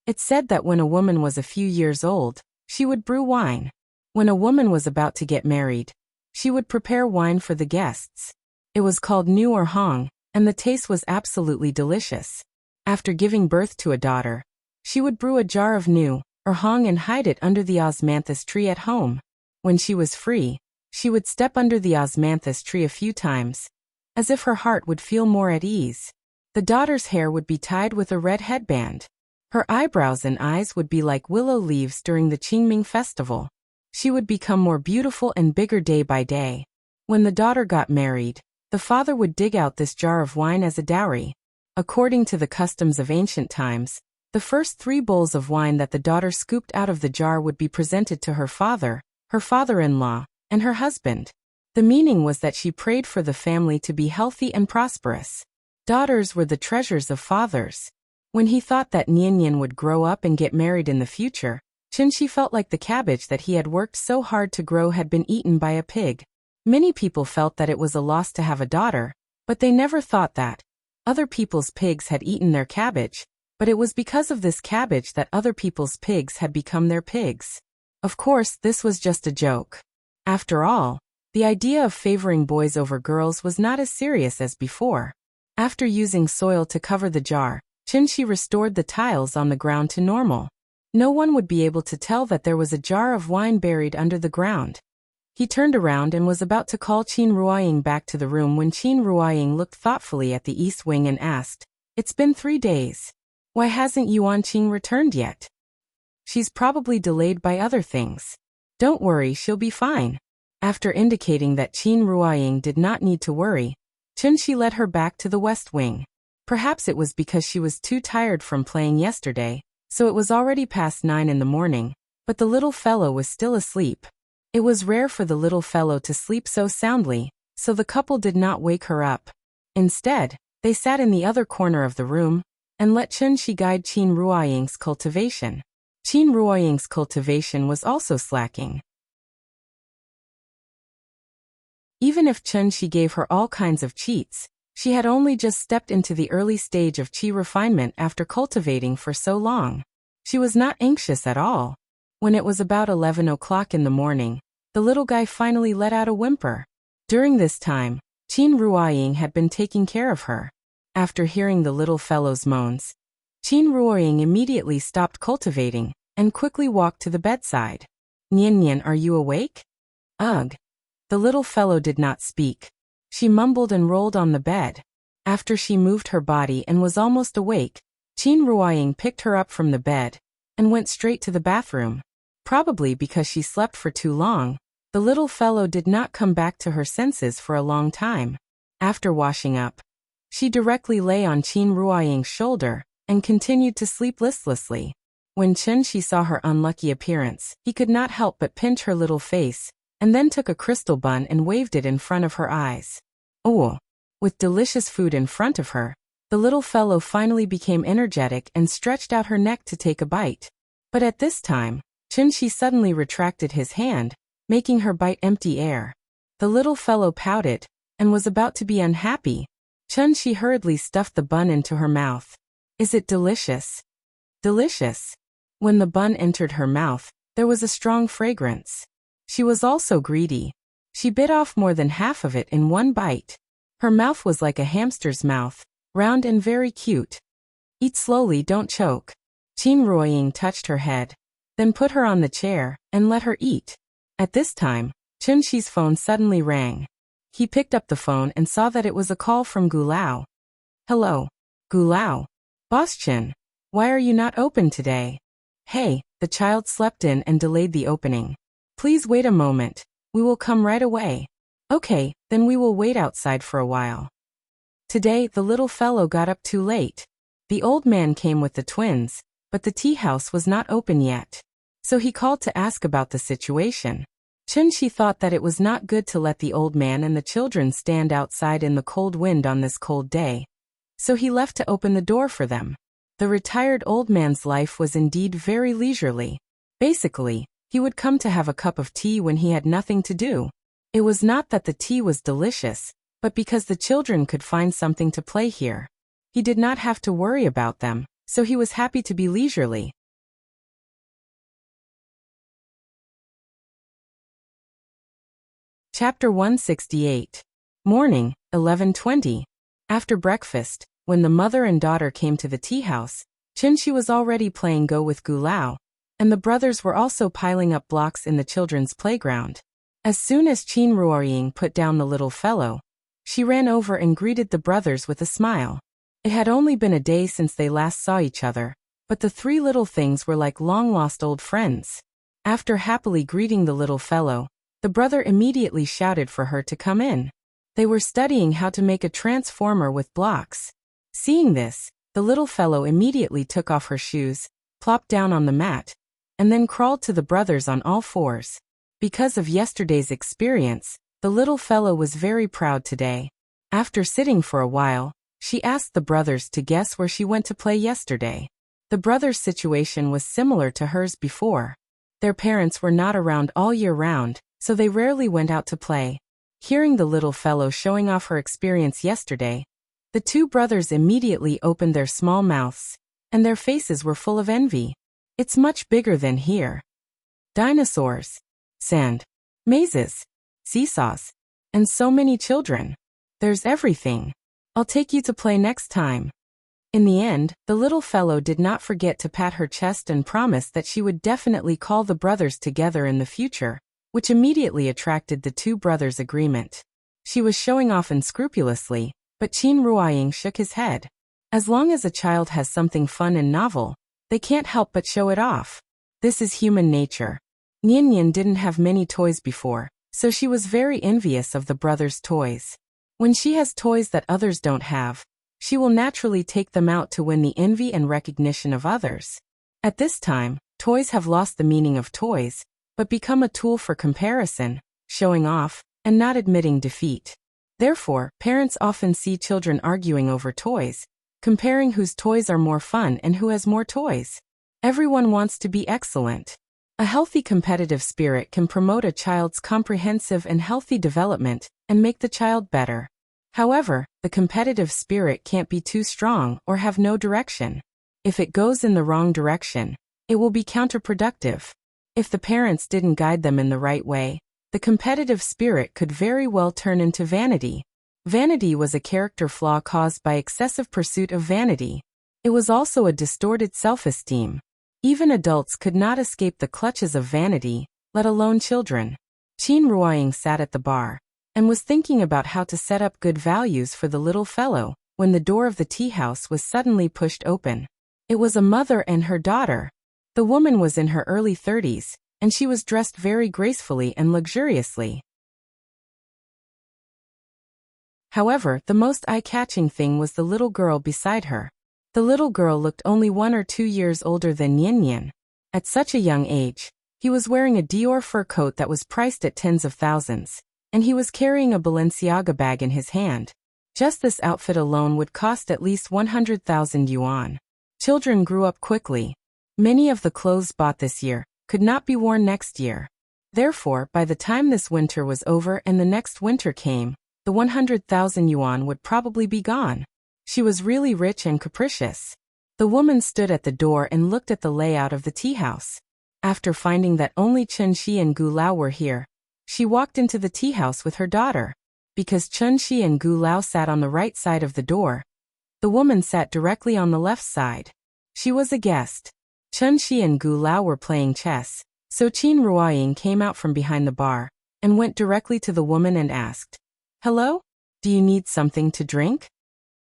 It said that when a woman was a few years old, she would brew wine. When a woman was about to get married, she would prepare wine for the guests. It was called Nuer Hong, and the taste was absolutely delicious. After giving birth to a daughter, she would brew a jar of Nuer Hong and hide it under the osmanthus tree at home. When she was free, she would step under the osmanthus tree a few times, as if her heart would feel more at ease. The daughter's hair would be tied with a red headband. Her eyebrows and eyes would be like willow leaves during the Qingming festival. She would become more beautiful and bigger day by day. When the daughter got married, the father would dig out this jar of wine as a dowry. According to the customs of ancient times, the first 3 bowls of wine that the daughter scooped out of the jar would be presented to her father-in-law, and her husband. The meaning was that she prayed for the family to be healthy and prosperous. Daughters were the treasures of fathers. When he thought that Nian would grow up and get married in the future, Qinshi felt like the cabbage that he had worked so hard to grow had been eaten by a pig. Many people felt that it was a loss to have a daughter, but they never thought that other people's pigs had eaten their cabbage. But it was because of this cabbage that other people's pigs had become their pigs. Of course, this was just a joke. After all, the idea of favoring boys over girls was not as serious as before. After using soil to cover the jar, Chinchi restored the tiles on the ground to normal. No one would be able to tell that there was a jar of wine buried under the ground. He turned around and was about to call Qin Ruoying back to the room when Qin Ruoying looked thoughtfully at the east wing and asked, "It's been 3 days. Why hasn't Yuan Qing returned yet?" "She's probably delayed by other things. Don't worry, she'll be fine." After indicating that Qin Ruoying did not need to worry, Chunshi led her back to the west wing. Perhaps it was because she was too tired from playing yesterday, so it was already past 9 in the morning, but the little fellow was still asleep. It was rare for the little fellow to sleep so soundly, so the couple did not wake her up. Instead, they sat in the other corner of the room and let Chunshi guide Qin Ruoying's cultivation. Qin Ruoying's cultivation was also slacking. Even if Chunshi gave her all kinds of cheats, she had only just stepped into the early stage of qi refinement after cultivating for so long. She was not anxious at all. When it was about 11 o'clock in the morning, the little guy finally let out a whimper. During this time, Qin Ruoying had been taking care of her. After hearing the little fellow's moans, Qin Ruoying immediately stopped cultivating and quickly walked to the bedside. "Nian Nian, are you awake?" "Ugh." The little fellow did not speak. She mumbled and rolled on the bed. After she moved her body and was almost awake, Qin Ruoying picked her up from the bed and went straight to the bathroom. Probably because she slept for too long, the little fellow did not come back to her senses for a long time. After washing up, she directly lay on Qin Ruoying's shoulder and continued to sleep listlessly. When Chunshi saw her unlucky appearance, he could not help but pinch her little face, and then took a crystal bun and waved it in front of her eyes. Oh! With delicious food in front of her, the little fellow finally became energetic and stretched out her neck to take a bite. But at this time, Chunshi suddenly retracted his hand, making her bite empty air. The little fellow pouted and was about to be unhappy. Chunshi hurriedly stuffed the bun into her mouth. "Is it delicious?" "Delicious." When the bun entered her mouth, there was a strong fragrance. She was also greedy. She bit off more than half of it in one bite. Her mouth was like a hamster's mouth, round and very cute. "Eat slowly, don't choke." Qin Ruoying touched her head, then put her on the chair and let her eat. At this time, Chunshi's phone suddenly rang. He picked up the phone and saw that it was a call from Gulao. "Hello. Gulao. Boss Chin, why are you not open today?" "Hey," the child slept in and delayed the opening. "Please wait a moment. We will come right away." "Okay, then we will wait outside for a while." Today, the little fellow got up too late. The old man came with the twins, but the tea house was not open yet. So he called to ask about the situation. Chunshi thought that it was not good to let the old man and the children stand outside in the cold wind on this cold day. So he left to open the door for them. The retired old man's life was indeed very leisurely. Basically, he would come to have a cup of tea when he had nothing to do. It was not that the tea was delicious, but because the children could find something to play here. He did not have to worry about them, so he was happy to be leisurely. Chapter 168. Morning, 11:20. After breakfast, when the mother and daughter came to the tea house, Chunshi was already playing Go with Gulao, and the brothers were also piling up blocks in the children's playground. As soon as Qin Ruoying put down the little fellow, she ran over and greeted the brothers with a smile. It had only been a day since they last saw each other, but the three little things were like long-lost old friends. After happily greeting the little fellow, the brother immediately shouted for her to come in. They were studying how to make a transformer with blocks. Seeing this, the little fellow immediately took off her shoes, plopped down on the mat, and then crawled to the brothers on all fours. Because of yesterday's experience, the little fellow was very proud today. After sitting for a while, she asked the brothers to guess where she went to play yesterday. The brothers' situation was similar to hers before. Their parents were not around all year round, so they rarely went out to play. Hearing the little fellow showing off her experience yesterday, the two brothers immediately opened their small mouths. and their faces were full of envy. It's much bigger than here. Dinosaurs, sand, mazes, seesaws, and so many children. There's everything. I'll take you to play next time. In the end, the little fellow did not forget to pat her chest and promise that she would definitely call the brothers together in the future, which immediately attracted the two brothers' agreement. She was showing off unscrupulously, but Qin Ruoying shook his head. As long as a child has something fun and novel, they can't help but show it off. This is human nature. Nian didn't have many toys before, so she was very envious of the brothers' toys. When she has toys that others don't have, she will naturally take them out to win the envy and recognition of others. At this time, toys have lost the meaning of toys, but become a tool for comparison, showing off, and not admitting defeat. Therefore, parents often see children arguing over toys, comparing whose toys are more fun and who has more toys. Everyone wants to be excellent. A healthy competitive spirit can promote a child's comprehensive and healthy development and make the child better. However, the competitive spirit can't be too strong or have no direction. If it goes in the wrong direction, it will be counterproductive. If the parents didn't guide them in the right way, the competitive spirit could very well turn into vanity. Vanity was a character flaw caused by excessive pursuit of vanity. It was also a distorted self-esteem. Even adults could not escape the clutches of vanity, let alone children. Qin Ruoying sat at the bar and was thinking about how to set up good values for the little fellow, when the door of the tea house was suddenly pushed open. It was a mother and her daughter. The woman was in her early 30s, and she was dressed very gracefully and luxuriously. However, the most eye-catching thing was the little girl beside her. The little girl looked only 1 or 2 years older than Nian. At such a young age, he was wearing a Dior fur coat that was priced at tens of thousands, and he was carrying a Balenciaga bag in his hand. Just this outfit alone would cost at least 100,000 yuan. Children grew up quickly. Many of the clothes bought this year could not be worn next year. Therefore, by the time this winter was over and the next winter came, the 100,000 yuan would probably be gone. She was really rich and capricious. The woman stood at the door and looked at the layout of the tea house. After finding that only Chen Shi and Gu Lao were here, she walked into the tea house with her daughter. Because Chen Shi and Gu Lao sat on the right side of the door, the woman sat directly on the left side. She was a guest. Chen Shi and Gu Lao were playing chess, so Qin Ruoying came out from behind the bar and went directly to the woman and asked, "Hello? Do you need something to drink?"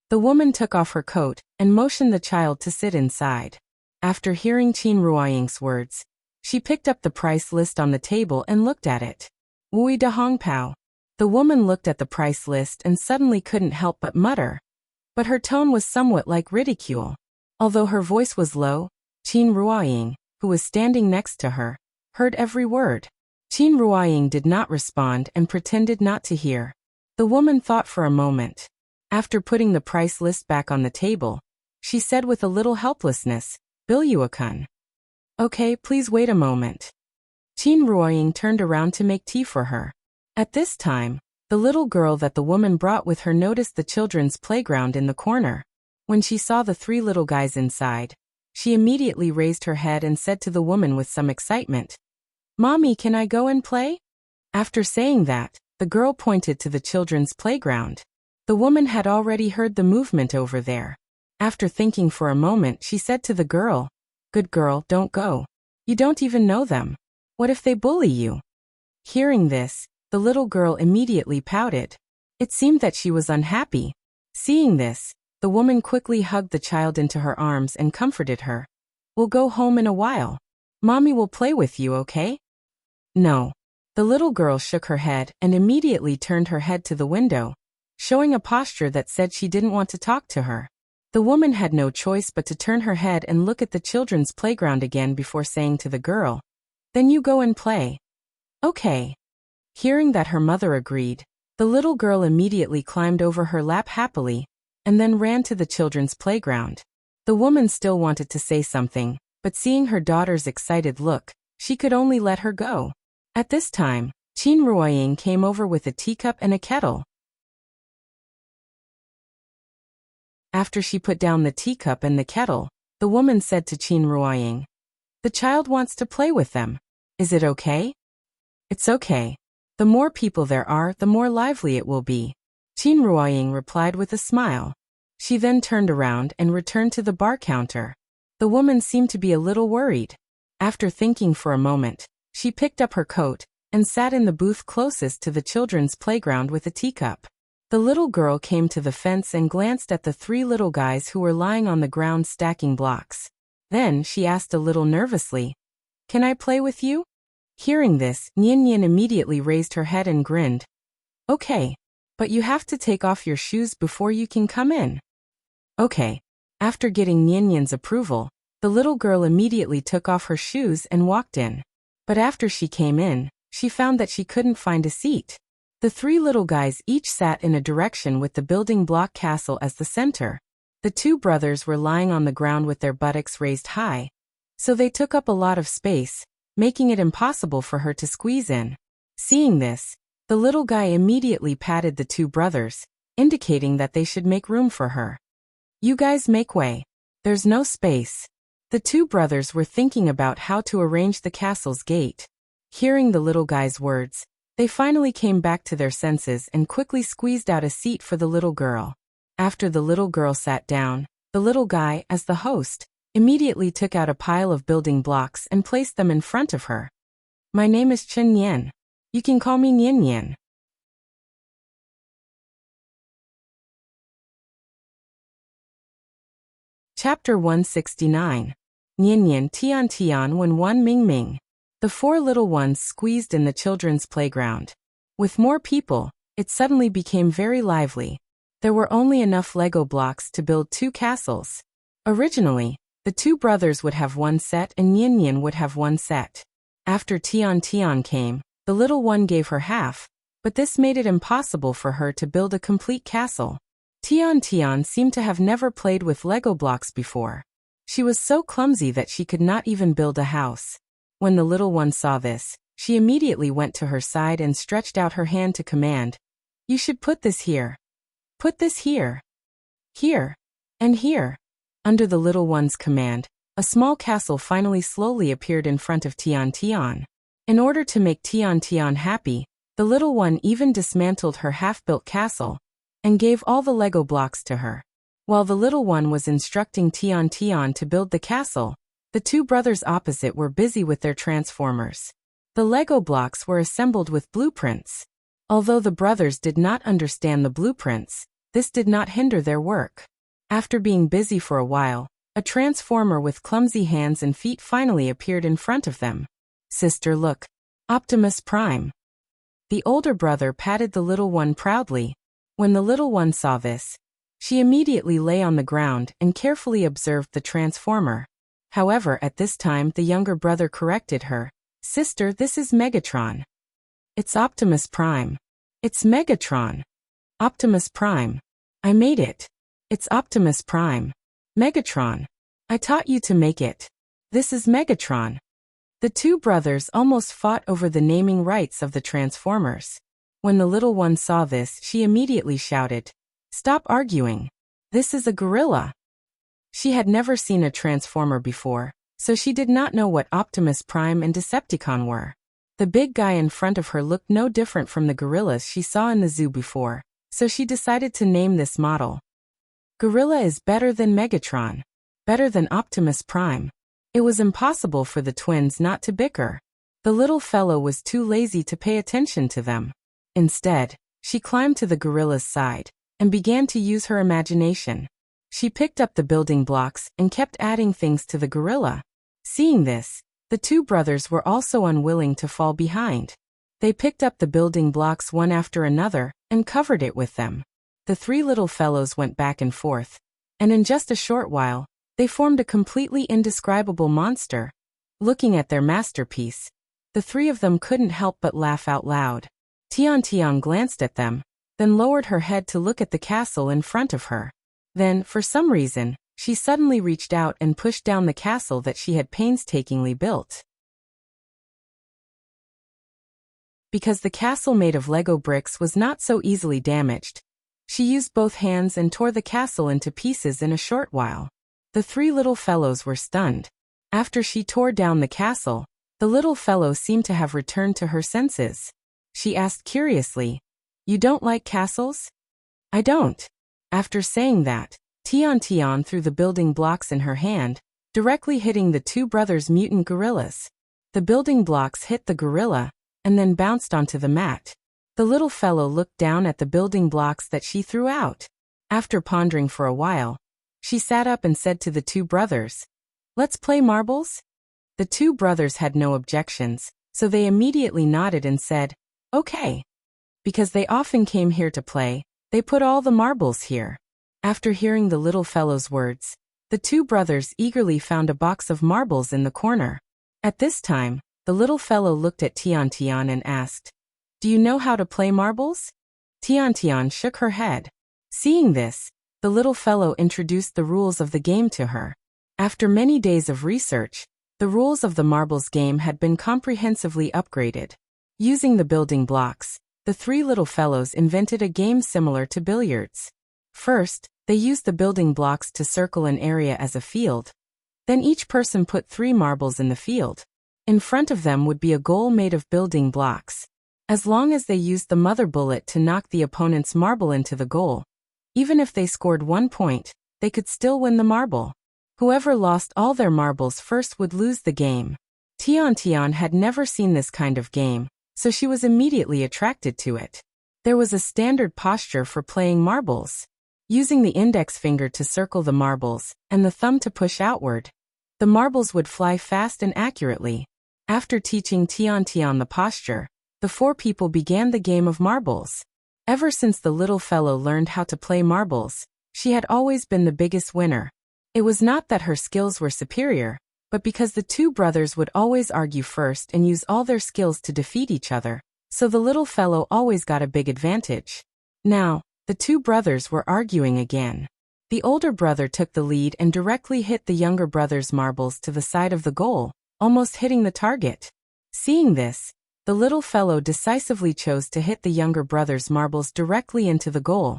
The woman took off her coat and motioned the child to sit inside. After hearing Qin Ruoying's words, she picked up the price list on the table and looked at it. Wui de Hongpao. The woman looked at the price list and suddenly couldn't help but mutter. But her tone was somewhat like ridicule. Although her voice was low, Qin Ruoying, who was standing next to her, heard every word. Qin Ruoying did not respond and pretended not to hear. The woman thought for a moment. After putting the price list back on the table, she said with a little helplessness, "Bilyuakun." "Okay, please wait a moment." Qin Ruoying turned around to make tea for her. At this time, the little girl that the woman brought with her noticed the children's playground in the corner. When she saw the 3 little guys inside, she immediately raised her head and said to the woman with some excitement, "Mommy, can I go and play?" After saying that, the girl pointed to the children's playground. The woman had already heard the movement over there. After thinking for a moment, she said to the girl, "Good girl, don't go. You don't even know them. What if they bully you?" Hearing this, the little girl immediately pouted. It seemed that she was unhappy. Seeing this, the woman quickly hugged the child into her arms and comforted her. "We'll go home in a while. Mommy will play with you, okay?" "No." The little girl shook her head and immediately turned her head to the window, showing a posture that said she didn't want to talk to her. The woman had no choice but to turn her head and look at the children's playground again before saying to the girl, "Then you go and play." "Okay." Hearing that her mother agreed, the little girl immediately climbed over her lap happily, and then ran to the children's playground. The woman still wanted to say something, but seeing her daughter's excited look, she could only let her go. At this time, Qin Ruoying came over with a teacup and a kettle. After she put down the teacup and the kettle, The woman said to Qin Ruoying. The child wants to play with them. Is it okay? It's okay. The more people there are, the more lively it will be. Qin Ruoying replied with a smile. She then turned around and returned to the bar counter. The woman seemed to be a little worried. After thinking for a moment, she picked up her coat and sat in the booth closest to the children's playground with a teacup. The little girl came to the fence and glanced at the 3 little guys who were lying on the ground stacking blocks. Then she asked a little nervously, Can I play with you? Hearing this, Nian Nian immediately raised her head and grinned. Okay. But you have to take off your shoes before you can come in. Okay. After getting Nian Nian's approval, the little girl immediately took off her shoes and walked in. But after she came in, she found that she couldn't find a seat. The 3 little guys each sat in a direction with the building block castle as the center. The 2 brothers were lying on the ground with their buttocks raised high, so they took up a lot of space, making it impossible for her to squeeze in. Seeing this, the little guy immediately patted the 2 brothers, indicating that they should make room for her. You guys make way. There's no space. The 2 brothers were thinking about how to arrange the castle's gate. Hearing the little guy's words, they finally came back to their senses and quickly squeezed out a seat for the little girl. After the little girl sat down, the little guy, as the host, immediately took out a pile of building blocks and placed them in front of her. My name is Chen Nian. You can call me Nian Nian. Chapter 169. Nian Nian Tian Tian When One Ming Ming. The 4 little ones squeezed in the children's playground. With more people, it suddenly became very lively. There were only enough Lego blocks to build 2 castles. Originally, the 2 brothers would have 1 set and Nian Nian would have 1 set. After Tian Tian came, the little one gave her half, but this made it impossible for her to build a complete castle. Tian Tian seemed to have never played with Lego blocks before. She was so clumsy that she could not even build a house. When the little one saw this, she immediately went to her side and stretched out her hand to command. You should put this here. Put this here. Here. And here. Under the little one's command, a small castle finally slowly appeared in front of Tian Tian. In order to make Tian Tian happy, the little one even dismantled her half-built castle and gave all the Lego blocks to her. While the little one was instructing Tian Tian to build the castle, the 2 brothers opposite were busy with their transformers. The Lego blocks were assembled with blueprints. Although the brothers did not understand the blueprints, this did not hinder their work. After being busy for a while, a transformer with clumsy hands and feet finally appeared in front of them. Sister, look. Optimus Prime. The older brother patted the little one proudly. When the little one saw this, she immediately lay on the ground and carefully observed the transformer. However, at this time the younger brother corrected her. Sister, this is Megatron. It's Optimus Prime. It's Megatron. Optimus Prime. I made it. It's Optimus Prime. Megatron. I taught you to make it. This is Megatron. The 2 brothers almost fought over the naming rights of the Transformers. When the little one saw this, she immediately shouted, Stop arguing. This is a gorilla. She had never seen a Transformer before, so she did not know what Optimus Prime and Decepticon were. The big guy in front of her looked no different from the gorillas she saw in the zoo before, so she decided to name this model. Gorilla is better than Megatron. Better than Optimus Prime. It was impossible for the twins not to bicker. The little fellow was too lazy to pay attention to them. Instead, she climbed to the gorilla's side and began to use her imagination. She picked up the building blocks and kept adding things to the gorilla. Seeing this, the 2 brothers were also unwilling to fall behind. They picked up the building blocks one after another and covered it with them. The 3 little fellows went back and forth, and in just a short while, they formed a completely indescribable monster. Looking at their masterpiece, the 3 of them couldn't help but laugh out loud. Tian Tian glanced at them, then lowered her head to look at the castle in front of her. Then, for some reason, she suddenly reached out and pushed down the castle that she had painstakingly built. Because the castle made of Lego bricks was not so easily damaged, she used both hands and tore the castle into pieces in a short while. The three little fellows were stunned. After she tore down the castle, the little fellow seemed to have returned to her senses. She asked curiously, "You don't like castles?" "I don't." After saying that, Tian Tian threw the building blocks in her hand, directly hitting the two brothers' mutant gorillas. The building blocks hit the gorilla, and then bounced onto the mat. The little fellow looked down at the building blocks that she threw out. After pondering for a while, she sat up and said to the two brothers, "Let's play marbles?" The two brothers had no objections, so they immediately nodded and said, "Okay." Because they often came here to play, they put all the marbles here. After hearing the little fellow's words, the two brothers eagerly found a box of marbles in the corner. At this time, the little fellow looked at Tian Tian and asked, "Do you know how to play marbles?" Tian Tian shook her head. Seeing this, the little fellow introduced the rules of the game to her. After many days of research, the rules of the marbles game had been comprehensively upgraded. Using the building blocks, the three little fellows invented a game similar to billiards. First, they used the building blocks to circle an area as a field. Then each person put 3 marbles in the field. In front of them would be a goal made of building blocks. As long as they used the mother bullet to knock the opponent's marble into the goal, even if they scored 1 point, they could still win the marble. Whoever lost all their marbles first would lose the game. Tian Tian had never seen this kind of game, so she was immediately attracted to it. There was a standard posture for playing marbles. Using the index finger to circle the marbles, and the thumb to push outward, the marbles would fly fast and accurately. After teaching Tian Tian the posture, the 4 people began the game of marbles. Ever since the little fellow learned how to play marbles, she had always been the biggest winner. It was not that her skills were superior, but because the two brothers would always argue first and use all their skills to defeat each other, so the little fellow always got a big advantage. Now, the two brothers were arguing again. The older brother took the lead and directly hit the younger brother's marbles to the side of the goal, almost hitting the target. Seeing this, the little fellow decisively chose to hit the younger brother's marbles directly into the goal,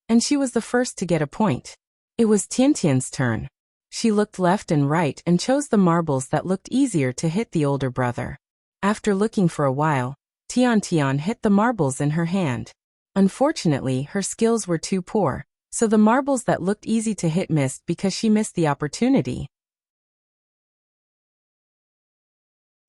and she was the first to get a point. It was Tiantian's turn. She looked left and right and chose the marbles that looked easier to hit the older brother. After looking for a while, Tian Tian hit the marbles in her hand. Unfortunately, her skills were too poor, so the marbles that looked easy to hit missed because she missed the opportunity.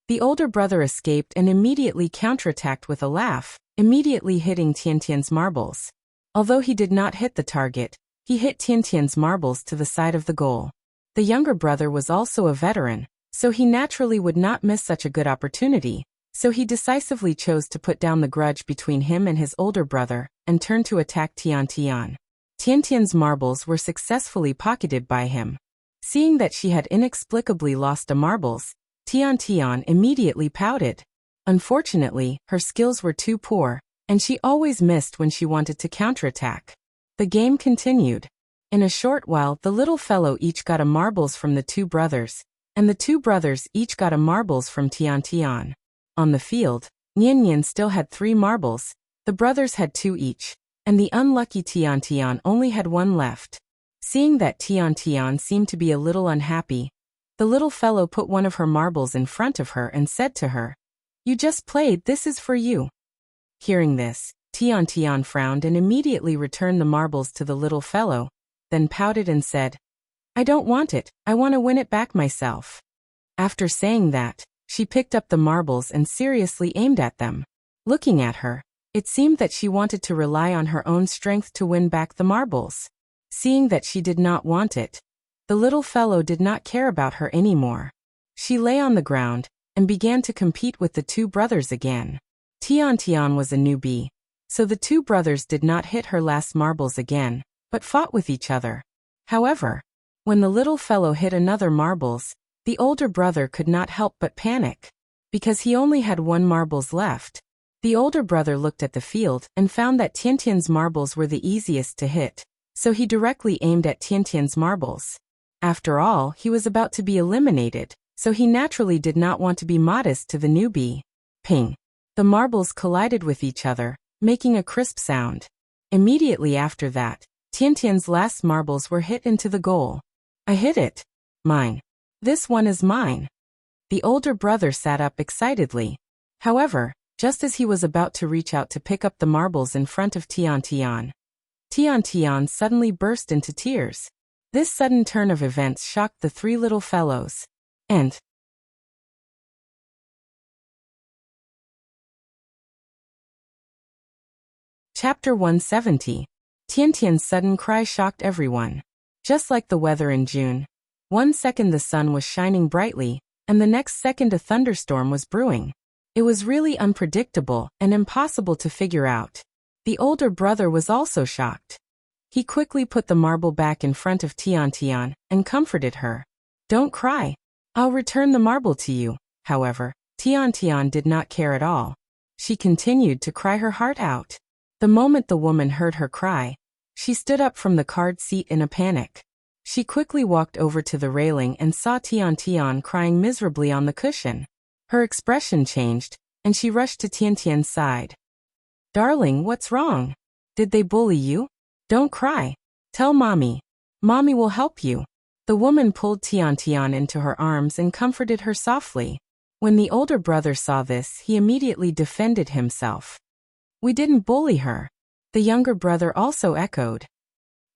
The older brother escaped and immediately counterattacked with a laugh, immediately hitting Tiantian's marbles. Although he did not hit the target, he hit Tiantian's marbles to the side of the goal. The younger brother was also a veteran, so he naturally would not miss such a good opportunity, so he decisively chose to put down the grudge between him and his older brother, and turned to attack Tian Tian. Tiantian's marbles were successfully pocketed by him. Seeing that she had inexplicably lost the marbles, Tian Tian immediately pouted. Unfortunately, her skills were too poor, and she always missed when she wanted to counterattack. The game continued. In a short while, the little fellow each got a marbles from the two brothers, and the two brothers each got a marbles from Tian Tian. On the field, Nian Nian still had 3 marbles, the brothers had 2 each, and the unlucky Tian Tian only had 1 left. Seeing that Tian Tian seemed to be a little unhappy, the little fellow put one of her marbles in front of her and said to her, "You just played, this is for you." Hearing this, Tian Tian frowned and immediately returned the marbles to the little fellow, then pouted and said, "I don't want it, I want to win it back myself." After saying that, she picked up the marbles and seriously aimed at them. Looking at her, it seemed that she wanted to rely on her own strength to win back the marbles. Seeing that she did not want it, the little fellow did not care about her anymore. She lay on the ground and began to compete with the two brothers again. Tian Tian was a newbie, so the two brothers did not hit her last marbles again, but fought with each other. However, when the little fellow hit another marbles, the older brother could not help but panic. Because he only had 1 marbles left, the older brother looked at the field and found that Tiantian's marbles were the easiest to hit, so he directly aimed at Tiantian's marbles. After all, he was about to be eliminated, so he naturally did not want to be modest to the newbie. Ping! The marbles collided with each other, making a crisp sound. Immediately after that, Tiantian's last marbles were hit into the goal. I hit it. Mine. This one is mine. The older brother sat up excitedly. However, just as he was about to reach out to pick up the marbles in front of Tian Tian suddenly burst into tears. This sudden turn of events shocked the three little fellows. And Chapter 170. Tian's sudden cry shocked everyone. Just like the weather in June. One second the sun was shining brightly, and the next second a thunderstorm was brewing. It was really unpredictable and impossible to figure out. The older brother was also shocked. He quickly put the marble back in front of Tian and comforted her. Don't cry. I'll return the marble to you. However, Tian did not care at all. She continued to cry her heart out. The moment the woman heard her cry, she stood up from the card seat in a panic. She quickly walked over to the railing and saw Tian crying miserably on the cushion. Her expression changed, and she rushed to Tian's side. Darling, what's wrong? Did they bully you? Don't cry. Tell Mommy. Mommy will help you. The woman pulled Tian into her arms and comforted her softly. When the older brother saw this, he immediately defended himself. We didn't bully her. The younger brother also echoed.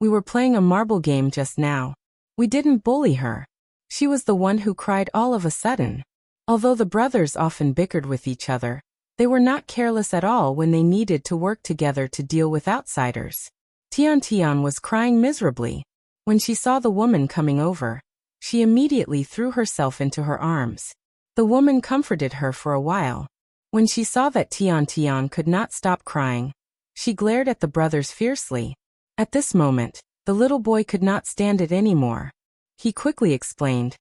We were playing a marble game just now. We didn't bully her. She was the one who cried all of a sudden. Although the brothers often bickered with each other, they were not careless at all when they needed to work together to deal with outsiders. Tian was crying miserably. When she saw the woman coming over, she immediately threw herself into her arms. The woman comforted her for a while. When she saw that Tian could not stop crying, she glared at the brothers fiercely. At this moment, the little boy could not stand it anymore. He quickly explained,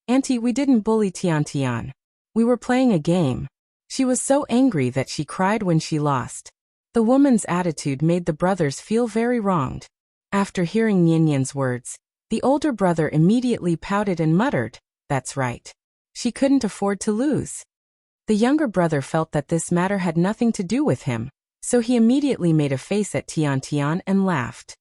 Auntie, we didn't bully Tian. We were playing a game. She was so angry that she cried when she lost. The woman's attitude made the brothers feel very wronged. After hearing Nian's words, the older brother immediately pouted and muttered, That's right. She couldn't afford to lose. The younger brother felt that this matter had nothing to do with him, so he immediately made a face at Tian and laughed.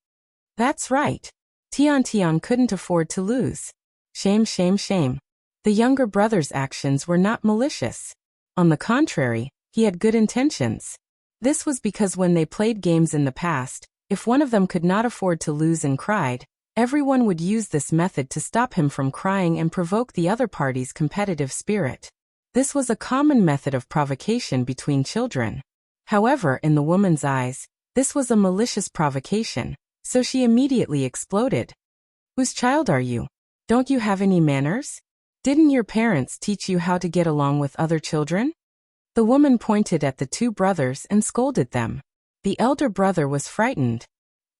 That's right. Tian couldn't afford to lose. Shame, shame, shame. The younger brother's actions were not malicious. On the contrary, he had good intentions. This was because when they played games in the past, if one of them could not afford to lose and cried, everyone would use this method to stop him from crying and provoke the other party's competitive spirit. This was a common method of provocation between children. However, in the woman's eyes, this was a malicious provocation, so she immediately exploded. Whose child are you? Don't you have any manners? Didn't your parents teach you how to get along with other children? The woman pointed at the two brothers and scolded them. The elder brother was frightened.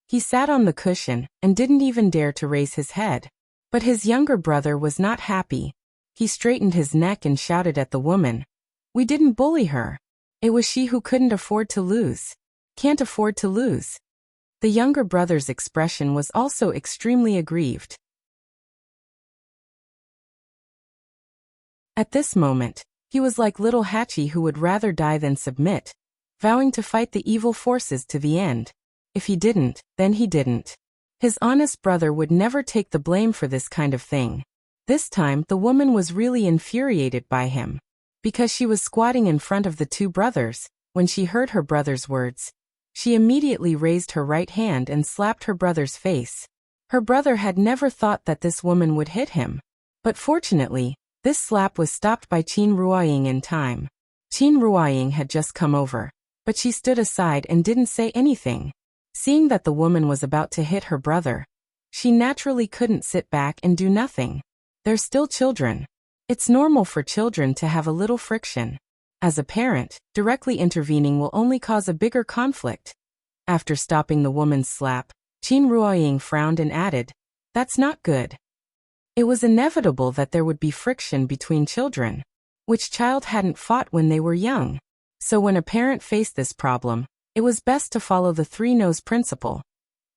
He sat on the cushion and didn't even dare to raise his head. But his younger brother was not happy. He straightened his neck and shouted at the woman. We didn't bully her. It was she who couldn't afford to lose. Can't afford to lose. The younger brother's expression was also extremely aggrieved. At this moment, he was like little Hachi who would rather die than submit, vowing to fight the evil forces to the end. If he didn't, then he didn't. His honest brother would never take the blame for this kind of thing. This time, the woman was really infuriated by him. Because she was squatting in front of the two brothers, when she heard her brother's words, she immediately raised her right hand and slapped her brother's face. Her brother had never thought that this woman would hit him. But fortunately, this slap was stopped by Qin Ruoying in time. Qin Ruoying had just come over, but she stood aside and didn't say anything. Seeing that the woman was about to hit her brother, she naturally couldn't sit back and do nothing. They're still children. It's normal for children to have a little friction. As a parent, directly intervening will only cause a bigger conflict. After stopping the woman's slap, Qin Ruoying frowned and added, That's not good. It was inevitable that there would be friction between children. Which child hadn't fought when they were young? So when a parent faced this problem, it was best to follow the three-nose principle.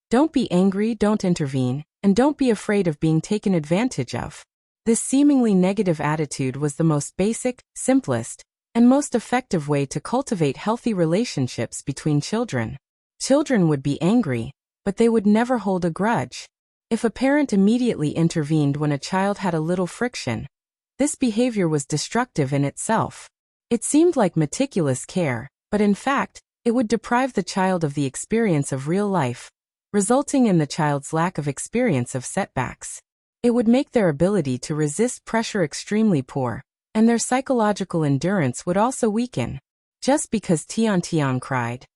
Don't be angry, don't intervene, and don't be afraid of being taken advantage of. This seemingly negative attitude was the most basic, simplest, and most effective way to cultivate healthy relationships between children. Children would be angry, but they would never hold a grudge. If a parent immediately intervened when a child had a little friction, this behavior was destructive in itself. It seemed like meticulous care, but in fact, it would deprive the child of the experience of real life, resulting in the child's lack of experience of setbacks. It would make their ability to resist pressure extremely poor, and their psychological endurance would also weaken. Just because Tian Tian cried,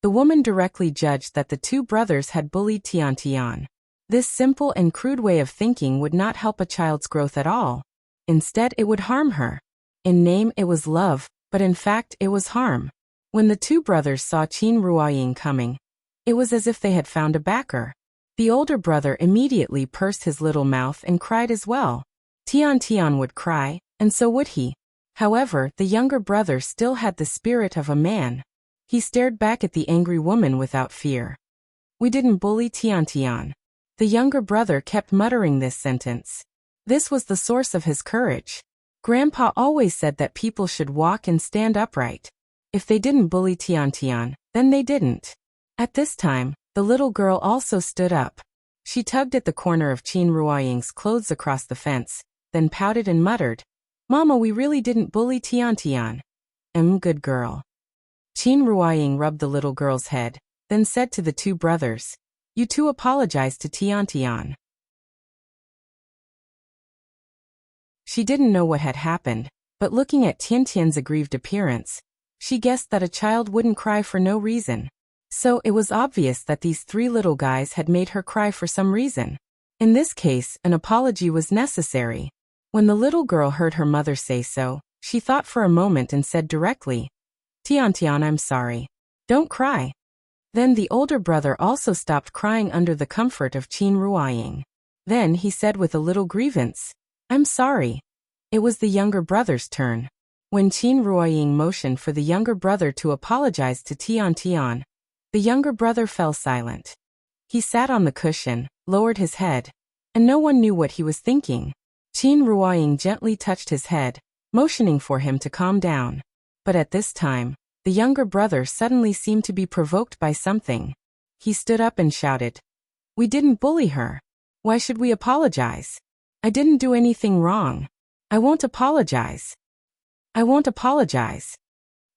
the woman directly judged that the two brothers had bullied Tian Tian. This simple and crude way of thinking would not help a child's growth at all. Instead, it would harm her. In name it was love, but in fact it was harm. When the two brothers saw Qin Ruoying coming, it was as if they had found a backer. The older brother immediately pursed his little mouth and cried as well. Tian Tian would cry, and so would he. However, the younger brother still had the spirit of a man. He stared back at the angry woman without fear. We didn't bully Tian Tian. The younger brother kept muttering this sentence. This was the source of his courage. Grandpa always said that people should walk and stand upright. If they didn't bully Tian Tian, then they didn't. At this time, the little girl also stood up. She tugged at the corner of Qin Ruoying's clothes across the fence, then pouted and muttered, "Mama, we really didn't bully Tian Tian." Good girl. Qin Ruoying rubbed the little girl's head, then said to the two brothers, "You two apologize to Tian Tian." She didn't know what had happened, but looking at Tian Tian's aggrieved appearance, she guessed that a child wouldn't cry for no reason. So it was obvious that these three little guys had made her cry for some reason. In this case, an apology was necessary. When the little girl heard her mother say so, she thought for a moment and said directly, "Tian Tian, I'm sorry. Don't cry." Then the older brother also stopped crying under the comfort of Qin Ruoying. Then he said with a little grievance, "I'm sorry." It was the younger brother's turn. When Qin Ruoying motioned for the younger brother to apologize to Tian Tian, the younger brother fell silent. He sat on the cushion, lowered his head, and no one knew what he was thinking. Qin Ruoying gently touched his head, motioning for him to calm down. But at this time, the younger brother suddenly seemed to be provoked by something. He stood up and shouted, "We didn't bully her. Why should we apologize? I didn't do anything wrong. I won't apologize. I won't apologize."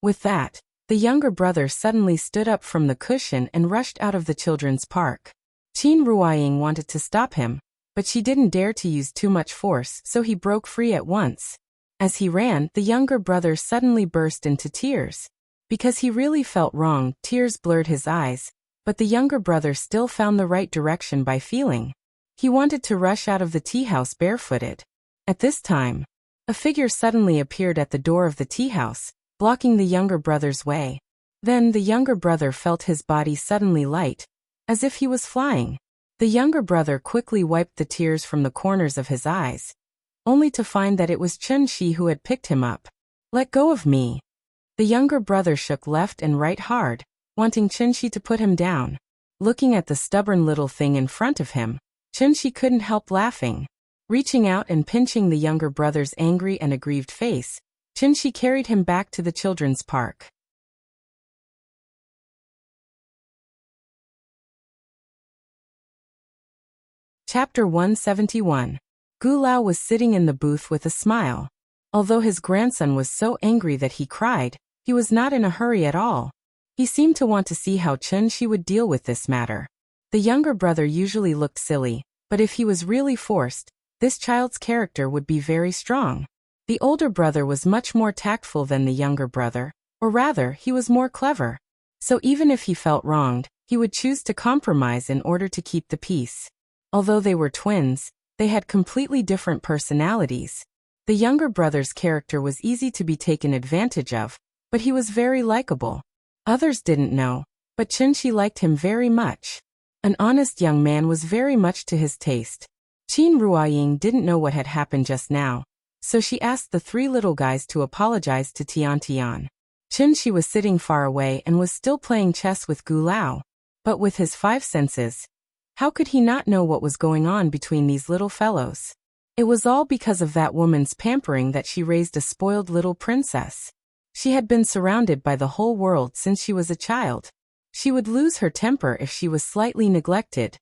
With that, the younger brother suddenly stood up from the cushion and rushed out of the children's park. Qin Ruoying wanted to stop him, but she didn't dare to use too much force, so he broke free at once. As he ran, the younger brother suddenly burst into tears. Because he really felt wrong, tears blurred his eyes, but the younger brother still found the right direction by feeling. He wanted to rush out of the tea house barefooted. At this time, a figure suddenly appeared at the door of the tea house, blocking the younger brother's way. Then the younger brother felt his body suddenly light, as if he was flying. The younger brother quickly wiped the tears from the corners of his eyes, only to find that it was Chun Shi who had picked him up. "Let go of me." The younger brother shook left and right hard, wanting Chun Shi to put him down. Looking at the stubborn little thing in front of him, Chun Shi couldn't help laughing. Reaching out and pinching the younger brother's angry and aggrieved face, Chun Shi carried him back to the children's park. Chapter 171. Gu Lao was sitting in the booth with a smile. Although his grandson was so angry that he cried, he was not in a hurry at all. He seemed to want to see how Chun Shi would deal with this matter. The younger brother usually looked silly, but if he was really forced, this child's character would be very strong. The older brother was much more tactful than the younger brother, or rather, he was more clever. So even if he felt wronged, he would choose to compromise in order to keep the peace. Although they were twins, they had completely different personalities. The younger brother's character was easy to be taken advantage of, but he was very likable. Others didn't know, but Chun Shi liked him very much. An honest young man was very much to his taste. Qin Ruoying didn't know what had happened just now, so she asked the three little guys to apologize to Tian Tian. Chun Shi was sitting far away and was still playing chess with Gu Lao. But with his five senses, how could he not know what was going on between these little fellows? It was all because of that woman's pampering that she raised a spoiled little princess. She had been surrounded by the whole world since she was a child. She would lose her temper if she was slightly neglected.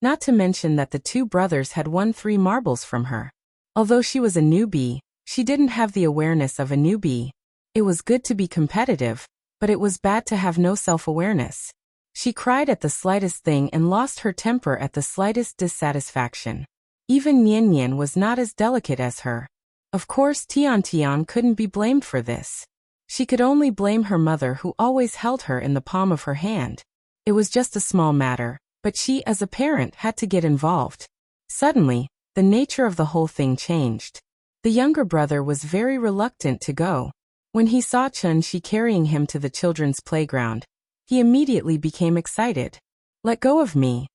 Not to mention that the two brothers had won 3 marbles from her. Although she was a newbie, she didn't have the awareness of a newbie. It was good to be competitive, but it was bad to have no self-awareness. She cried at the slightest thing and lost her temper at the slightest dissatisfaction. Even Nian Nian was not as delicate as her. Of course Tian Tian couldn't be blamed for this. She could only blame her mother, who always held her in the palm of her hand. It was just a small matter, but she as a parent had to get involved. Suddenly, the nature of the whole thing changed. The younger brother was very reluctant to go. When he saw Chun-Shi carrying him to the children's playground, he immediately became excited. "Let go of me.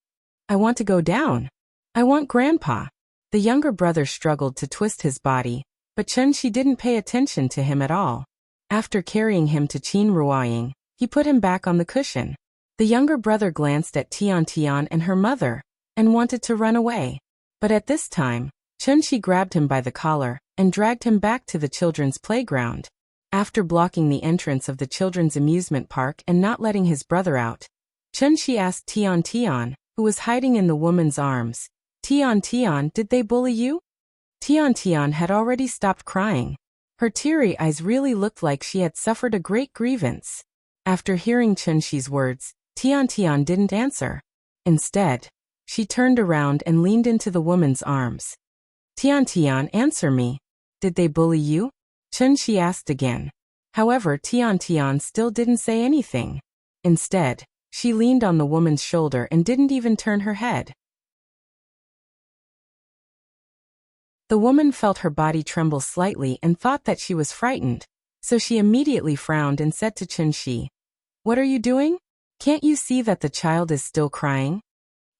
I want to go down. I want Grandpa." The younger brother struggled to twist his body, but Chun-Shi didn't pay attention to him at all. After carrying him to Qin Ruoying, he put him back on the cushion. The younger brother glanced at Tian Tian and her mother, and wanted to run away. But at this time, Chun-Shi grabbed him by the collar, and dragged him back to the children's playground. After blocking the entrance of the children's amusement park and not letting his brother out, Chun-Shi asked Tian Tian, who was hiding in the woman's arms, "Tian Tian, did they bully you?" Tian Tian had already stopped crying. Her teary eyes really looked like she had suffered a great grievance. After hearing Chun-Shi's words, Tian Tian didn't answer. Instead, she turned around and leaned into the woman's arms. "Tian Tian, answer me. Did they bully you?" Chun-Shi asked again. However, Tian Tian still didn't say anything. Instead, she leaned on the woman's shoulder and didn't even turn her head. The woman felt her body tremble slightly and thought that she was frightened, so she immediately frowned and said to Chun-Shi, "What are you doing? Can't you see that the child is still crying?"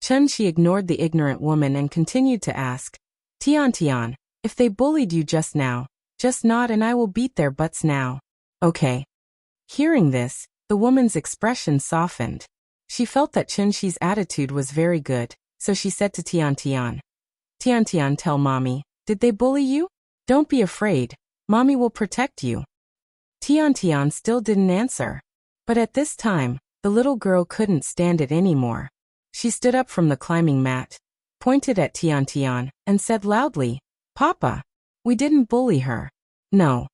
Chun-Shi ignored the ignorant woman and continued to ask, "Tian Tian, if they bullied you just now, just nod and I will beat their butts now. Okay." Hearing this, the woman's expression softened. She felt that Chun-Shi's attitude was very good, so she said to Tian Tian, "Tian Tian, tell mommy, did they bully you? Don't be afraid, mommy will protect you." Tian Tian still didn't answer. But at this time, the little girl couldn't stand it anymore. She stood up from the climbing mat, pointed at Tian Tian, and said loudly, "Papa, we didn't bully her. No."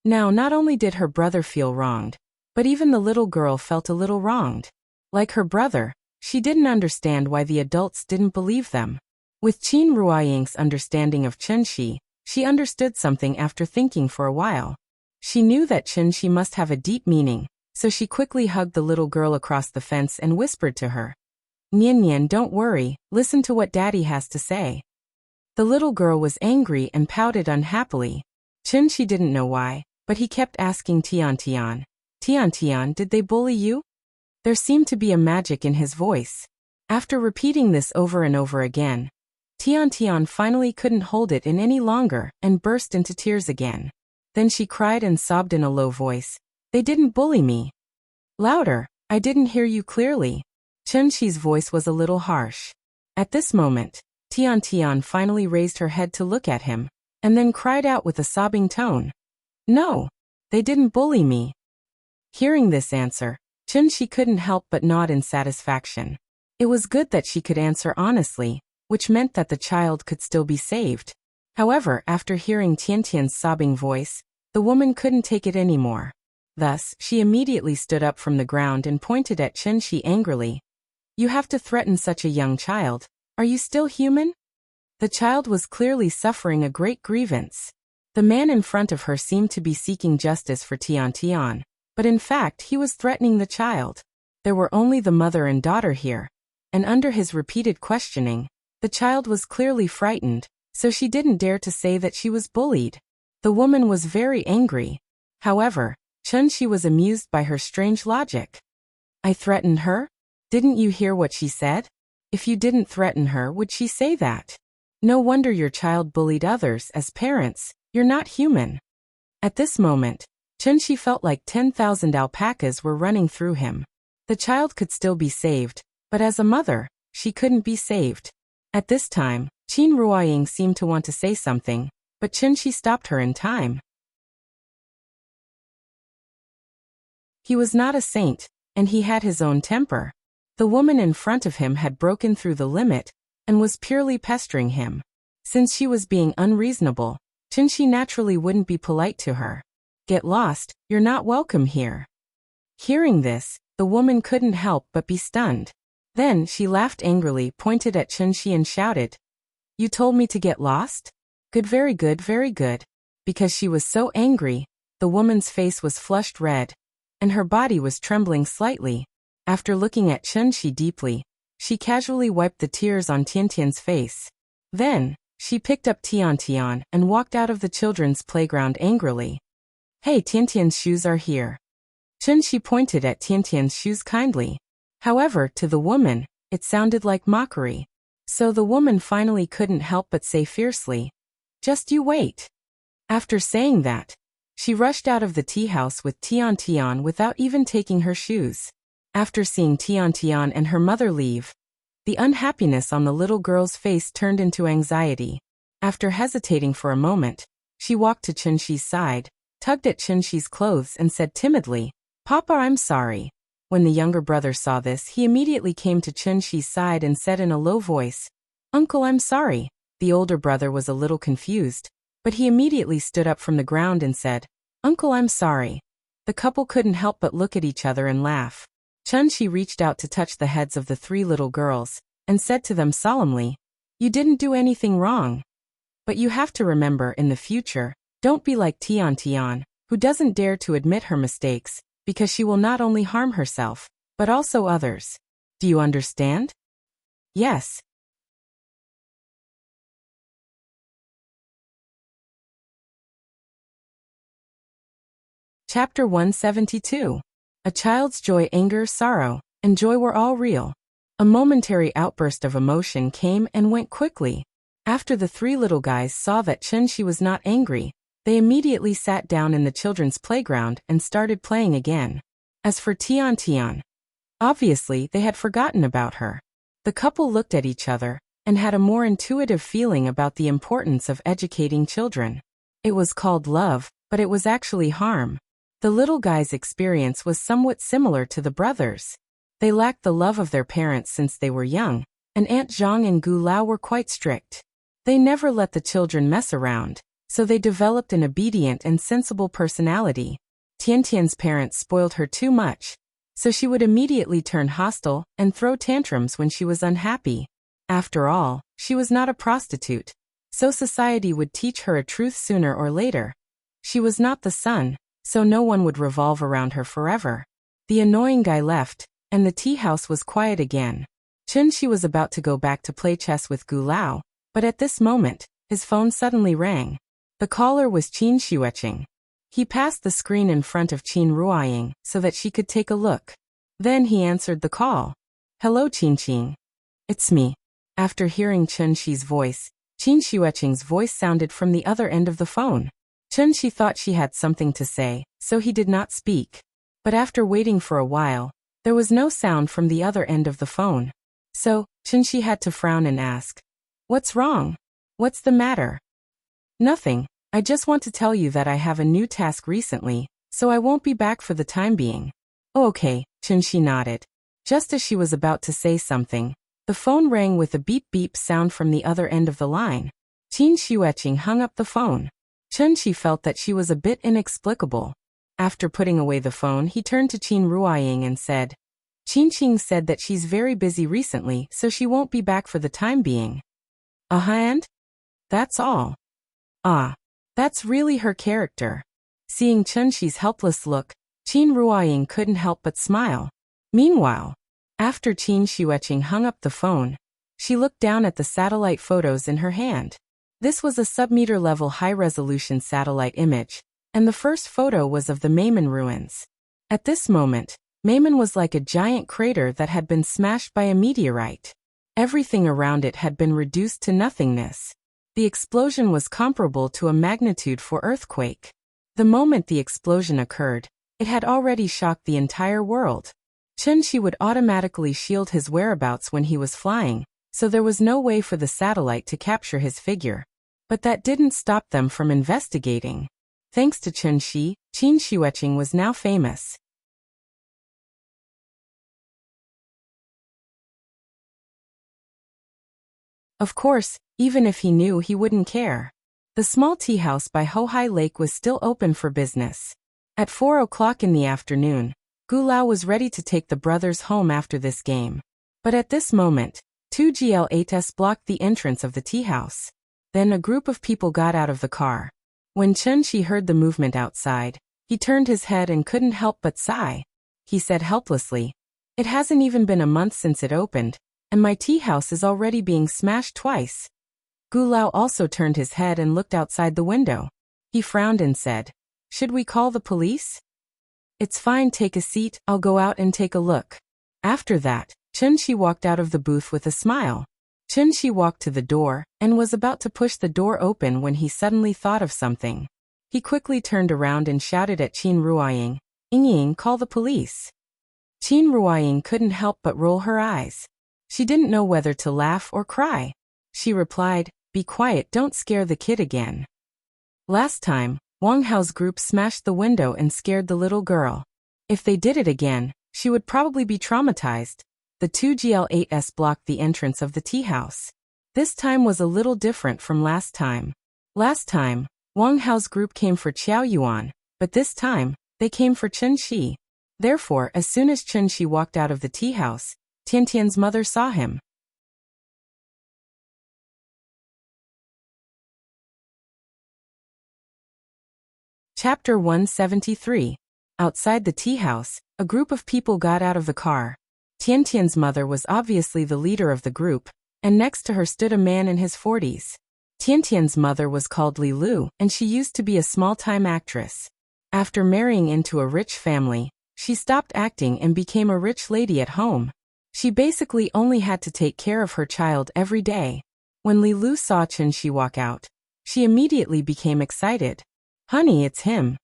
Now not only did her brother feel wronged, but even the little girl felt a little wronged. Like her brother, she didn't understand why the adults didn't believe them. With Qin Ruoying's understanding of Chun-Shi, she understood something after thinking for a while. She knew that Chun-Shi must have a deep meaning, so she quickly hugged the little girl across the fence and whispered to her, "Nian Nian, don't worry, listen to what Daddy has to say." The little girl was angry and pouted unhappily. Chun-Shi didn't know why, but he kept asking Tian Tian, "Tian Tian, did they bully you?" There seemed to be a magic in his voice. After repeating this over and over again, Tian Tian finally couldn't hold it in any longer and burst into tears again. Then she cried and sobbed in a low voice, "They didn't bully me." "Louder, I didn't hear you clearly." Chun-Shi's voice was a little harsh. At this moment, Tian Tian finally raised her head to look at him, and then cried out with a sobbing tone, "No, they didn't bully me." Hearing this answer, Chun-Shi couldn't help but nod in satisfaction. It was good that she could answer honestly, which meant that the child could still be saved. However, after hearing Tian Tian's sobbing voice, the woman couldn't take it anymore. Thus, she immediately stood up from the ground and pointed at Chun-Shi angrily. "You have to threaten such a young child. Are you still human?" The child was clearly suffering a great grievance. The man in front of her seemed to be seeking justice for Tian Tian, but in fact he was threatening the child. There were only the mother and daughter here, and under his repeated questioning, the child was clearly frightened, so she didn't dare to say that she was bullied. The woman was very angry. However, Chun-Shi was amused by her strange logic. "I threatened her? Didn't you hear what she said? If you didn't threaten her, would she say that? No wonder your child bullied others. As parents, you're not human." At this moment, Chun-Shi felt like 10,000 alpacas were running through him. The child could still be saved, but as a mother, she couldn't be saved. At this time, Qin Ruoying seemed to want to say something, but Chun-Shi stopped her in time. He was not a saint, and he had his own temper. The woman in front of him had broken through the limit and was purely pestering him. Since she was being unreasonable, Chenxi naturally wouldn't be polite to her. Get lost, you're not welcome here. Hearing this, the woman couldn't help but be stunned. Then she laughed angrily, pointed at Chenxi and shouted, You told me to get lost? Good, very good, very good. Because she was so angry, the woman's face was flushed red, and her body was trembling slightly. After looking at Chenxi deeply, she casually wiped the tears on Tiantian's face. Then, she picked up Tiantian and walked out of the children's playground angrily. Hey, Tiantian's shoes are here. Chenxi pointed at Tiantian's shoes kindly. However, to the woman, it sounded like mockery. So the woman finally couldn't help but say fiercely, Just you wait. After saying that, she rushed out of the tea house with Tiantian without even taking her shoes. After seeing Tiantian and her mother leave, the unhappiness on the little girl's face turned into anxiety. After hesitating for a moment, she walked to Chenxi's side, tugged at Chenxi's clothes and said timidly, Papa, I'm sorry. When the younger brother saw this, he immediately came to Chenxi's side and said in a low voice, Uncle, I'm sorry. The older brother was a little confused, but he immediately stood up from the ground and said, Uncle, I'm sorry. The couple couldn't help but look at each other and laugh. Chenxi reached out to touch the heads of the three little girls, and said to them solemnly, You didn't do anything wrong. But you have to remember in the future, don't be like Tiantian, who doesn't dare to admit her mistakes, because she will not only harm herself, but also others. Do you understand? Yes. Chapter 172. A child's joy, anger, sorrow, and joy were all real. A momentary outburst of emotion came and went quickly. After the three little guys saw that Chenxi was not angry, they immediately sat down in the children's playground and started playing again. As for Tiantian, obviously they had forgotten about her. The couple looked at each other and had a more intuitive feeling about the importance of educating children. It was called love, but it was actually harm. The little guy's experience was somewhat similar to the brothers. They lacked the love of their parents since they were young, and Aunt Zhang and Gu Lao were quite strict. They never let the children mess around, so they developed an obedient and sensible personality. Tiantian's parents spoiled her too much, so she would immediately turn hostile and throw tantrums when she was unhappy. After all, she was not a prostitute, so society would teach her a truth sooner or later. She was not the sun, so no one would revolve around her forever. The annoying guy left, and the tea house was quiet again. Chenxi was about to go back to play chess with Gu Lao, but at this moment, his phone suddenly rang. The caller was Qin Xueqing. He passed the screen in front of Qin Ruoying so that she could take a look. Then he answered the call. Hello, Qin. It's me. After hearing Chenxi's voice, Qin Xueqing's voice sounded from the other end of the phone. Chenxi thought she had something to say, so he did not speak. But after waiting for a while, there was no sound from the other end of the phone. So, Chenxi had to frown and ask, What's wrong? What's the matter? Nothing. I just want to tell you that I have a new task recently, so I won't be back for the time being. Oh, okay, Chenxi nodded. Just as she was about to say something, the phone rang with a beep-beep sound from the other end of the line. Qin Xueqing hung up the phone. Chenxi felt that she was a bit inexplicable. After putting away the phone, he turned to Qin Ruoying and said, Qin said that she's very busy recently, so she won't be back for the time being. And? That's all. Ah, that's really her character. Seeing Chenxi's helpless look, Qin Ruoying couldn't help but smile. Meanwhile, after Qin Xueqing hung up the phone, she looked down at the satellite photos in her hand. This was a sub-meter-level high-resolution satellite image, and the first photo was of the Meimen ruins. At this moment, Meimen was like a giant crater that had been smashed by a meteorite. Everything around it had been reduced to nothingness. The explosion was comparable to a magnitude 4 earthquake. The moment the explosion occurred, it had already shocked the entire world. Chenxi would automatically shield his whereabouts when he was flying, so there was no way for the satellite to capture his figure. But that didn't stop them from investigating. Thanks to Chenxi, Qin Xueqing was now famous. Of course, even if he knew, he wouldn't care. The small tea house by Hohai Lake was still open for business. At 4 o'clock in the afternoon, Gu Lao was ready to take the brothers home after this game. But at this moment, two GL8s blocked the entrance of the tea house. Then a group of people got out of the car. When Chen Shi heard the movement outside, he turned his head and couldn't help but sigh. He said helplessly, "It hasn't even been a month since it opened, and my tea house is already being smashed twice." Gu Lao also turned his head and looked outside the window. He frowned and said, "Should we call the police?" "It's fine, take a seat, I'll go out and take a look." After that, Chen Shi walked out of the booth with a smile. Chen Shi walked to the door and was about to push the door open when he suddenly thought of something. He quickly turned around and shouted at Qin Ruoying, "Ying, call the police." Qin Ruoying couldn't help but roll her eyes. She didn't know whether to laugh or cry. She replied, "Be quiet, don't scare the kid again." Last time, Wang Hao's group smashed the window and scared the little girl. If they did it again, she would probably be traumatized. The two GL8s blocked the entrance of the tea house. This time was a little different from last time. Last time, Wang Hao's group came for Qiao Yuan, but this time, they came for Chen Shi. Therefore, as soon as Chen Shi walked out of the tea house, Tiantian's mother saw him. Chapter 173. Outside the tea house, a group of people got out of the car. Tiantian's mother was obviously the leader of the group, and next to her stood a man in his 40s. Tiantian's mother was called Li Lu, and she used to be a small-time actress. After marrying into a rich family, she stopped acting and became a rich lady at home. She basically only had to take care of her child every day. When Li Lu saw Chen Shi walk out, she immediately became excited. "Honey, it's him."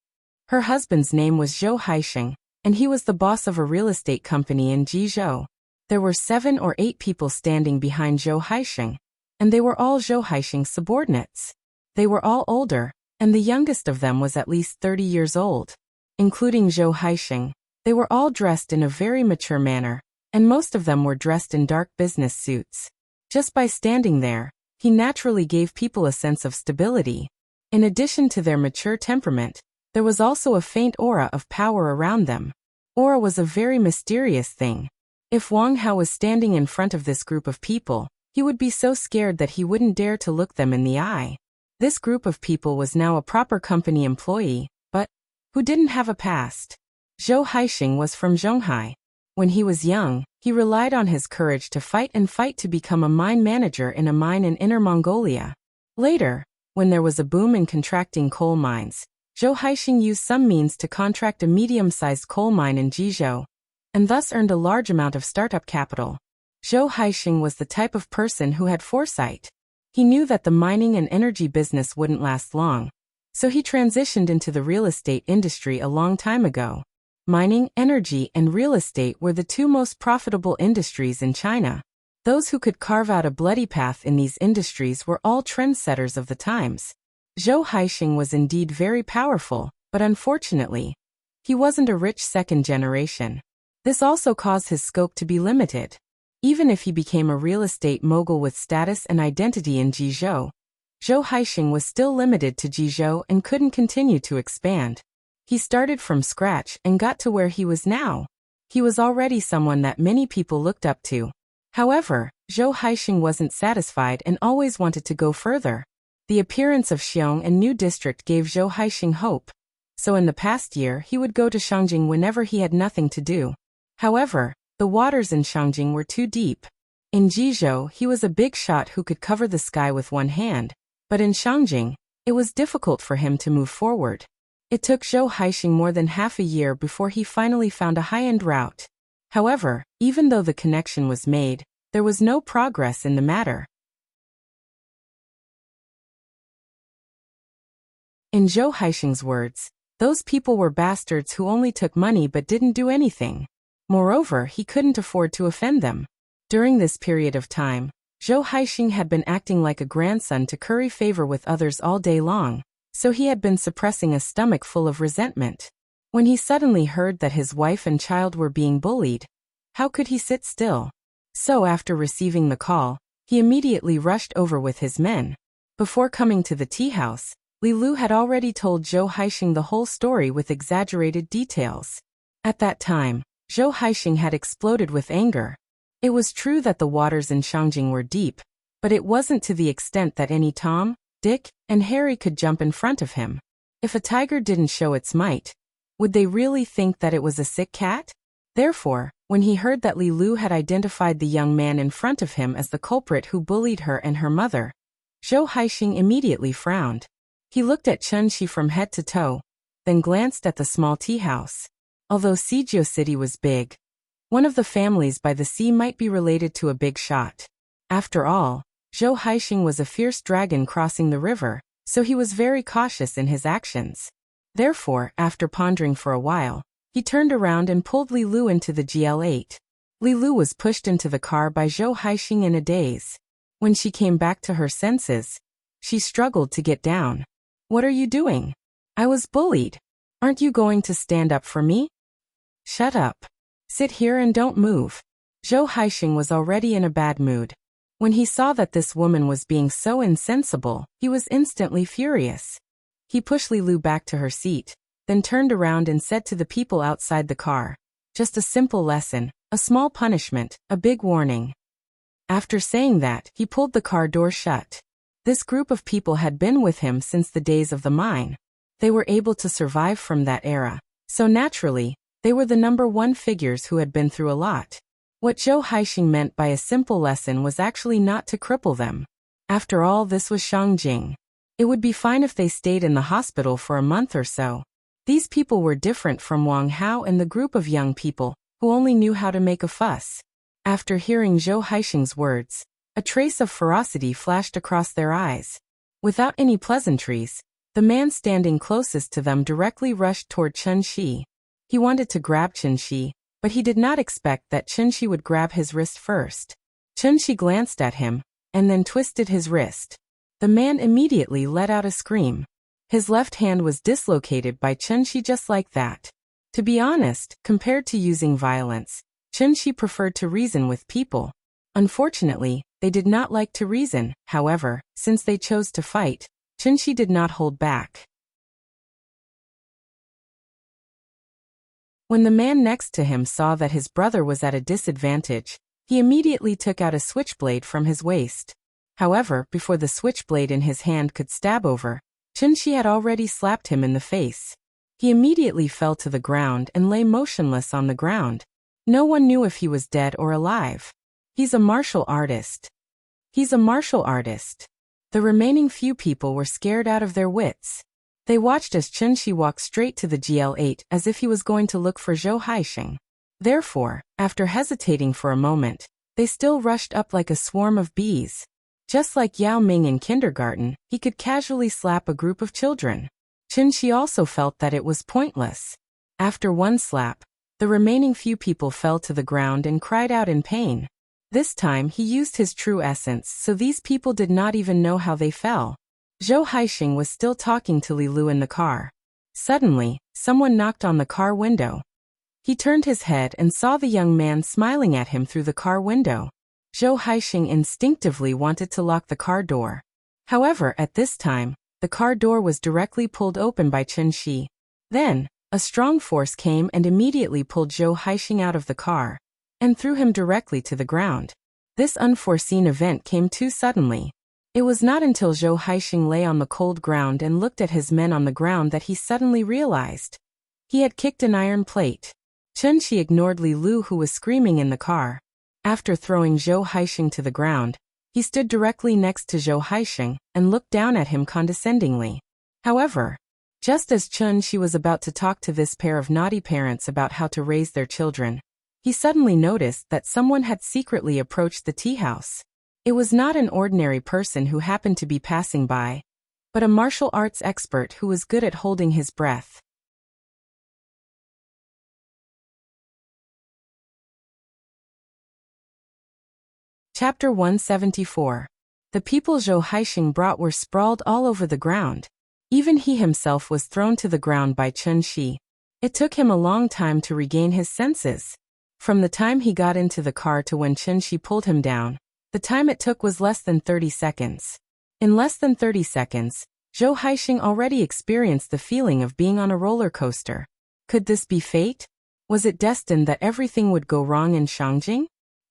Her husband's name was Zhou Haisheng, and he was the boss of a real estate company in Jizhou. There were 7 or 8 people standing behind Zhou Haisheng, and they were all Zhou Haisheng's subordinates. They were all older, and the youngest of them was at least 30 years old. Including Zhou Haisheng, they were all dressed in a very mature manner, and most of them were dressed in dark business suits. Just by standing there, he naturally gave people a sense of stability. In addition to their mature temperament, there was also a faint aura of power around them. Aura was a very mysterious thing. If Wang Hao was standing in front of this group of people, he would be so scared that he wouldn't dare to look them in the eye. This group of people was now a proper company employee, but who didn't have a past. Zhou Haisheng was from Zhonghai. When he was young, he relied on his courage to fight to become a mine manager in a mine in Inner Mongolia. Later, when there was a boom in contracting coal mines, Zhou Haisheng used some means to contract a medium-sized coal mine in Jizhou, and thus earned a large amount of startup capital. Zhou Haisheng was the type of person who had foresight. He knew that the mining and energy business wouldn't last long, so he transitioned into the real estate industry a long time ago. Mining, energy, and real estate were the two most profitable industries in China. Those who could carve out a bloody path in these industries were all trendsetters of the times. Zhou Haisheng was indeed very powerful, but unfortunately, he wasn't a rich second generation. This also caused his scope to be limited. Even if he became a real estate mogul with status and identity in Jizhou, Zhou Haisheng was still limited to Jizhou and couldn't continue to expand. He started from scratch and got to where he was now. He was already someone that many people looked up to. However, Zhou Haisheng wasn't satisfied and always wanted to go further. The appearance of Xiong and New District gave Zhou Haisheng hope, so in the past year he would go to Shangjing whenever he had nothing to do. However, the waters in Shangjing were too deep. In Jizhou he was a big shot who could cover the sky with one hand, but in Shangjing, it was difficult for him to move forward. It took Zhou Haisheng more than half a year before he finally found a high-end route. However, even though the connection was made, there was no progress in the matter. In Zhou Haisheng's words, those people were bastards who only took money but didn't do anything. Moreover, he couldn't afford to offend them. During this period of time, Zhou Haisheng had been acting like a grandson to curry favor with others all day long, so he had been suppressing a stomach full of resentment. When he suddenly heard that his wife and child were being bullied, how could he sit still? So after receiving the call, He immediately rushed over with his men. Before coming to the tea house, Li Lu had already told Zhou Haixing the whole story with exaggerated details. At that time, Zhou Haixing had exploded with anger. It was true that the waters in Shangjing were deep, but it wasn't to the extent that any Tom, Dick, and Harry could jump in front of him. If a tiger didn't show its might, would they really think that it was a sick cat? Therefore, when he heard that Li Lu had identified the young man in front of him as the culprit who bullied her and her mother, Zhou Haixing immediately frowned. He looked at Chen Shi from head to toe, then glanced at the small tea house. Although Sijiu City was big, one of the families by the sea might be related to a big shot. After all, Zhou Haixing was a fierce dragon crossing the river, so he was very cautious in his actions. Therefore, after pondering for a while, he turned around and pulled Li Lu into the GL8. Li Lu was pushed into the car by Zhou Haixing in a daze. When she came back to her senses, she struggled to get down. "What are you doing? I was bullied. Aren't you going to stand up for me?" "Shut up. Sit here and don't move." Zhou Haixing was already in a bad mood. When he saw that this woman was being so insensible, he was instantly furious. He pushed Li Lu back to her seat, then turned around and said to the people outside the car, "Just a simple lesson, a small punishment, a big warning." After saying that, he pulled the car door shut. This group of people had been with him since the days of the mine. They were able to survive from that era, so naturally, they were the #1 figures who had been through a lot. What Zhou Haixing meant by a simple lesson was actually not to cripple them. After all, this was Shangjing. It would be fine if they stayed in the hospital for a month or so. These people were different from Wang Hao and the group of young people who only knew how to make a fuss. After hearing Zhou Haixing's words, a trace of ferocity flashed across their eyes. Without any pleasantries, the man standing closest to them directly rushed toward Chen Shi. He wanted to grab Chen Shi, but he did not expect that Chen Shi would grab his wrist first. Chen Shi glanced at him, and then twisted his wrist. The man immediately let out a scream. His left hand was dislocated by Chen Shi just like that. To be honest, compared to using violence, Chen Shi preferred to reason with people. Unfortunately, they did not like to reason. However, since they chose to fight, Chen Shi did not hold back. When the man next to him saw that his brother was at a disadvantage, he immediately took out a switchblade from his waist. However, before the switchblade in his hand could stab over, Chen Shi had already slapped him in the face. He immediately fell to the ground and lay motionless on the ground. No one knew if he was dead or alive. "He's a martial artist. He's a martial artist." The remaining few people were scared out of their wits. They watched as Chen Shi walked straight to the GL8 as if he was going to look for Zhou Haixing. Therefore, after hesitating for a moment, they still rushed up like a swarm of bees. Just like Yao Ming in kindergarten, he could casually slap a group of children. Chen Shi also felt that it was pointless. After one slap, the remaining few people fell to the ground and cried out in pain. This time he used his true essence, so these people did not even know how they fell. Zhou Haixing was still talking to Li Lu in the car. Suddenly, someone knocked on the car window. He turned his head and saw the young man smiling at him through the car window. Zhou Haixing instinctively wanted to lock the car door. However, at this time, the car door was directly pulled open by Chen Shi. Then, a strong force came and immediately pulled Zhou Haixing out of the car and threw him directly to the ground. This unforeseen event came too suddenly. It was not until Zhou Haixing lay on the cold ground and looked at his men on the ground that he suddenly realized he had kicked an iron plate. Chen Shi ignored Li Lu, who was screaming in the car. After throwing Zhou Haixing to the ground, he stood directly next to Zhou Haixing and looked down at him condescendingly. However, just as Chen Shi was about to talk to this pair of naughty parents about how to raise their children, he suddenly noticed that someone had secretly approached the tea house. It was not an ordinary person who happened to be passing by, but a martial arts expert who was good at holding his breath. Chapter 174. The people Zhou Haixing brought were sprawled all over the ground. Even he himself was thrown to the ground by Chen Shi. It took him a long time to regain his senses. From the time he got into the car to when Chen Shi pulled him down, The time it took was less than 30 seconds. In less than 30 seconds, Zhou Haixing already experienced the feeling of being on a roller coaster. Could this be fate? Was it destined that everything would go wrong in Shangjing?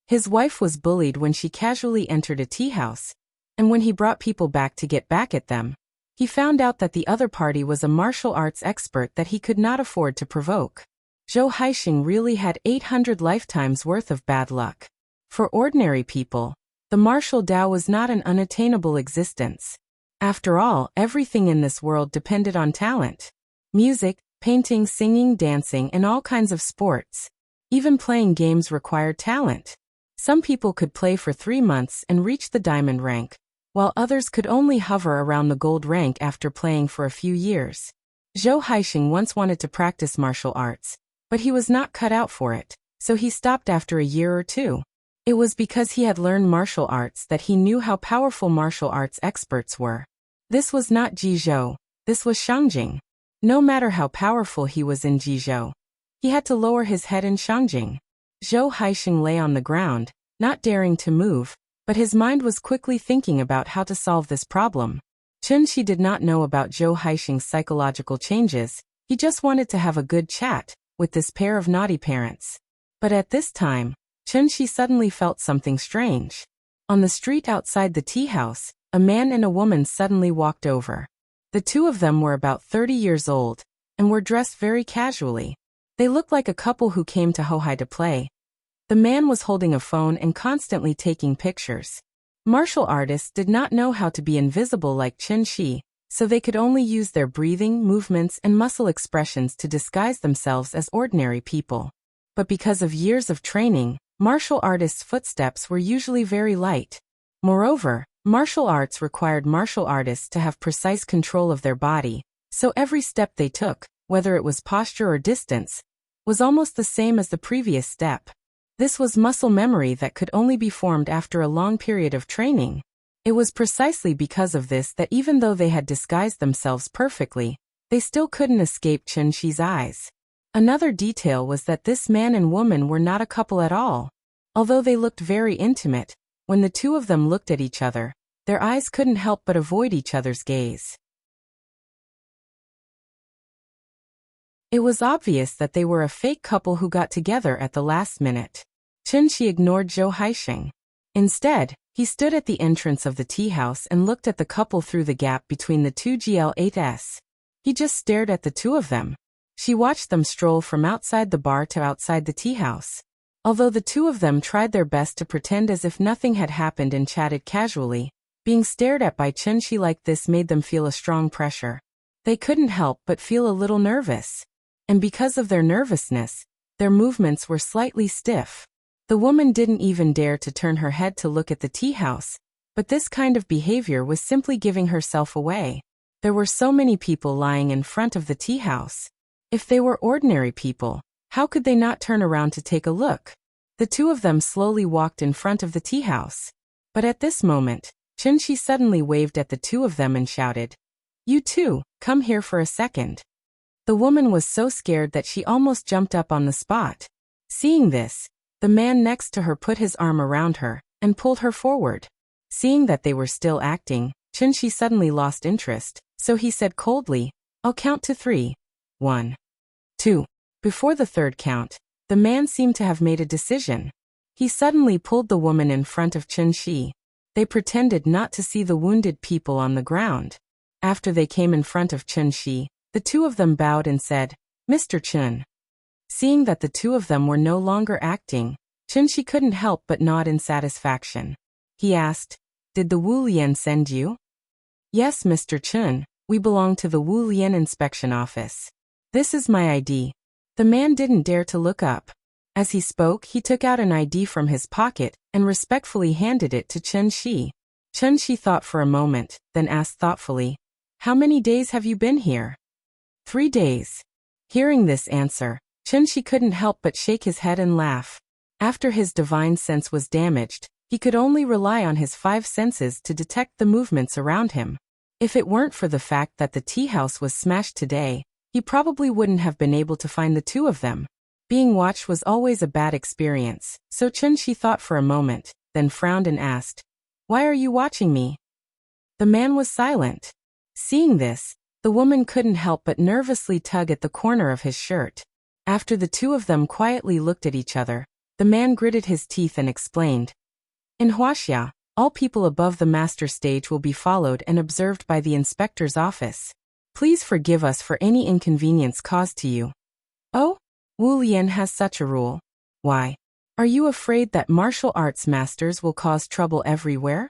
His wife was bullied when she casually entered a tea house, and when he brought people back to get back at them, he found out that the other party was a martial arts expert that he could not afford to provoke. Zhou Haixing really had 800 lifetimes worth of bad luck. For ordinary people, the martial Tao was not an unattainable existence. After all, everything in this world depended on talent. Music, painting, singing, dancing, and all kinds of sports. Even playing games required talent. Some people could play for 3 months and reach the diamond rank, while others could only hover around the gold rank after playing for a few years. Zhou Haixing once wanted to practice martial arts, but he was not cut out for it, so he stopped after a year or two. It was because he had learned martial arts that he knew how powerful martial arts experts were. This was not Jizhou, this was Shangjing. No matter how powerful he was in Jizhou, he had to lower his head in Shangjing. Zhou Haixing lay on the ground, not daring to move, but his mind was quickly thinking about how to solve this problem. Chunxi did not know about Zhou Haixing's psychological changes, he just wanted to have a good chat with this pair of naughty parents. But at this time, Chunxi suddenly felt something strange. On the street outside the tea house, a man and a woman suddenly walked over. The two of them were about 30 years old, and were dressed very casually. They looked like a couple who came to Hohai to play. The man was holding a phone and constantly taking pictures. Martial artists did not know how to be invisible like Chunxi, so they could only use their breathing, movements, and muscle expressions to disguise themselves as ordinary people. But because of years of training, martial artists' footsteps were usually very light. Moreover, martial arts required martial artists to have precise control of their body, so every step they took, whether it was posture or distance, was almost the same as the previous step. This was muscle memory that could only be formed after a long period of training. It was precisely because of this that even though they had disguised themselves perfectly, they still couldn't escape Chunxi's eyes. Another detail was that this man and woman were not a couple at all. Although they looked very intimate, when the two of them looked at each other, their eyes couldn't help but avoid each other's gaze. It was obvious that they were a fake couple who got together at the last minute. Chunxi ignored Zhou Haixing. Instead, he stood at the entrance of the tea house and looked at the couple through the gap between the two GL8s. He just stared at the two of them. She watched them stroll from outside the bar to outside the tea house. Although the two of them tried their best to pretend as if nothing had happened and chatted casually, being stared at by Chunxi like this made them feel a strong pressure. They couldn't help but feel a little nervous. And because of their nervousness, their movements were slightly stiff. The woman didn't even dare to turn her head to look at the tea house, but this kind of behavior was simply giving herself away. There were so many people lying in front of the tea house. If they were ordinary people, how could they not turn around to take a look? The two of them slowly walked in front of the tea house. But at this moment, Chunxi suddenly waved at the two of them and shouted, "You two, come here for a second." The woman was so scared that she almost jumped up on the spot. Seeing this, the man next to her put his arm around her and pulled her forward. Seeing that they were still acting, Chunxi suddenly lost interest, so he said coldly, "I'll count to 3. 1. 2. Before the third count, the man seemed to have made a decision. He suddenly pulled the woman in front of Chunxi. They pretended not to see the wounded people on the ground. After they came in front of Chunxi, the two of them bowed and said, "Mr. Chun." Seeing that the two of them were no longer acting, Chunxi couldn't help but nod in satisfaction. He asked, "Did the Wu Lian send you?" "Yes, Mr. Chun, we belong to the Wu Lian inspection office. This is my ID." The man didn't dare to look up. As he spoke, he took out an ID from his pocket and respectfully handed it to Chunxi. Chunxi thought for a moment, then asked thoughtfully, "How many days have you been here?" 3 days. Hearing this answer, Chunxi couldn't help but shake his head and laugh. After his divine sense was damaged, he could only rely on his 5 senses to detect the movements around him. If it weren't for the fact that the tea house was smashed today, he probably wouldn't have been able to find the two of them. Being watched was always a bad experience, so Chunxi thought for a moment, then frowned and asked, "Why are you watching me?" The man was silent. Seeing this, the woman couldn't help but nervously tug at the corner of his shirt. After the two of them quietly looked at each other, the man gritted his teeth and explained, "In Huaxia, all people above the master stage will be followed and observed by the inspector's office. Please forgive us for any inconvenience caused to you." "Oh? Wu Lian has such a rule. Why? Are you afraid that martial arts masters will cause trouble everywhere?"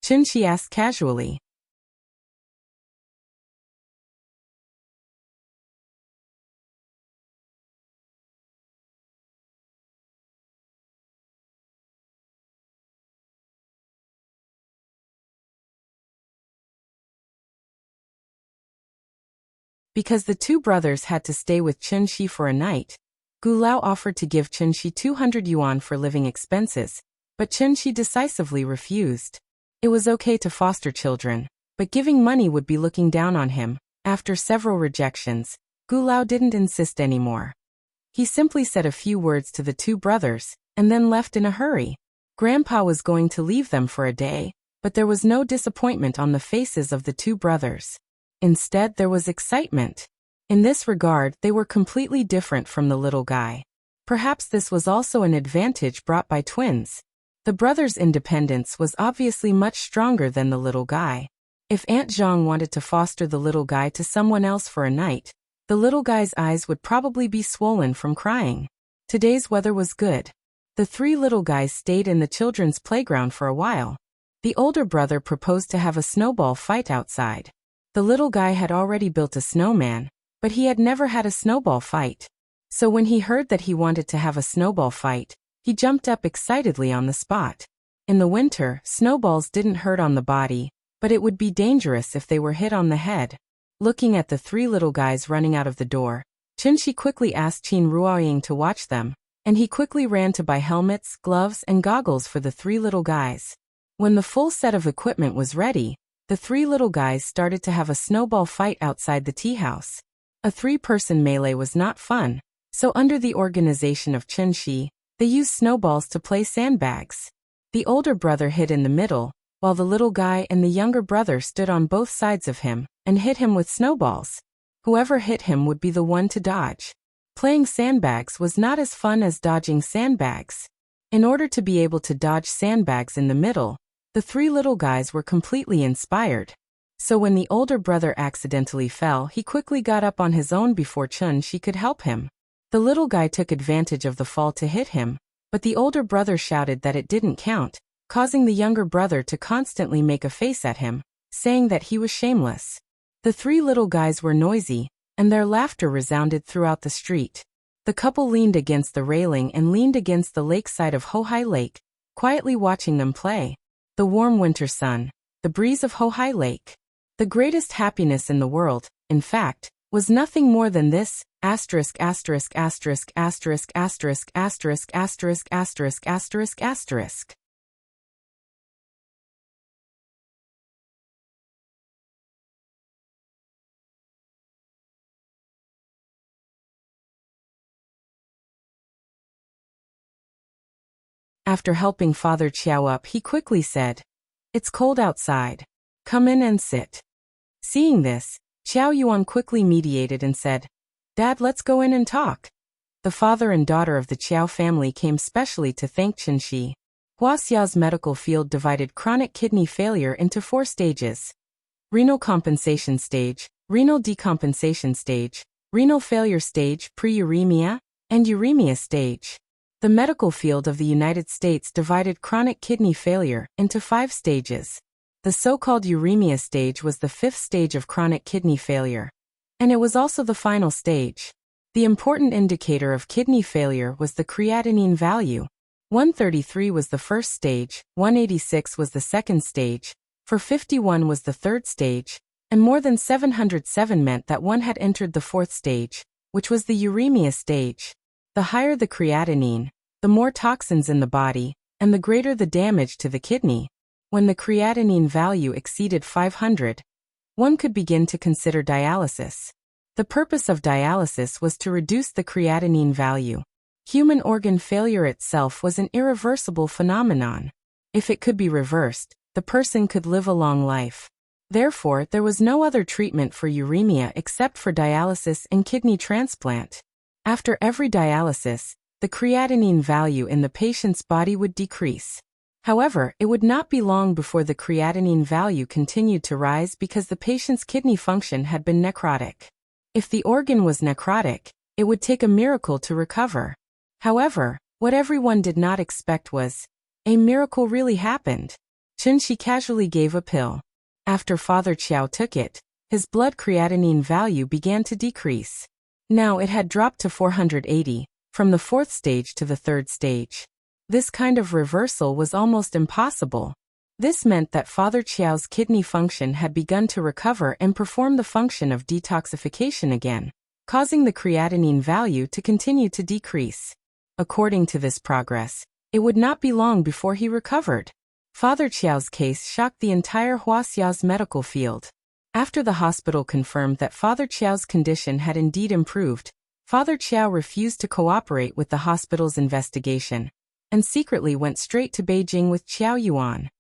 Qinshi asked casually. Because the two brothers had to stay with Qinshi for a night, Gu Lao offered to give Qinshi 200 yuan for living expenses, but Qinshi decisively refused. It was okay to foster children, but giving money would be looking down on him. After several rejections, Gu Lao didn't insist anymore. He simply said a few words to the two brothers, and then left in a hurry. Grandpa was going to leave them for a day, but there was no disappointment on the faces of the two brothers. Instead, there was excitement. In this regard, they were completely different from the little guy. Perhaps this was also an advantage brought by twins. The brothers' independence was obviously much stronger than the little guy. If Aunt Zhang wanted to foster the little guy to someone else for a night, the little guy's eyes would probably be swollen from crying. Today's weather was good. The three little guys stayed in the children's playground for a while. The older brother proposed to have a snowball fight outside. The little guy had already built a snowman, but he had never had a snowball fight. So when he heard that he wanted to have a snowball fight, he jumped up excitedly on the spot. In the winter, snowballs didn't hurt on the body, but it would be dangerous if they were hit on the head. Looking at the three little guys running out of the door, Qinshi quickly asked Qin Ruoying to watch them, and he quickly ran to buy helmets, gloves, and goggles for the three little guys. When the full set of equipment was ready, the three little guys started to have a snowball fight outside the tea house. A three-person melee was not fun, so under the organization of Qinshi, they used snowballs to play sandbags. The older brother hid in the middle, while the little guy and the younger brother stood on both sides of him and hit him with snowballs. Whoever hit him would be the one to dodge. Playing sandbags was not as fun as dodging sandbags. In order to be able to dodge sandbags in the middle, the three little guys were completely inspired. So when the older brother accidentally fell, he quickly got up on his own before Qinshi could help him. The little guy took advantage of the fall to hit him, but the older brother shouted that it didn't count, causing the younger brother to constantly make a face at him, saying that he was shameless. The three little guys were noisy, and their laughter resounded throughout the street. The couple leaned against the railing and leaned against the lakeside of Hohai Lake, quietly watching them play. The warm winter sun, the breeze of Hohai Lake. The greatest happiness in the world, in fact, was nothing more than this, asterisk asterisk asterisk asterisk asterisk asterisk asterisk asterisk asterisk asterisk. After helping Father Qiao up, he quickly said, "It's cold outside. Come in and sit." Seeing this, Qiao Yuan quickly mediated and said, "Dad, let's go in and talk." The father and daughter of the Qiao family came specially to thank Qinshi. Huaxia's medical field divided chronic kidney failure into 4 stages: renal compensation stage, renal decompensation stage, renal failure stage, pre-uremia, and uremia stage. The medical field of the United States divided chronic kidney failure into 5 stages. The so-called uremia stage was the 5th stage of chronic kidney failure, and it was also the final stage. The important indicator of kidney failure was the creatinine value. 133 was the first stage, 186 was the second stage, 451 was the third stage, and more than 707 meant that one had entered the 4th stage, which was the uremia stage. The higher the creatinine, the more toxins in the body, and the greater the damage to the kidney. When the creatinine value exceeded 500, one could begin to consider dialysis. The purpose of dialysis was to reduce the creatinine value. Human organ failure itself was an irreversible phenomenon. If it could be reversed, the person could live a long life. Therefore, there was no other treatment for uremia except for dialysis and kidney transplant. After every dialysis, the creatinine value in the patient's body would decrease. However, it would not be long before the creatinine value continued to rise because the patient's kidney function had been necrotic. If the organ was necrotic, it would take a miracle to recover. However, what everyone did not expect was, a miracle really happened. Chunshi casually gave a pill. After Father Chiao took it, his blood creatinine value began to decrease. Now it had dropped to 480, from the 4th stage to the 3rd stage. This kind of reversal was almost impossible. This meant that Father Chiao's kidney function had begun to recover and perform the function of detoxification again, causing the creatinine value to continue to decrease. According to this progress, it would not be long before he recovered. Father Chiao's case shocked the entire Huaxia's medical field. After the hospital confirmed that Father Chiao's condition had indeed improved, Father Chiao refused to cooperate with the hospital's investigation, and secretly went straight to Beijing with Qiao Yuan.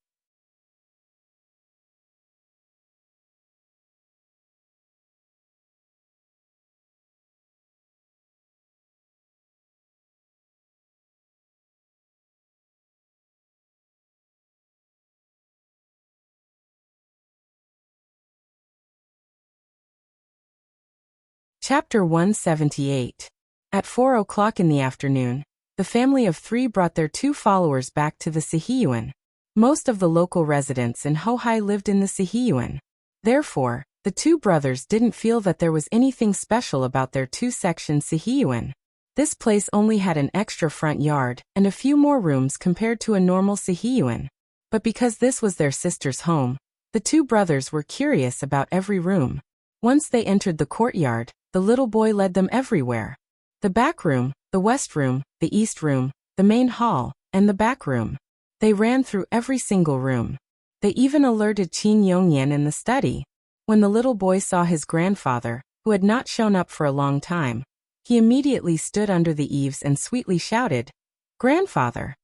Chapter 178. At 4 o'clock in the afternoon, the family of 3 brought their 2 followers back to the Sihiyuan. Most of the local residents in Hohai lived in the Sihiyuan. Therefore, the 2 brothers didn't feel that there was anything special about their 2-section Sihiyuan. This place only had an extra front yard and a few more rooms compared to a normal Sihiyuan. But because this was their sister's home, the 2 brothers were curious about every room. Once they entered the courtyard, the little boy led them everywhere. The back room, the west room, the east room, the main hall, and the back room. They ran through every single room. They even alerted Qin Yongyan in the study. When the little boy saw his grandfather, who had not shown up for a long time, he immediately stood under the eaves and sweetly shouted, "Grandfather!"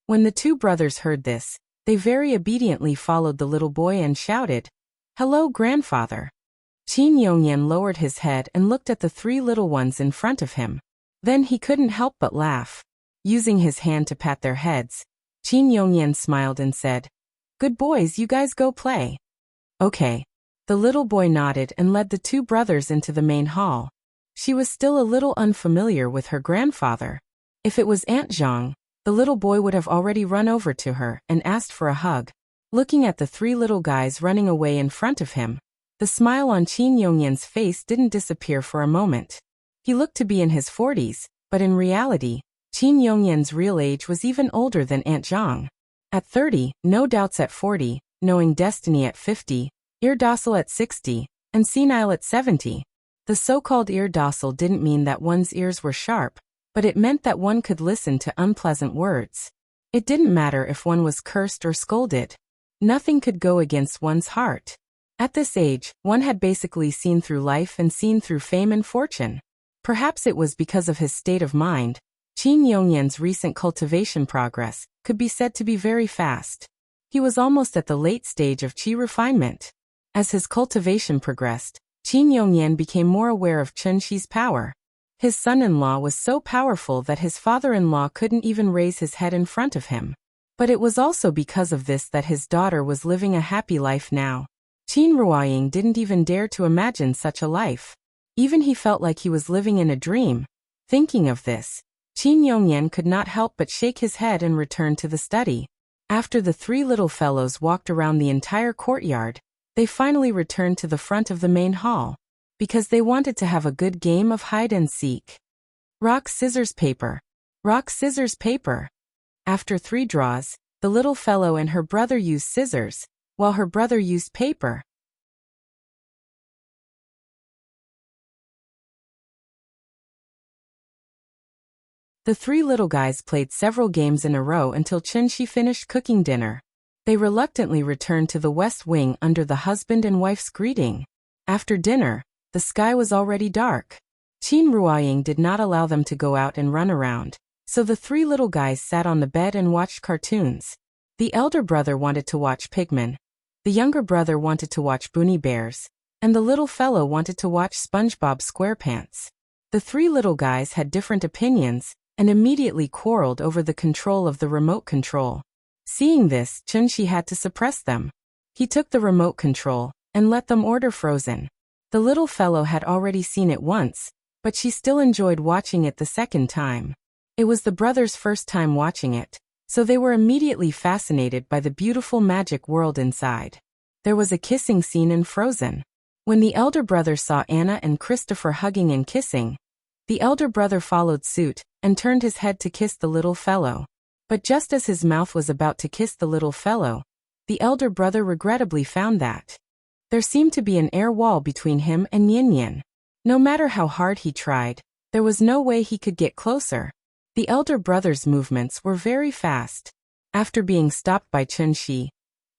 When the 2 brothers heard this, they very obediently followed the little boy and shouted, "Hello, grandfather!" Qin Yongyan lowered his head and looked at the 3 little ones in front of him. Then he couldn't help but laugh. Using his hand to pat their heads, Qin Yongyan smiled and said, "Good boys, you guys go play." Okay. The little boy nodded and led the 2 brothers into the main hall. She was still a little unfamiliar with her grandfather. If it was Aunt Zhang, the little boy would have already run over to her and asked for a hug. Looking at the 3 little guys running away in front of him, the smile on Qin Yongyan's face didn't disappear for a moment. He looked to be in his 40s, but in reality, Qin Yongyan's real age was even older than Aunt Zhang. At 30, no doubts at 40, knowing destiny at 50, ear-docile at 60, and senile at 70. The so-called ear-docile didn't mean that one's ears were sharp, but it meant that one could listen to unpleasant words. It didn't matter if one was cursed or scolded. Nothing could go against one's heart. At this age, one had basically seen through life and seen through fame and fortune. Perhaps it was because of his state of mind. Qin Yongyan's recent cultivation progress could be said to be very fast. He was almost at the late stage of qi refinement. As his cultivation progressed, Qin Yongyan became more aware of Chunxi's power. His son-in-law was so powerful that his father-in-law couldn't even raise his head in front of him. But it was also because of this that his daughter was living a happy life now. Qin Ruoying didn't even dare to imagine such a life. Even he felt like he was living in a dream. Thinking of this, Qin Yongyan could not help but shake his head and return to the study. After the 3 little fellows walked around the entire courtyard, they finally returned to the front of the main hall, because they wanted to have a good game of hide and seek. Rock, scissors, paper. Rock, scissors, paper. After 3 draws, the little fellow and her brother used scissors, while her brother used paper. The 3 little guys played several games in a row until Chunxi finished cooking dinner. They reluctantly returned to the west wing under the husband and wife's greeting. After dinner, the sky was already dark. Qin Ruoying did not allow them to go out and run around, so the 3 little guys sat on the bed and watched cartoons. The elder brother wanted to watch Pigman. The younger brother wanted to watch Boonie Bears. And the little fellow wanted to watch SpongeBob SquarePants. The three little guys had different opinions and immediately quarreled over the control of the remote control. Seeing this, Chun-Shi had to suppress them. He took the remote control and let them order Frozen. The little fellow had already seen it once, but she still enjoyed watching it the second time. It was the brothers' first time watching it, so they were immediately fascinated by the beautiful magic world inside. There was a kissing scene in Frozen. When the elder brother saw Anna and Christopher hugging and kissing, the elder brother followed suit and turned his head to kiss the little fellow. But just as his mouth was about to kiss the little fellow, the elder brother regrettably found that there seemed to be an air wall between him and Yin Yin. No matter how hard he tried, there was no way he could get closer. The elder brother's movements were very fast. After being stopped by Chun-Shi,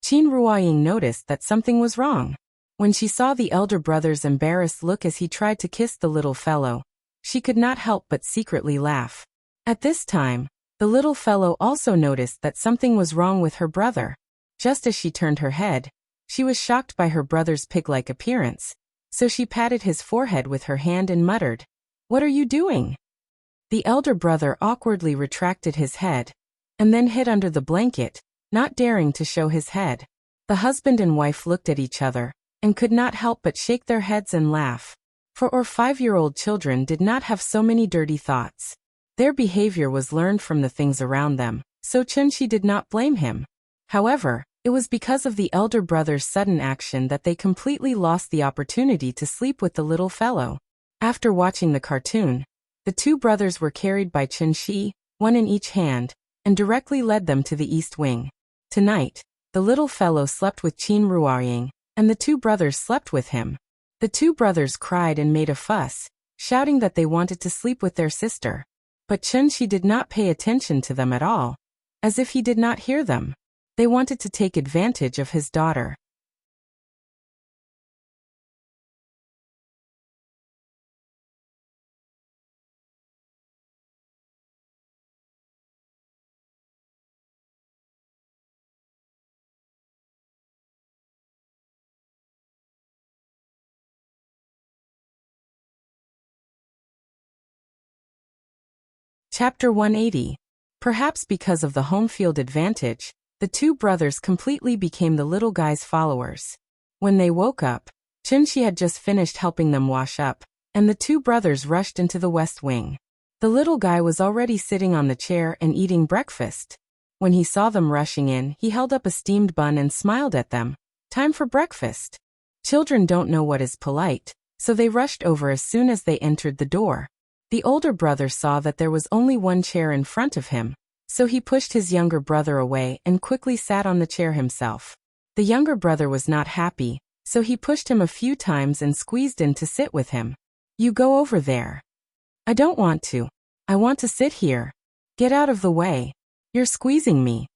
Qin Ruoying noticed that something was wrong. When she saw the elder brother's embarrassed look as he tried to kiss the little fellow, she could not help but secretly laugh. At this time, the little fellow also noticed that something was wrong with her brother. Just as she turned her head, she was shocked by her brother's pig-like appearance, so she patted his forehead with her hand and muttered, "What are you doing?" The elder brother awkwardly retracted his head, and then hid under the blanket, not daring to show his head. The husband and wife looked at each other, and could not help but shake their heads and laugh. 4 or 5-year-old children did not have so many dirty thoughts. Their behavior was learned from the things around them, so Chun-Shi did not blame him. However, it was because of the elder brother's sudden action that they completely lost the opportunity to sleep with the little fellow. After watching the cartoon, the two brothers were carried by Chun-Shi, one in each hand, and directly led them to the east wing. Tonight, the little fellow slept with Qin Ruoying, and the two brothers slept with him. The two brothers cried and made a fuss, shouting that they wanted to sleep with their sister. But Chun-Shi did not pay attention to them at all, as if he did not hear them. They wanted to take advantage of his daughter. Chapter 180. Perhaps because of the home field advantage, the two brothers completely became the little guy's followers. When they woke up, Chun-Shi had just finished helping them wash up, and the two brothers rushed into the west wing. The little guy was already sitting on the chair and eating breakfast. When he saw them rushing in, he held up a steamed bun and smiled at them. Time for breakfast. Children don't know what is polite, so they rushed over as soon as they entered the door. The older brother saw that there was only one chair in front of him, so he pushed his younger brother away and quickly sat on the chair himself. The younger brother was not happy, so he pushed him a few times and squeezed in to sit with him. "You go over there." "I don't want to. I want to sit here." "Get out of the way. You're squeezing me."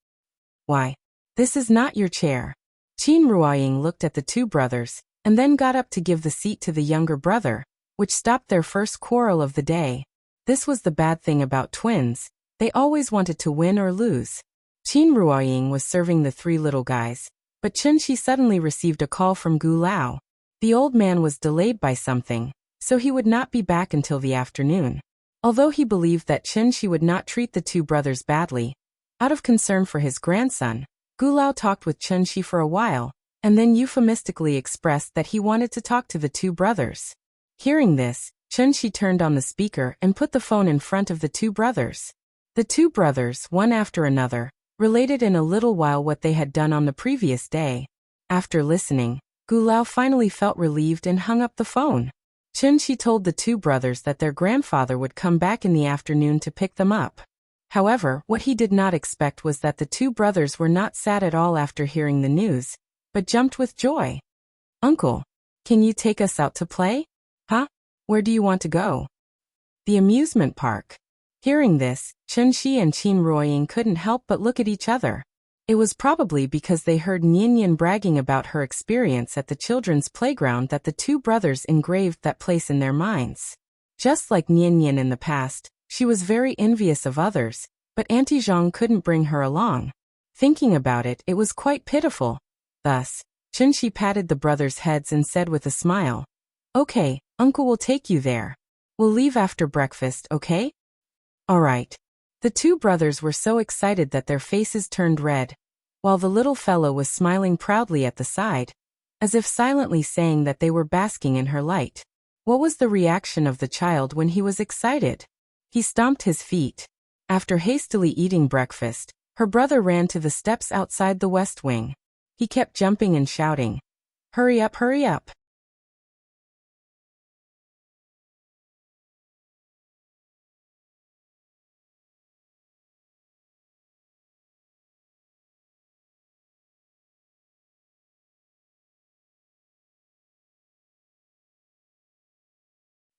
"Why? This is not your chair." Qin Ruoying looked at the two brothers, and then got up to give the seat to the younger brother, which stopped their first quarrel of the day. This was the bad thing about twins. They always wanted to win or lose. Qin Ruoying was serving the three little guys, but Chun-Shi suddenly received a call from Gu Lao. The old man was delayed by something, so he would not be back until the afternoon. Although he believed that Chun-Shi would not treat the two brothers badly, out of concern for his grandson, Gu Lao talked with Chun-Shi for a while, and then euphemistically expressed that he wanted to talk to the two brothers. Hearing this, Chun-Shi turned on the speaker and put the phone in front of the two brothers. The two brothers, one after another, related in a little while what they had done on the previous day. After listening, Gu Lao finally felt relieved and hung up the phone. Chun-Shi told the two brothers that their grandfather would come back in the afternoon to pick them up. However, what he did not expect was that the two brothers were not sad at all after hearing the news, but jumped with joy. "Uncle, can you take us out to play?" "Huh? Where do you want to go?" "The amusement park." Hearing this, Chun-Shi and Qin Ruoying couldn't help but look at each other. It was probably because they heard Nian bragging about her experience at the children's playground that the two brothers engraved that place in their minds. Just like Nian in the past, she was very envious of others, but Auntie Zhang couldn't bring her along. Thinking about it, it was quite pitiful. Thus, Chunshi patted the brothers' heads and said with a smile, "Okay, Uncle will take you there. We'll leave after breakfast, okay?" "All right." The two brothers were so excited that their faces turned red, while the little fellow was smiling proudly at the side, as if silently saying that they were basking in her light. What was the reaction of the child when he was excited? He stomped his feet. After hastily eating breakfast, her brother ran to the steps outside the west wing. He kept jumping and shouting, "Hurry up, hurry up."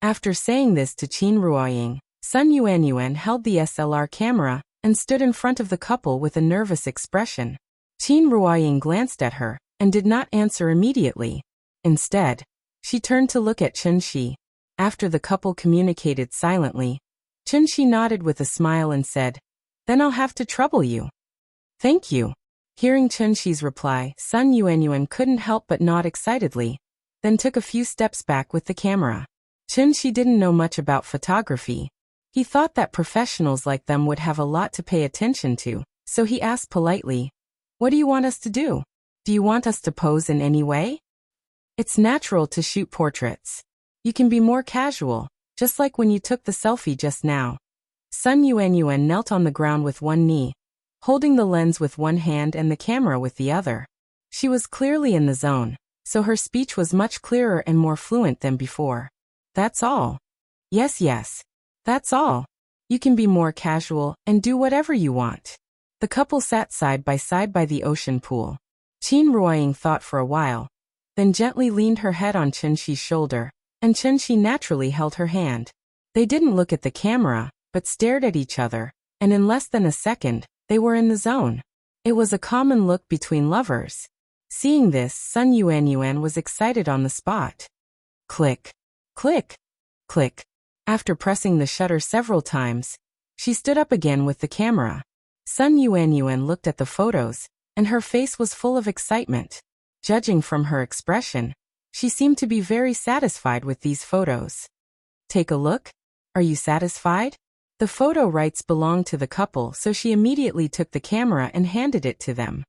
After saying this to Qin Ruoying, Sun Yuanyuan held the SLR camera and stood in front of the couple with a nervous expression. Qin Ruoying glanced at her and did not answer immediately. Instead, she turned to look at Chunshi. After the couple communicated silently, Chunshi nodded with a smile and said, "Then I'll have to trouble you." "Thank you." Hearing Chunshi's reply, Sun Yuanyuan couldn't help but nod excitedly, then took a few steps back with the camera. Chunshi didn't know much about photography. He thought that professionals like them would have a lot to pay attention to, so he asked politely, "What do you want us to do? Do you want us to pose in any way?" "It's natural to shoot portraits. You can be more casual, just like when you took the selfie just now." Sun Yuanyuan knelt on the ground with one knee, holding the lens with one hand and the camera with the other. She was clearly in the zone, so her speech was much clearer and more fluent than before. "That's all." Yes, that's all. You can be more casual and do whatever you want." The couple sat side by the ocean pool. Qin Ruoying thought for a while, then gently leaned her head on Chunshi's shoulder, and Chunshi naturally held her hand. They didn't look at the camera, but stared at each other, and in less than a second, they were in the zone. It was a common look between lovers. Seeing this, Sun Yuanyuan was excited on the spot. Click. Click. Click. After pressing the shutter several times, she stood up again with the camera. Sun Yuanyuan looked at the photos, and her face was full of excitement. Judging from her expression, she seemed to be very satisfied with these photos. "Take a look? Are you satisfied?" The photo rights belonged to the couple, so she immediately took the camera and handed it to them.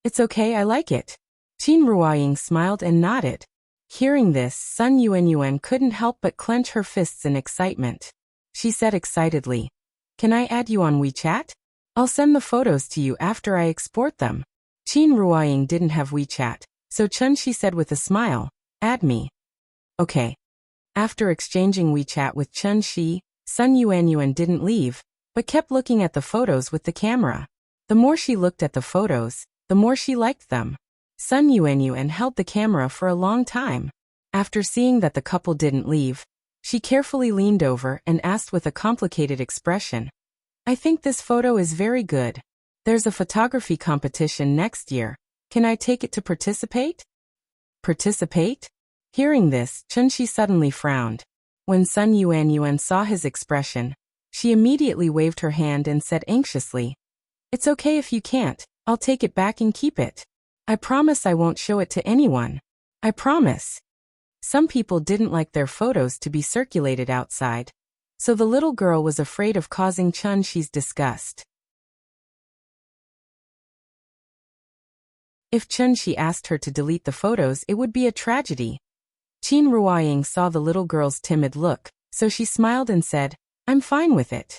"It's okay, I like it." Qin Ruoying smiled and nodded. Hearing this, Sun Yuanyuan couldn't help but clench her fists in excitement. She said excitedly, "Can I add you on WeChat? I'll send the photos to you after I export them." Qin Ruoying didn't have WeChat, so Chunshi said with a smile, "Add me." "Okay." After exchanging WeChat with Chunshi, Sun Yuanyuan didn't leave, but kept looking at the photos with the camera. The more she looked at the photos, the more she liked them. Sun Yuanyuan held the camera for a long time. After seeing that the couple didn't leave, she carefully leaned over and asked with a complicated expression, "I think this photo is very good. There's a photography competition next year. Can I take it to participate?" "Participate?" Hearing this, Chunshi suddenly frowned. When Sun Yuanyuan saw his expression, she immediately waved her hand and said anxiously, "It's okay if you can't. I'll take it back and keep it. I promise I won't show it to anyone. I promise." Some people didn't like their photos to be circulated outside, so the little girl was afraid of causing Chunshi's disgust. If Chunshi asked her to delete the photos, it would be a tragedy. Qin Ruoying saw the little girl's timid look, so she smiled and said, "I'm fine with it."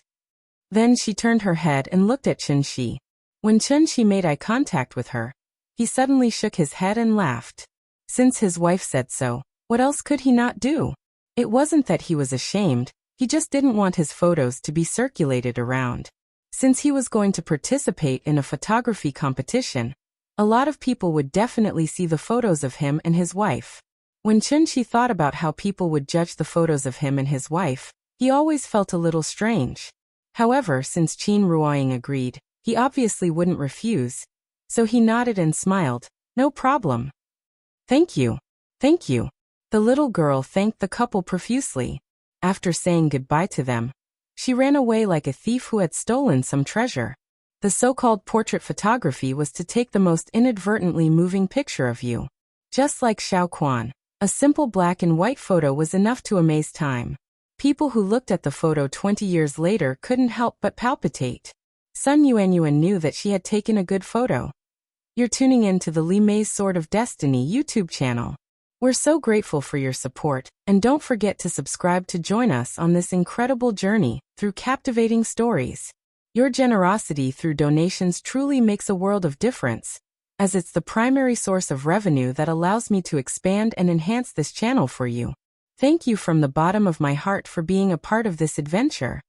Then she turned her head and looked at Chunshi. When Chunshi made eye contact with her, he suddenly shook his head and laughed. Since his wife said so, what else could he not do? It wasn't that he was ashamed, he just didn't want his photos to be circulated around. Since he was going to participate in a photography competition, a lot of people would definitely see the photos of him and his wife. When Chunshi thought about how people would judge the photos of him and his wife, he always felt a little strange. However, since Qin Ruoying agreed, he obviously wouldn't refuse, so he nodded and smiled, "No problem." "Thank you. Thank you." The little girl thanked the couple profusely. After saying goodbye to them, she ran away like a thief who had stolen some treasure. The so-called portrait photography was to take the most inadvertently moving picture of you. Just like Xiao Quan, a simple black and white photo was enough to amaze time. People who looked at the photo 20 years later couldn't help but palpitate. Sun Yuanyuan knew that she had taken a good photo. You're tuning in to the Li Mei's Sword of Destiny YouTube channel. We're so grateful for your support, and don't forget to subscribe to join us on this incredible journey through captivating stories. Your generosity through donations truly makes a world of difference, as it's the primary source of revenue that allows me to expand and enhance this channel for you. Thank you from the bottom of my heart for being a part of this adventure.